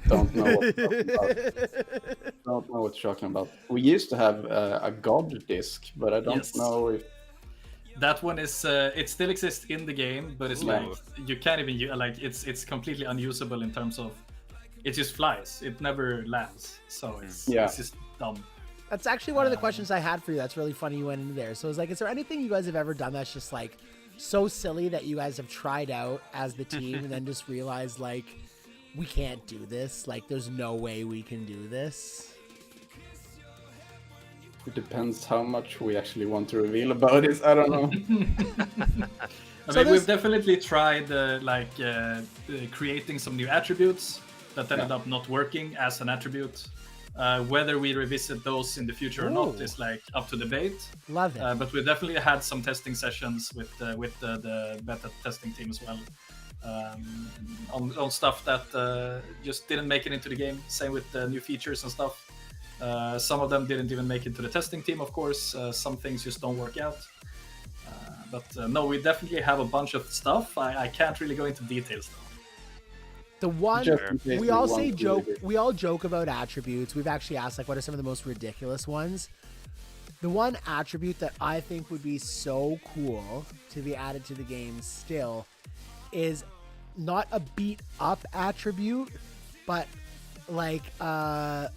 [SPEAKER 6] Don't know what you're talking about. Don't know what you're talking about. We used to have a God disc, but I don't
[SPEAKER 7] Yes.
[SPEAKER 6] know if
[SPEAKER 7] That one is it still exists in the game, but it's like you can't even like it's completely unusable in terms of it just flies. It never lands, so it's just dumb.
[SPEAKER 5] That's actually one of the questions I had for you. That's really funny you went into there. So it's like, is there anything you guys have ever done that's just like so silly that you guys have tried out as the team and then just realized like we can't do this? Like there's no way we can do this.
[SPEAKER 6] it depends how much we actually want to reveal about it. I don't know.
[SPEAKER 7] I
[SPEAKER 5] So
[SPEAKER 7] mean,
[SPEAKER 5] this-
[SPEAKER 7] we've definitely tried creating some new attributes that ended up not working as an attribute. Whether we revisit those in the future or not
[SPEAKER 5] Ooh.
[SPEAKER 7] is like up to debate.
[SPEAKER 5] Love it.
[SPEAKER 7] But we definitely had some testing sessions with the beta testing team as well, on stuff that just didn't make it into the game. Same with the new features and stuff. Some of them didn't even make it to the testing team, of course. Some things just don't work out. But no, we definitely have a bunch of stuff. I can't really go into details though.
[SPEAKER 5] The one
[SPEAKER 6] Just in case
[SPEAKER 5] we all
[SPEAKER 6] want
[SPEAKER 5] say
[SPEAKER 6] to
[SPEAKER 5] joke.
[SPEAKER 6] reveal.
[SPEAKER 5] We all joke about attributes. We've actually asked like, what are some of the most ridiculous ones? The one attribute that I think would be so cool to be added to the game still is not a beat up attribute, but like a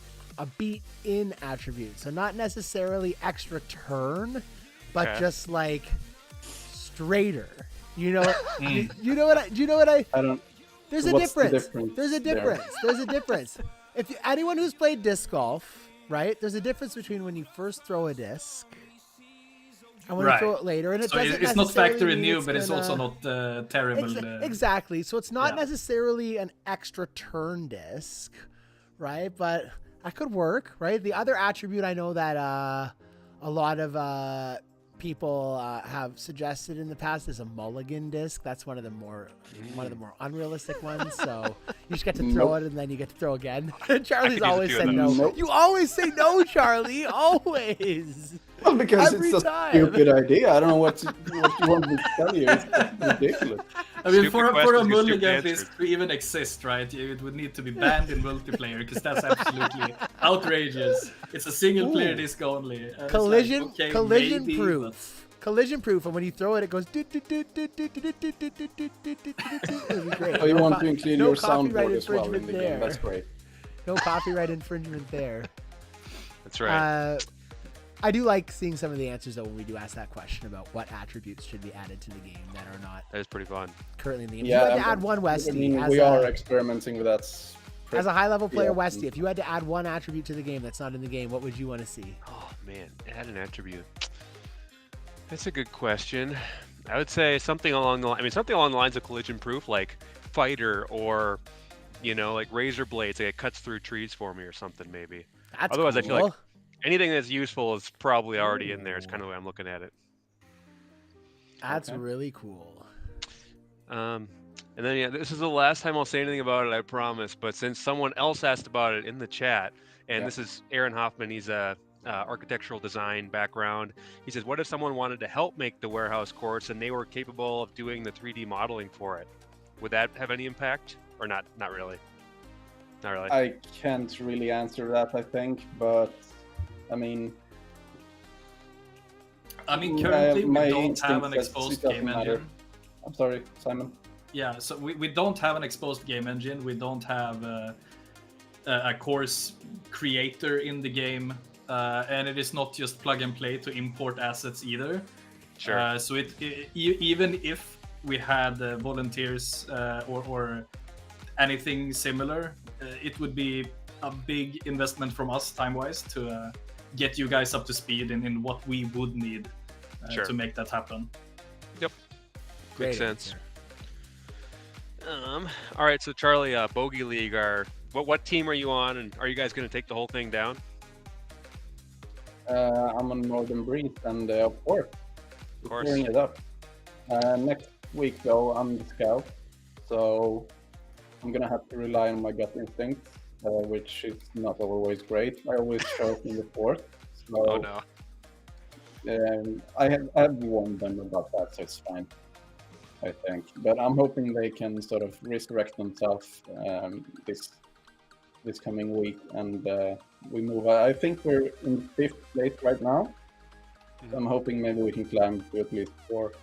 [SPEAKER 5] beat in attribute. So not necessarily extra turn, but
[SPEAKER 4] Okay.
[SPEAKER 5] just like straighter. You know, you know what I? Do you know what I?
[SPEAKER 6] I don't.
[SPEAKER 5] There's a
[SPEAKER 6] What's the
[SPEAKER 5] difference.
[SPEAKER 6] difference
[SPEAKER 5] There's a
[SPEAKER 6] there?
[SPEAKER 5] difference. There's a difference. If you, anyone who's played disc golf, right? There's a difference between when you first throw a disc and when you
[SPEAKER 7] Right.
[SPEAKER 5] throw it later, and it
[SPEAKER 7] So
[SPEAKER 5] doesn't
[SPEAKER 7] it's not
[SPEAKER 5] necessarily
[SPEAKER 7] factory
[SPEAKER 5] mean
[SPEAKER 7] new, but it's
[SPEAKER 5] gonna-
[SPEAKER 7] also not terrible.
[SPEAKER 5] exactly. So it's not
[SPEAKER 7] yeah.
[SPEAKER 5] necessarily an extra turn disc, right? But that could work, right? The other attribute I know that a lot of people have suggested in the past is a mulligan disc. That's one of the more unrealistic ones. So you just get to throw it and then you get to throw again. Charlie's
[SPEAKER 4] use a
[SPEAKER 5] always
[SPEAKER 4] few of
[SPEAKER 5] said no.
[SPEAKER 4] those.
[SPEAKER 6] Nope.
[SPEAKER 5] You always say no, Charlie. Always.
[SPEAKER 6] Well, because
[SPEAKER 5] Every
[SPEAKER 6] it's a
[SPEAKER 5] time.
[SPEAKER 6] stupid idea. I don't know what you want me to tell you. It's just ridiculous.
[SPEAKER 7] I mean,
[SPEAKER 4] Stupid
[SPEAKER 7] for a
[SPEAKER 4] questions get stupid
[SPEAKER 7] mulligan
[SPEAKER 4] answers.
[SPEAKER 7] list to even exist, right? It would need to be banned in multiplayer because that's absolutely outrageous. It's a single player
[SPEAKER 5] Ooh.
[SPEAKER 7] disc only. And it's like,
[SPEAKER 5] Collision,
[SPEAKER 7] okay,
[SPEAKER 5] collision
[SPEAKER 7] maybe,
[SPEAKER 5] proof. Collision proof, and when you throw it, it goes. It'll be great.
[SPEAKER 6] Oh, you
[SPEAKER 5] No
[SPEAKER 6] want
[SPEAKER 5] co-
[SPEAKER 6] to include
[SPEAKER 5] no
[SPEAKER 6] your
[SPEAKER 5] copyright
[SPEAKER 6] soundboard as well in
[SPEAKER 5] infringement
[SPEAKER 6] the
[SPEAKER 5] there.
[SPEAKER 6] game. That's great.
[SPEAKER 5] No copyright infringement there.
[SPEAKER 4] That's right.
[SPEAKER 5] I do like seeing some of the answers though when we do ask that question about what attributes should be added to the game that are not
[SPEAKER 4] That is pretty fun.
[SPEAKER 5] currently in the game.
[SPEAKER 6] Yeah,
[SPEAKER 5] if you had to add one Westy
[SPEAKER 6] I mean,
[SPEAKER 5] as,
[SPEAKER 6] we
[SPEAKER 5] a,
[SPEAKER 6] are experimenting with that.
[SPEAKER 5] as a high level player,
[SPEAKER 6] yeah.
[SPEAKER 5] Westy, if you had to add one attribute to the game that's not in the game, what would you want to see?
[SPEAKER 4] Oh man, add an attribute. That's a good question. I would say something along the something along the lines of collision proof, like fighter, or like razor blades. Like it cuts through trees for me or something maybe.
[SPEAKER 5] That's
[SPEAKER 4] Otherwise, I
[SPEAKER 5] cool.
[SPEAKER 4] feel like anything that's useful is probably already in there. It's kind of the way I'm looking at it.
[SPEAKER 5] That's
[SPEAKER 6] Okay.
[SPEAKER 5] really cool.
[SPEAKER 4] And then yeah, this is the last time I'll say anything about it, I promise. But since someone else asked about it in the chat, and
[SPEAKER 6] Yeah.
[SPEAKER 4] this is Aaron Hoffman, he's a architectural design background. He says, what if someone wanted to help make the warehouse course and they were capable of doing the 3D modeling for it? Would that have any impact or not? Not really. Not really.
[SPEAKER 6] I can't really answer that, I think, but I mean,
[SPEAKER 7] currently
[SPEAKER 6] my
[SPEAKER 7] we don't
[SPEAKER 6] instinct
[SPEAKER 7] have an
[SPEAKER 6] says
[SPEAKER 7] exposed
[SPEAKER 6] it doesn't
[SPEAKER 7] game
[SPEAKER 6] matter.
[SPEAKER 7] engine.
[SPEAKER 6] I'm sorry, Simon.
[SPEAKER 7] Yeah, so we don't have an exposed game engine. We don't have a course creator in the game, and it is not just plug and play to import assets either.
[SPEAKER 4] Sure.
[SPEAKER 7] So even if we had volunteers or anything similar, it would be a big investment from us time-wise to get you guys up to speed in what we would need
[SPEAKER 4] Sure.
[SPEAKER 7] to make that happen.
[SPEAKER 4] Yep.
[SPEAKER 5] Great
[SPEAKER 4] Makes sense.
[SPEAKER 5] answer.
[SPEAKER 4] All right, so Charlie, Bogey League, what team are you on, and are you guys going to take the whole thing down?
[SPEAKER 6] I'm on Northern Breeze, and of course,
[SPEAKER 4] Of course.
[SPEAKER 6] clearing it up. Next week, though, I'm the scout, so I'm gonna have to rely on my gut instinct, which is not always great. I always start in the fourth, so
[SPEAKER 4] Oh no.
[SPEAKER 6] I've warned them about that, so it's fine, I think. But I'm hoping they can sort of resurrect themselves this coming week, and we move. I think we're in 5th place right now. So I'm hoping maybe we can climb to at least 4.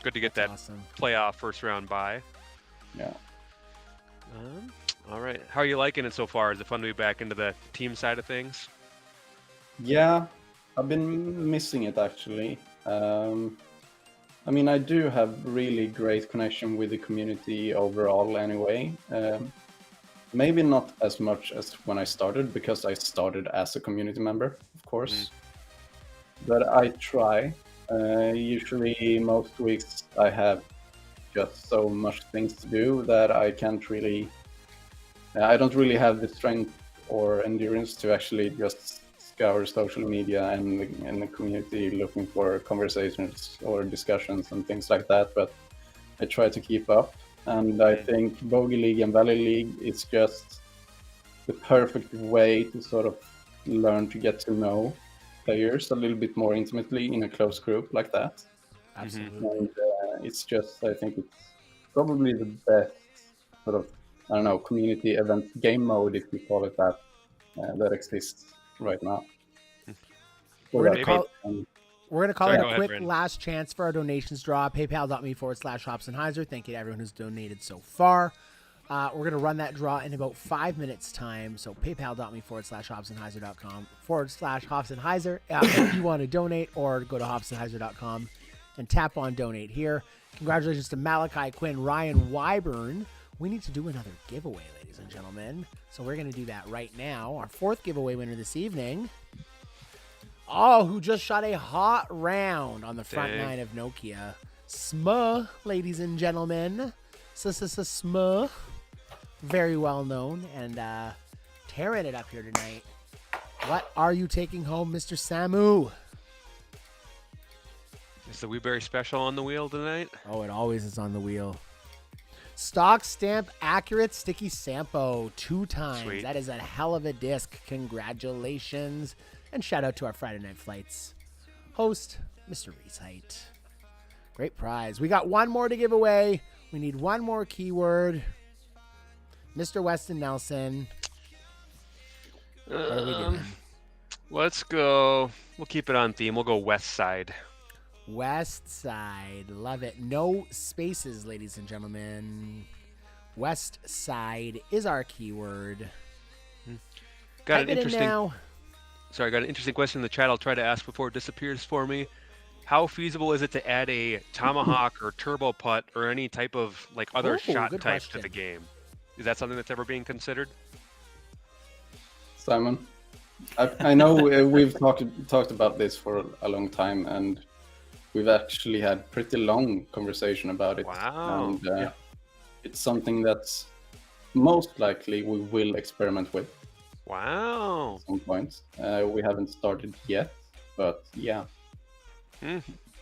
[SPEAKER 4] Good to get that
[SPEAKER 5] Awesome.
[SPEAKER 4] playoff first round bye.
[SPEAKER 6] Yeah.
[SPEAKER 4] All right. How are you liking it so far? Is it fun to be back into the team side of things?
[SPEAKER 6] Yeah, I've been missing it actually. I mean, I do have really great connection with the community overall anyway. Maybe not as much as when I started, because I started as a community member, of course. But I try. Usually most weeks I have just so much things to do that I can't really... I don't really have the strength or endurance to actually just scour social media and the community looking for conversations or discussions and things like that, but I try to keep up. And I think Bogey League and Valley League is just the perfect way to sort of learn to get to know players a little bit more intimately in a close group like that.
[SPEAKER 5] Absolutely.
[SPEAKER 6] And it's just, I think it's probably the best sort of, I don't know, community event game mode, if you call it that, that exists right now.
[SPEAKER 5] We're gonna
[SPEAKER 6] So
[SPEAKER 5] call-
[SPEAKER 6] that's-
[SPEAKER 5] We're going to call
[SPEAKER 4] Sorry,
[SPEAKER 5] it
[SPEAKER 4] go
[SPEAKER 5] a
[SPEAKER 4] ahead,
[SPEAKER 5] quick
[SPEAKER 4] Brandon.
[SPEAKER 5] last chance for our donations draw. PayPal.me/Hops and Hyzer. Thank you to everyone who's donated so far. We're going to run that draw in about 5 minutes time. So PayPal.me/HopsandHyzer.com/Hops and Hyzer. If you want to donate, or go to HopsandHyzer.com and tap on donate here. Congratulations to Malachi Quinn, Ryan Wyburn. We need to do another giveaway, ladies and gentlemen. So we're going to do that right now. Our 4th giveaway winner this evening. Oh, who just shot a hot round on the front
[SPEAKER 4] Dang.
[SPEAKER 5] 9 of Nokia. Smuh, ladies and gentlemen. Smuh. Very well known and tearing it up here tonight. What are you taking home, Mr. Samu?
[SPEAKER 4] Is the Weeberry special on the wheel tonight?
[SPEAKER 5] Oh, it always is on the wheel. Stock stamp accurate sticky Sampo 2 times.
[SPEAKER 4] Sweet.
[SPEAKER 5] That is a hell of a disc. Congratulations. And shout out to our Friday Night Flights host, Mr. Reesheit. Great prize. We got one more to give away. We need one more keyword. Mr. Weston Nelson. What are we doing?
[SPEAKER 4] Let's go. We'll keep it on theme. We'll go West Side.
[SPEAKER 5] West Side. Love it. No spaces, ladies and gentlemen. West Side is our keyword.
[SPEAKER 4] Got
[SPEAKER 5] Type
[SPEAKER 4] an
[SPEAKER 5] it in
[SPEAKER 4] interesting.
[SPEAKER 5] now.
[SPEAKER 4] Sorry, got an interesting question in the chat. I'll try to ask before it disappears for me. How feasible is it to add a tomahawk or turbo putt or any type of like other
[SPEAKER 5] Ooh,
[SPEAKER 4] shot
[SPEAKER 5] good
[SPEAKER 4] type to
[SPEAKER 5] question.
[SPEAKER 4] the game? Is that something that's ever being considered?
[SPEAKER 6] Simon, I know we've talked about this for a long time, and we've actually had pretty long conversation about it.
[SPEAKER 4] Wow.
[SPEAKER 6] And it's something that's most likely we will experiment with
[SPEAKER 4] Wow.
[SPEAKER 6] at some point. We haven't started yet, but yeah.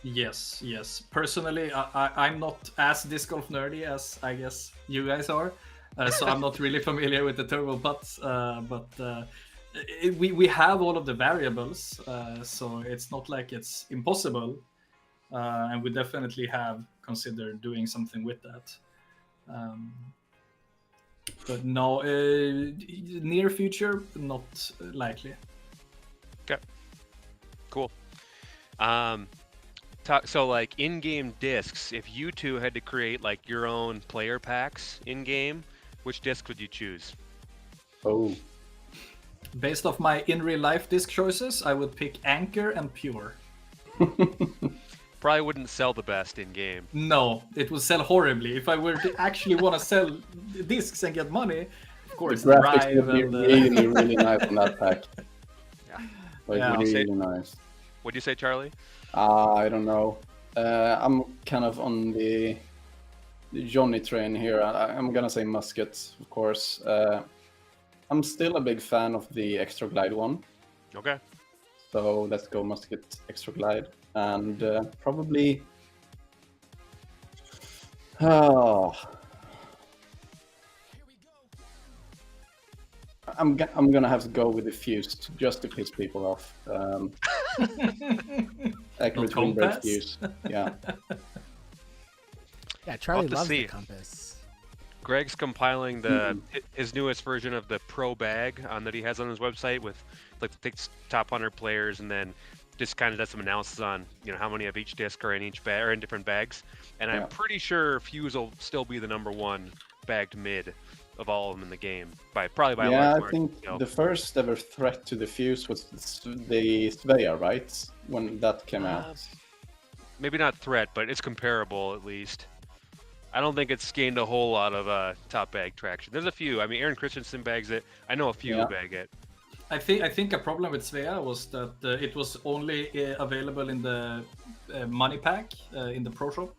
[SPEAKER 7] Yes. Personally, I'm not as disc golf nerdy as I guess you guys are, so I'm not really familiar with the turbo putts. But we have all of the variables, so it's not like it's impossible, and we definitely have considered doing something with that. But no, near future, not likely.
[SPEAKER 4] Okay. Cool. So like in-game discs, if you two had to create like your own player packs in-game, which disc would you choose?
[SPEAKER 6] Oh,
[SPEAKER 7] Based off my in real life disc choices, I would pick Anchor and Pure.
[SPEAKER 4] Probably wouldn't sell the best in game.
[SPEAKER 7] No, it will sell horribly. If I were to actually want to sell discs and get money, of
[SPEAKER 6] The
[SPEAKER 7] course,
[SPEAKER 6] graphics
[SPEAKER 7] Drive
[SPEAKER 6] would be
[SPEAKER 7] and
[SPEAKER 6] really, really nice on that pack. Like,
[SPEAKER 7] Yeah.
[SPEAKER 6] really
[SPEAKER 4] Say-
[SPEAKER 6] nice.
[SPEAKER 4] What'd you say, Charlie?
[SPEAKER 6] I don't know. I'm kind of on the Johnny train here. I'm gonna say musket, of course. I'm still a big fan of the Extra Glide one,
[SPEAKER 4] Okay.
[SPEAKER 6] so let's go musket Extra Glide, and probably. Oh. I'm gonna have to go with the fused just to piss people off. Accurate wind break
[SPEAKER 7] compass?
[SPEAKER 6] fuse. Yeah.
[SPEAKER 5] Yeah, Charlie
[SPEAKER 4] to
[SPEAKER 5] loves
[SPEAKER 4] see.
[SPEAKER 5] the compass.
[SPEAKER 4] Greg's compiling his newest version of the Pro Bag that he has on his website with like the top 100 players, and then just kind of does some analysis on how many of each disc are in each bag or in different bags. And
[SPEAKER 6] Yeah.
[SPEAKER 4] I'm pretty sure Fuse will still be the #1 bagged mid of all of them in the game probably by a
[SPEAKER 6] Yeah,
[SPEAKER 4] large
[SPEAKER 6] I
[SPEAKER 4] margin.
[SPEAKER 6] think
[SPEAKER 4] So,
[SPEAKER 6] the first ever threat to the fuse was the Svea, right? When that came out.
[SPEAKER 4] maybe not threat, but it's comparable at least. I don't think it's gained a whole lot of top bag traction. There's a few. I mean, Aaron Christensen bags it. I know a few
[SPEAKER 6] Yeah.
[SPEAKER 4] bag it.
[SPEAKER 7] I think a problem with Svea was that it was only available in the money pack in the pro shop.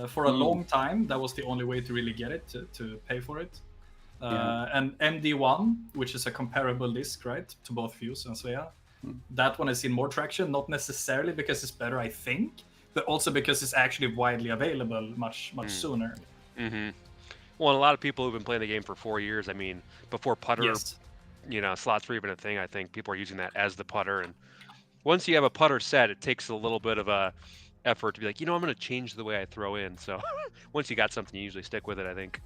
[SPEAKER 7] For a long time, that was the only way to really get it, to pay for it. And MD1, which is a comparable disc, right, to both Fuse and Svea, that one has seen more traction, not necessarily because it's better, I think, but also because it's actually widely available much sooner.
[SPEAKER 4] Mm-hmm. Well, and a lot of people who've been playing the game for 4 years. I mean, before putter,
[SPEAKER 7] Yes.
[SPEAKER 4] slots were even a thing. I think people are using that as the putter. And once you have a putter set, it takes a little bit of a effort to be like, I'm going to change the way I throw in. So once you got something, you usually stick with it, I think.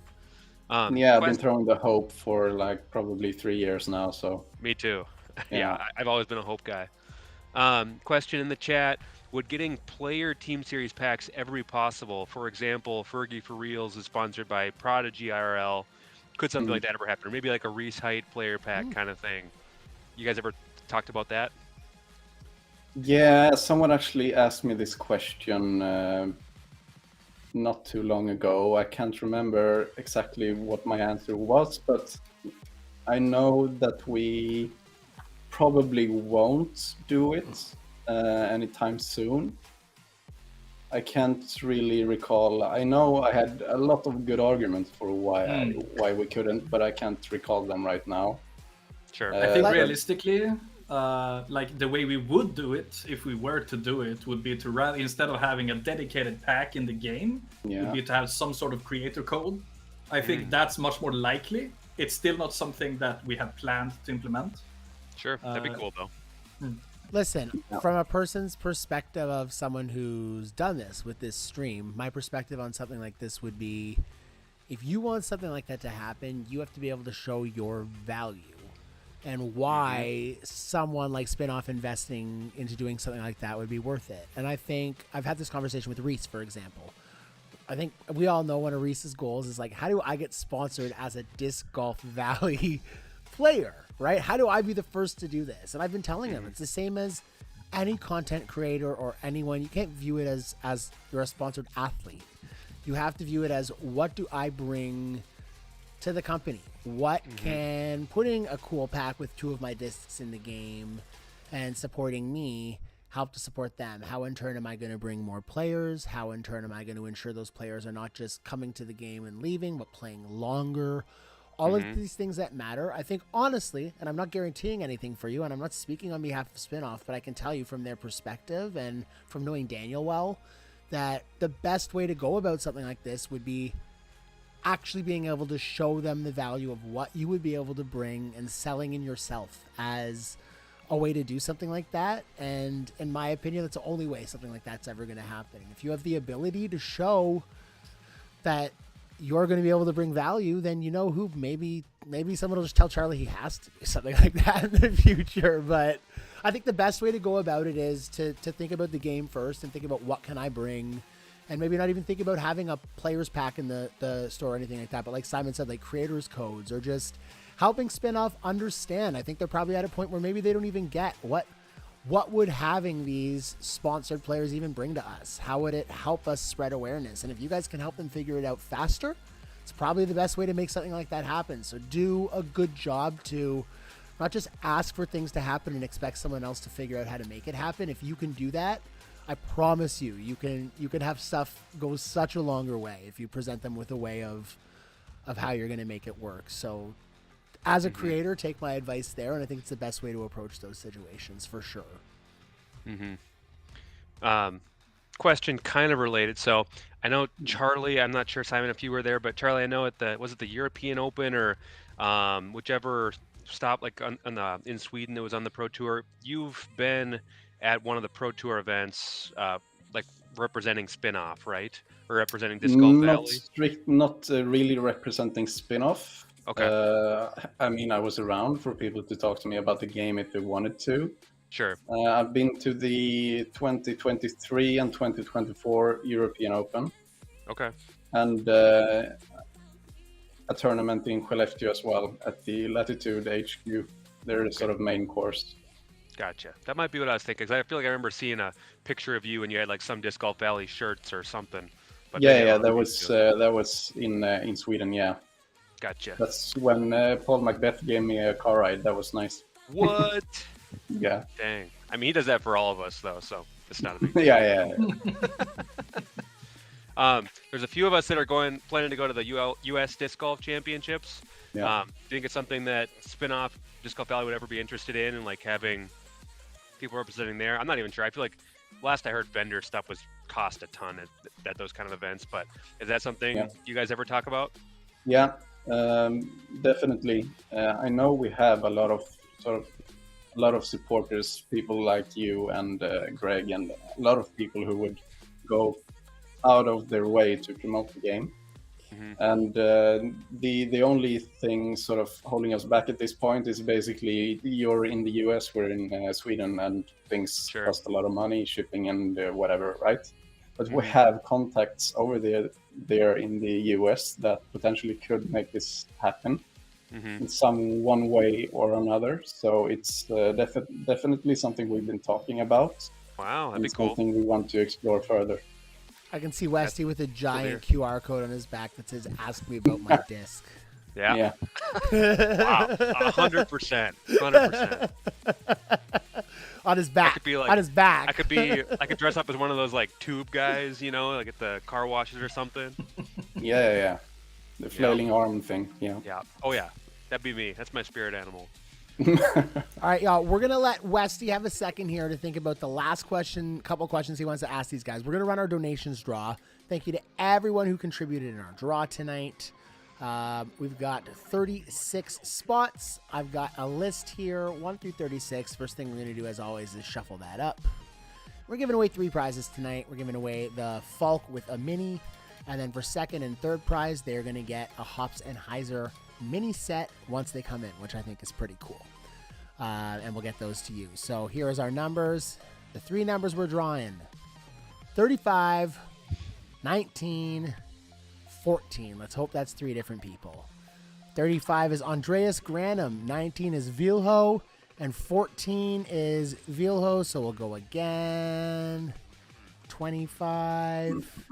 [SPEAKER 6] Yeah, I've been
[SPEAKER 4] quest-
[SPEAKER 6] throwing the hope for like probably 3 years now. So
[SPEAKER 4] Me too.
[SPEAKER 6] Yeah.
[SPEAKER 4] Yeah, I've always been a hope guy. Question in the chat: would getting player Team Series packs ever be possible? For example, Fergie for Reals is sponsored by Prodigy IRL. Could something like that ever happen? Or maybe like a Reese Height player pack kind of thing. You guys ever talked about that?
[SPEAKER 6] yeah, someone actually asked me this question not too long ago. I can't remember exactly what my answer was, but I know that we probably won't do it anytime soon. I can't really recall. I know I had a lot of good arguments for why we couldn't, but I can't recall them right now.
[SPEAKER 4] Sure.
[SPEAKER 7] I think
[SPEAKER 6] But-
[SPEAKER 7] realistically, like the way we would do it if we were to do it would be to instead of having a dedicated pack in the game,
[SPEAKER 6] Yeah.
[SPEAKER 7] would be to have some sort of creator code. I think that's much more likely. It's still not something that we have planned to implement.
[SPEAKER 4] Sure. That'd be cool though.
[SPEAKER 5] Listen, from a person's perspective of someone who's done this with this stream, my perspective on something like this would be, if you want something like that to happen, you have to be able to show your value and why someone like Spinoff investing into doing something like that would be worth it. And I think I've had this conversation with Reese, for example. I think we all know one of Reese's goals is like, how do I get sponsored as a Disc Golf Valley player, right? How do I be the first to do this? And I've been telling him it's the same as any content creator or anyone. You can't view it as you're a sponsored athlete. You have to view it as, what do I bring to the company? What can putting a cool pack with 2 of my discs in the game and supporting me help to support them? How in turn am I going to bring more players? How in turn am I going to ensure those players are not just coming to the game and leaving, but playing longer? All of these things that matter. I think honestly, and I'm not guaranteeing anything for you, and I'm not speaking on behalf of Spinoff, but I can tell you from their perspective and from knowing Daniel well, that the best way to go about something like this would be actually being able to show them the value of what you would be able to bring and selling in yourself as a way to do something like that. And in my opinion, that's the only way something like that's ever going to happen. If you have the ability to show that you're going to be able to bring value, then you know who, maybe someone will just tell Charlie he has to do something like that in the future. But I think the best way to go about it is to think about the game first and think about what can I bring, and maybe not even think about having a player's pack in the store or anything like that. But like Simon said, like creators codes, or just helping Spinoff understand. I think they're probably at a point where maybe they don't even get what what would having these sponsored players even bring to us? How would it help us spread awareness? And if you guys can help them figure it out faster, it's probably the best way to make something like that happen. So do a good job to not just ask for things to happen and expect someone else to figure out how to make it happen. If you can do that, I promise you can have stuff go such a longer way if you present them with a way of how you're going to make it work. So as a creator, take my advice there, and I think it's the best way to approach those situations for sure.
[SPEAKER 4] Question kind of related. So I know Charlie, I'm not sure, Simon, if you were there, but Charlie, I know was it the European Open or whichever stop like in Sweden that was on the Pro Tour, you've been at one of the Pro Tour events like representing Spinoff, right? Or representing Disc Golf Valley?
[SPEAKER 6] Not really representing Spinoff.
[SPEAKER 4] Okay.
[SPEAKER 6] I mean, I was around for people to talk to me about the game if they wanted to.
[SPEAKER 4] Sure.
[SPEAKER 6] I've been to the 2023 and 2024 European Open.
[SPEAKER 4] Okay.
[SPEAKER 6] And a tournament in Skellefteå as well at the Latitude HQ. They're the sort of main course.
[SPEAKER 4] Gotcha. That might be what I was thinking, because I feel like I remember seeing a picture of you and you had like some Disc Golf Valley shirts or something. But
[SPEAKER 6] Yeah, that was in Sweden, yeah.
[SPEAKER 4] Gotcha.
[SPEAKER 6] That's when Paul Macbeth gave me a car ride. That was nice.
[SPEAKER 4] What?
[SPEAKER 6] Yeah.
[SPEAKER 4] Dang. I mean, he does that for all of us, though, so it's not a big deal.
[SPEAKER 6] Yeah.
[SPEAKER 4] There's a few of us that are planning to go to the U.S. Disc Golf Championships.
[SPEAKER 6] Yeah.
[SPEAKER 4] Do you think it's something that Spinoff Disc Golf Valley would ever be interested in, and like having people representing there? I'm not even sure. I feel like last I heard vendor stuff cost a ton at those kind of events, but is that something you guys ever talk about?
[SPEAKER 6] Yeah, definitely. I know we have a lot of supporters, people like you and Greg, and a lot of people who would go out of their way to promote the game. And the only thing sort of holding us back at this point is basically you're in the US, we're in Sweden, and things cost a lot of money, shipping and whatever, right? But we have contacts over there in the US that potentially could make this happen in one way or another. So it's definitely something we've been talking about.
[SPEAKER 4] Wow, that'd be cool.
[SPEAKER 6] Something we want to explore further.
[SPEAKER 5] I can see Westy with a giant QR code on his back that says, "Ask me about my disc."
[SPEAKER 4] Yeah. Wow, 100%. 100%.
[SPEAKER 5] On his back. On his back.
[SPEAKER 4] I could dress up as one of those like tube guys, like at the car washes or something.
[SPEAKER 6] Yeah. The flailing arm thing. Yeah.
[SPEAKER 4] Oh yeah. That'd be me. That's my spirit animal.
[SPEAKER 5] All right, y'all. We're gonna let Westy have a second here to think about the last couple questions he wants to ask these guys. We're gonna run our donations draw. Thank you to everyone who contributed in our draw tonight. We've got 36 spots. I've got a list here, 1 through 36. First thing we're gonna do, as always, is shuffle that up. We're giving away 3 prizes tonight. We're giving away the Falk with a mini, and then for second and third prize, they're gonna get a Hops and Hyzer mini set once they come in, which I think is pretty cool. And we'll get those to you. So here is our numbers. The 3 numbers we're drawing: 35, 19, 14. Let's hope that's 3 different people. 35 is Andreas Granum, 19 is Vilho, and 14 is Vilho. So we'll go again. 25.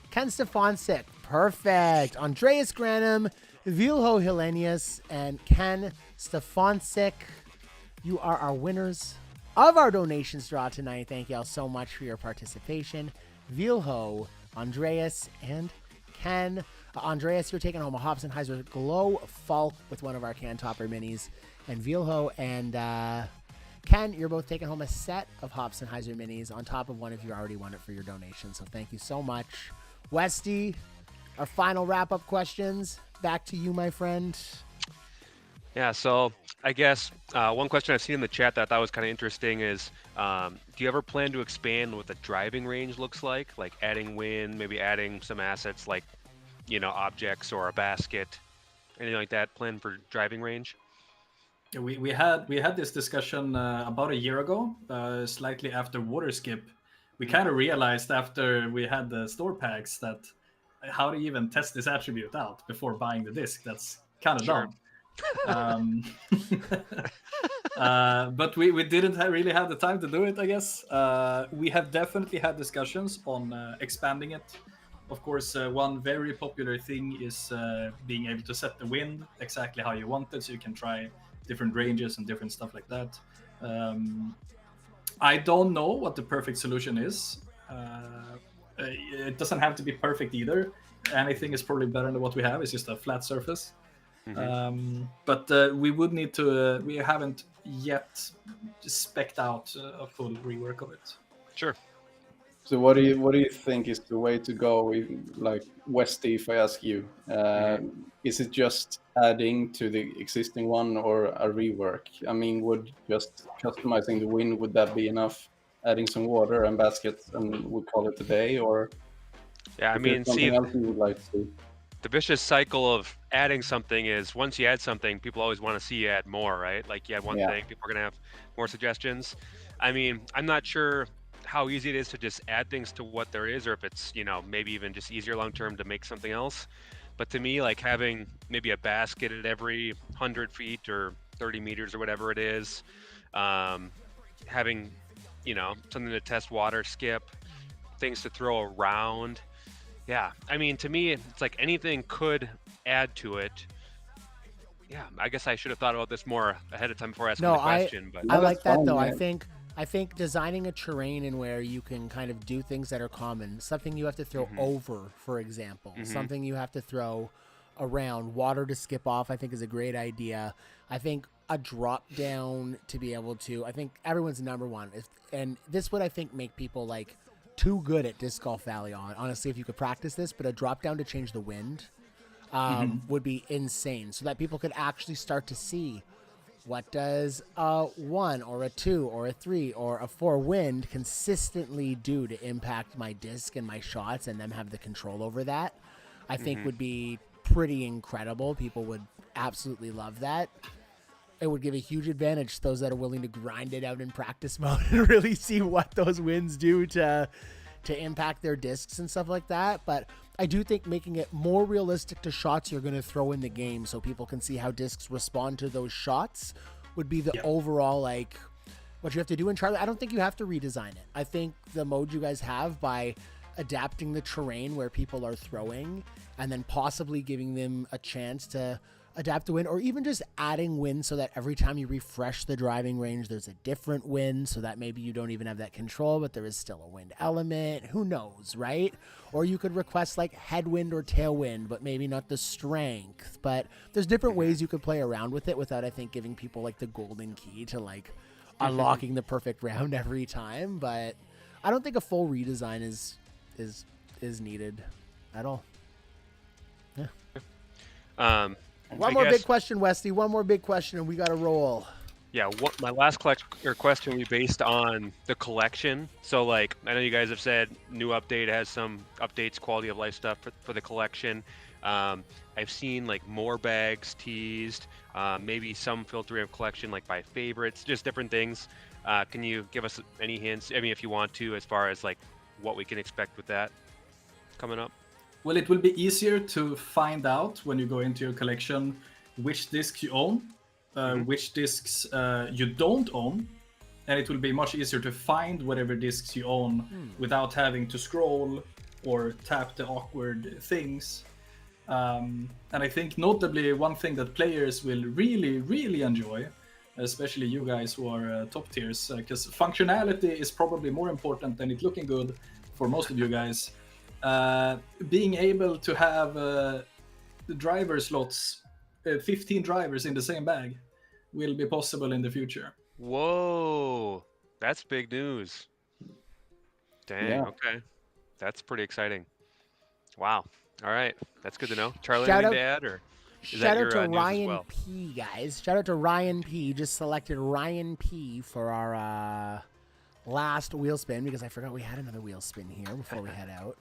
[SPEAKER 5] Ken Stefancic. Perfect. Andreas Granum, Vilho Hillenius, and Ken Stefancic. You are our winners of our donations draw tonight. Thank y'all so much for your participation. Vilho, Andreas, and Ken. Andreas, you're taking home a Hops and Hyzer Glow Falk with one of our Can Topper minis. And Vilho and Ken, you're both taking home a set of Hops and Hyzer minis on top of one if you already won it for your donation. So thank you so much. Westy, our final wrap-up questions. Back to you, my friend.
[SPEAKER 4] Yeah, so I guess one question I've seen in the chat that I thought was kind of interesting is, do you ever plan to expand what the driving range looks like adding wind, maybe adding some assets like, objects or a basket, anything like that planned for driving range?
[SPEAKER 7] We had this discussion about a year ago, slightly after Water Skip. We kind of realized after we had the store packs that how do you even test this attribute out before buying the disc? That's kind of dumb. But we didn't really have the time to do it, I guess. We have definitely had discussions on expanding it. Of course, one very popular thing is being able to set the wind exactly how you want it, so you can try different ranges and different stuff like that. I don't know what the perfect solution is. It doesn't have to be perfect either. Anything is probably better than what we have. It's just a flat surface. But we would need to. We haven't yet spec'd out a full rework of it.
[SPEAKER 4] Sure.
[SPEAKER 6] So what do you think is the way to go? Like Westy, if I ask you, is it just adding to the existing one or a rework? I mean, would just customizing the wind, would that be enough? Adding some water and baskets and we call it a day, or
[SPEAKER 4] Yeah, I
[SPEAKER 6] is there
[SPEAKER 4] mean,
[SPEAKER 6] something else you would like to?
[SPEAKER 4] the vicious cycle of adding something is once you add something, people always want to see you add more, right? Like you add one
[SPEAKER 6] Yeah.
[SPEAKER 4] thing, people are gonna have more suggestions. I mean, I'm not sure how easy it is to just add things to what there is, or if it's, you know, maybe even just easier long term to make something else. But to me, like having maybe a basket at every 100 feet or 30 meters or whatever it is, having, you know, something to test water skip, things to throw around. Yeah, I mean, to me, it's like anything could add to it. Yeah, I guess I should have thought about this more ahead of time before asking
[SPEAKER 5] No,
[SPEAKER 4] the question. But
[SPEAKER 5] I
[SPEAKER 6] No,
[SPEAKER 5] like
[SPEAKER 6] that's
[SPEAKER 5] that though.
[SPEAKER 6] fine,
[SPEAKER 5] I think designing a terrain in where you can kind of do things that are common, something you have to throw over, for example, something you have to throw around, water to skip off, I think is a great idea. I think a drop down to be able to, I think everyone's number one. And this would, I think, make people like too good at Disc Golf Valley honestly, if you could practice this, but a drop down to change the wind would be insane, so that people could actually start to see what does a 1 or a 2 or a 3 or a 4 wind consistently do to impact my disc and my shots, and them have the control over that. I think would be pretty incredible. People would absolutely love that. It would give a huge advantage to those that are willing to grind it out in practice mode and really see what those winds do to impact their discs and stuff like that. But I do think making it more realistic to shots you're going to throw in the game so people can see how discs respond to those shots would be the overall, like, what you have to do. And Charlie, I don't think you have to redesign it. I think the mode you guys have, by adapting the terrain where people are throwing and then possibly giving them a chance to adapt the wind, or even just adding wind so that every time you refresh the driving range, there's a different wind, so that maybe you don't even have that control, but there is still a wind element. Who knows, right? Or you could request like headwind or tailwind, but maybe not the strength. But there's different ways you could play around with it without, I think, giving people like the golden key to like unlocking the perfect round every time. But I don't think a full redesign is needed at all.
[SPEAKER 4] I
[SPEAKER 5] One more
[SPEAKER 4] guess-
[SPEAKER 5] big question, Westy. One more big question, and we got to roll.
[SPEAKER 4] Yeah, my last question will be based on the collection. So, like, I know you guys have said new update has some updates, quality of life stuff for the collection. I've seen like more bags teased, maybe some filtering of collection like by favorites, just different things. Can you give us any hints? I mean, if you want to, as far as like what we can expect with that coming up.
[SPEAKER 7] Well, it will be easier to find out when you go into your collection which discs you own, which discs you don't own, and it will be much easier to find whatever discs you own without having to scroll or tap the awkward things. And I think notably one thing that players will really, really enjoy, especially you guys who are top tiers, because functionality is probably more important than it looking good for most of you guys. Being able to have the driver slots, 15 drivers in the same bag, will be possible in the future.
[SPEAKER 4] Whoa, that's big news. Dang,
[SPEAKER 6] Yeah.
[SPEAKER 4] okay. That's pretty exciting. Wow. All right, that's good to know. Charlie,
[SPEAKER 5] Shout
[SPEAKER 4] anything
[SPEAKER 5] out-
[SPEAKER 4] to add, or is
[SPEAKER 5] Shout
[SPEAKER 4] that
[SPEAKER 5] out
[SPEAKER 4] your
[SPEAKER 5] to
[SPEAKER 4] news as
[SPEAKER 5] Ryan
[SPEAKER 4] well?
[SPEAKER 5] P, guys. Shout out to Ryan P. Just selected Ryan P for our last wheel spin, because I forgot we had another wheel spin here before we head out.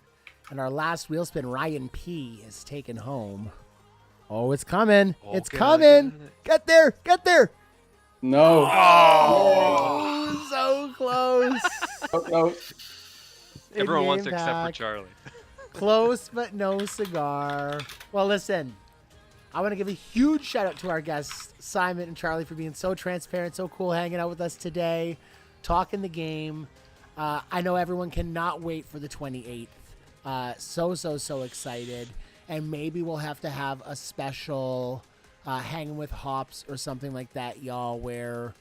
[SPEAKER 5] And our last wheel spin, Ryan P is taken home. Oh, it's coming.
[SPEAKER 4] Oh,
[SPEAKER 5] It's
[SPEAKER 4] get it,
[SPEAKER 5] coming.
[SPEAKER 4] get it.
[SPEAKER 5] Get there. Get there.
[SPEAKER 6] No.
[SPEAKER 5] Oh, so close.
[SPEAKER 6] Oh, no.
[SPEAKER 4] Everyone wants to
[SPEAKER 5] In-game
[SPEAKER 4] except for
[SPEAKER 5] pack.
[SPEAKER 4] Charlie.
[SPEAKER 5] Close, but no cigar. Well, listen. I want to give a huge shout out to our guests, Simon and Charlie, for being so transparent, so cool, hanging out with us today, talking the game. I know everyone cannot wait for the 28th. So excited. And maybe we'll have to have a special hanging with Hops or something like that, y'all, where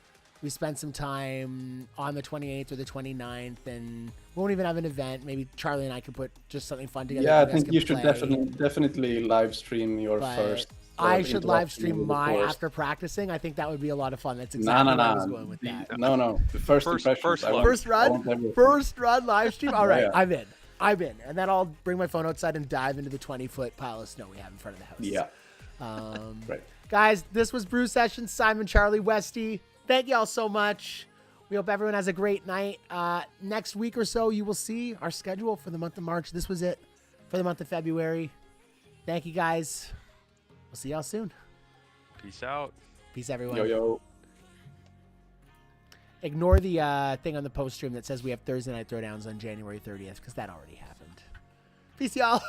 [SPEAKER 5] we spend some time on the 28th or the 29th, and we won't even have an event. Maybe Charlie and I could put just something fun together.
[SPEAKER 6] Yeah, I
[SPEAKER 5] guys
[SPEAKER 6] think
[SPEAKER 5] can
[SPEAKER 6] you should
[SPEAKER 5] play.
[SPEAKER 6] definitely live stream your
[SPEAKER 5] But
[SPEAKER 6] first.
[SPEAKER 5] I should live
[SPEAKER 6] interaction
[SPEAKER 5] stream
[SPEAKER 6] with the
[SPEAKER 5] my
[SPEAKER 6] forest.
[SPEAKER 5] after practicing. I think that would be a lot of fun. That's exactly where I was going with that.
[SPEAKER 6] No. The first impressions.
[SPEAKER 4] first
[SPEAKER 6] I
[SPEAKER 4] look.
[SPEAKER 6] want-
[SPEAKER 5] First
[SPEAKER 6] I want
[SPEAKER 5] run,
[SPEAKER 6] everything.
[SPEAKER 5] first run live stream. All right,
[SPEAKER 6] Yeah.
[SPEAKER 5] I'm in, and then I'll bring my phone outside and dive into the 20-foot pile of snow we have in front of the house.
[SPEAKER 6] Yeah. Right.
[SPEAKER 5] Guys, this was Brew Session. Simon, Charlie, Westy. Thank y'all so much. We hope everyone has a great night. Next week or so, you will see our schedule for the month of March. This was it for the month of February. Thank you, guys. We'll see y'all soon.
[SPEAKER 4] Peace out.
[SPEAKER 5] Peace, everyone.
[SPEAKER 6] Yo.
[SPEAKER 5] Ignore the thing on the post stream that says we have Thursday night throwdowns on January 30th, because that already happened. Peace, y'all.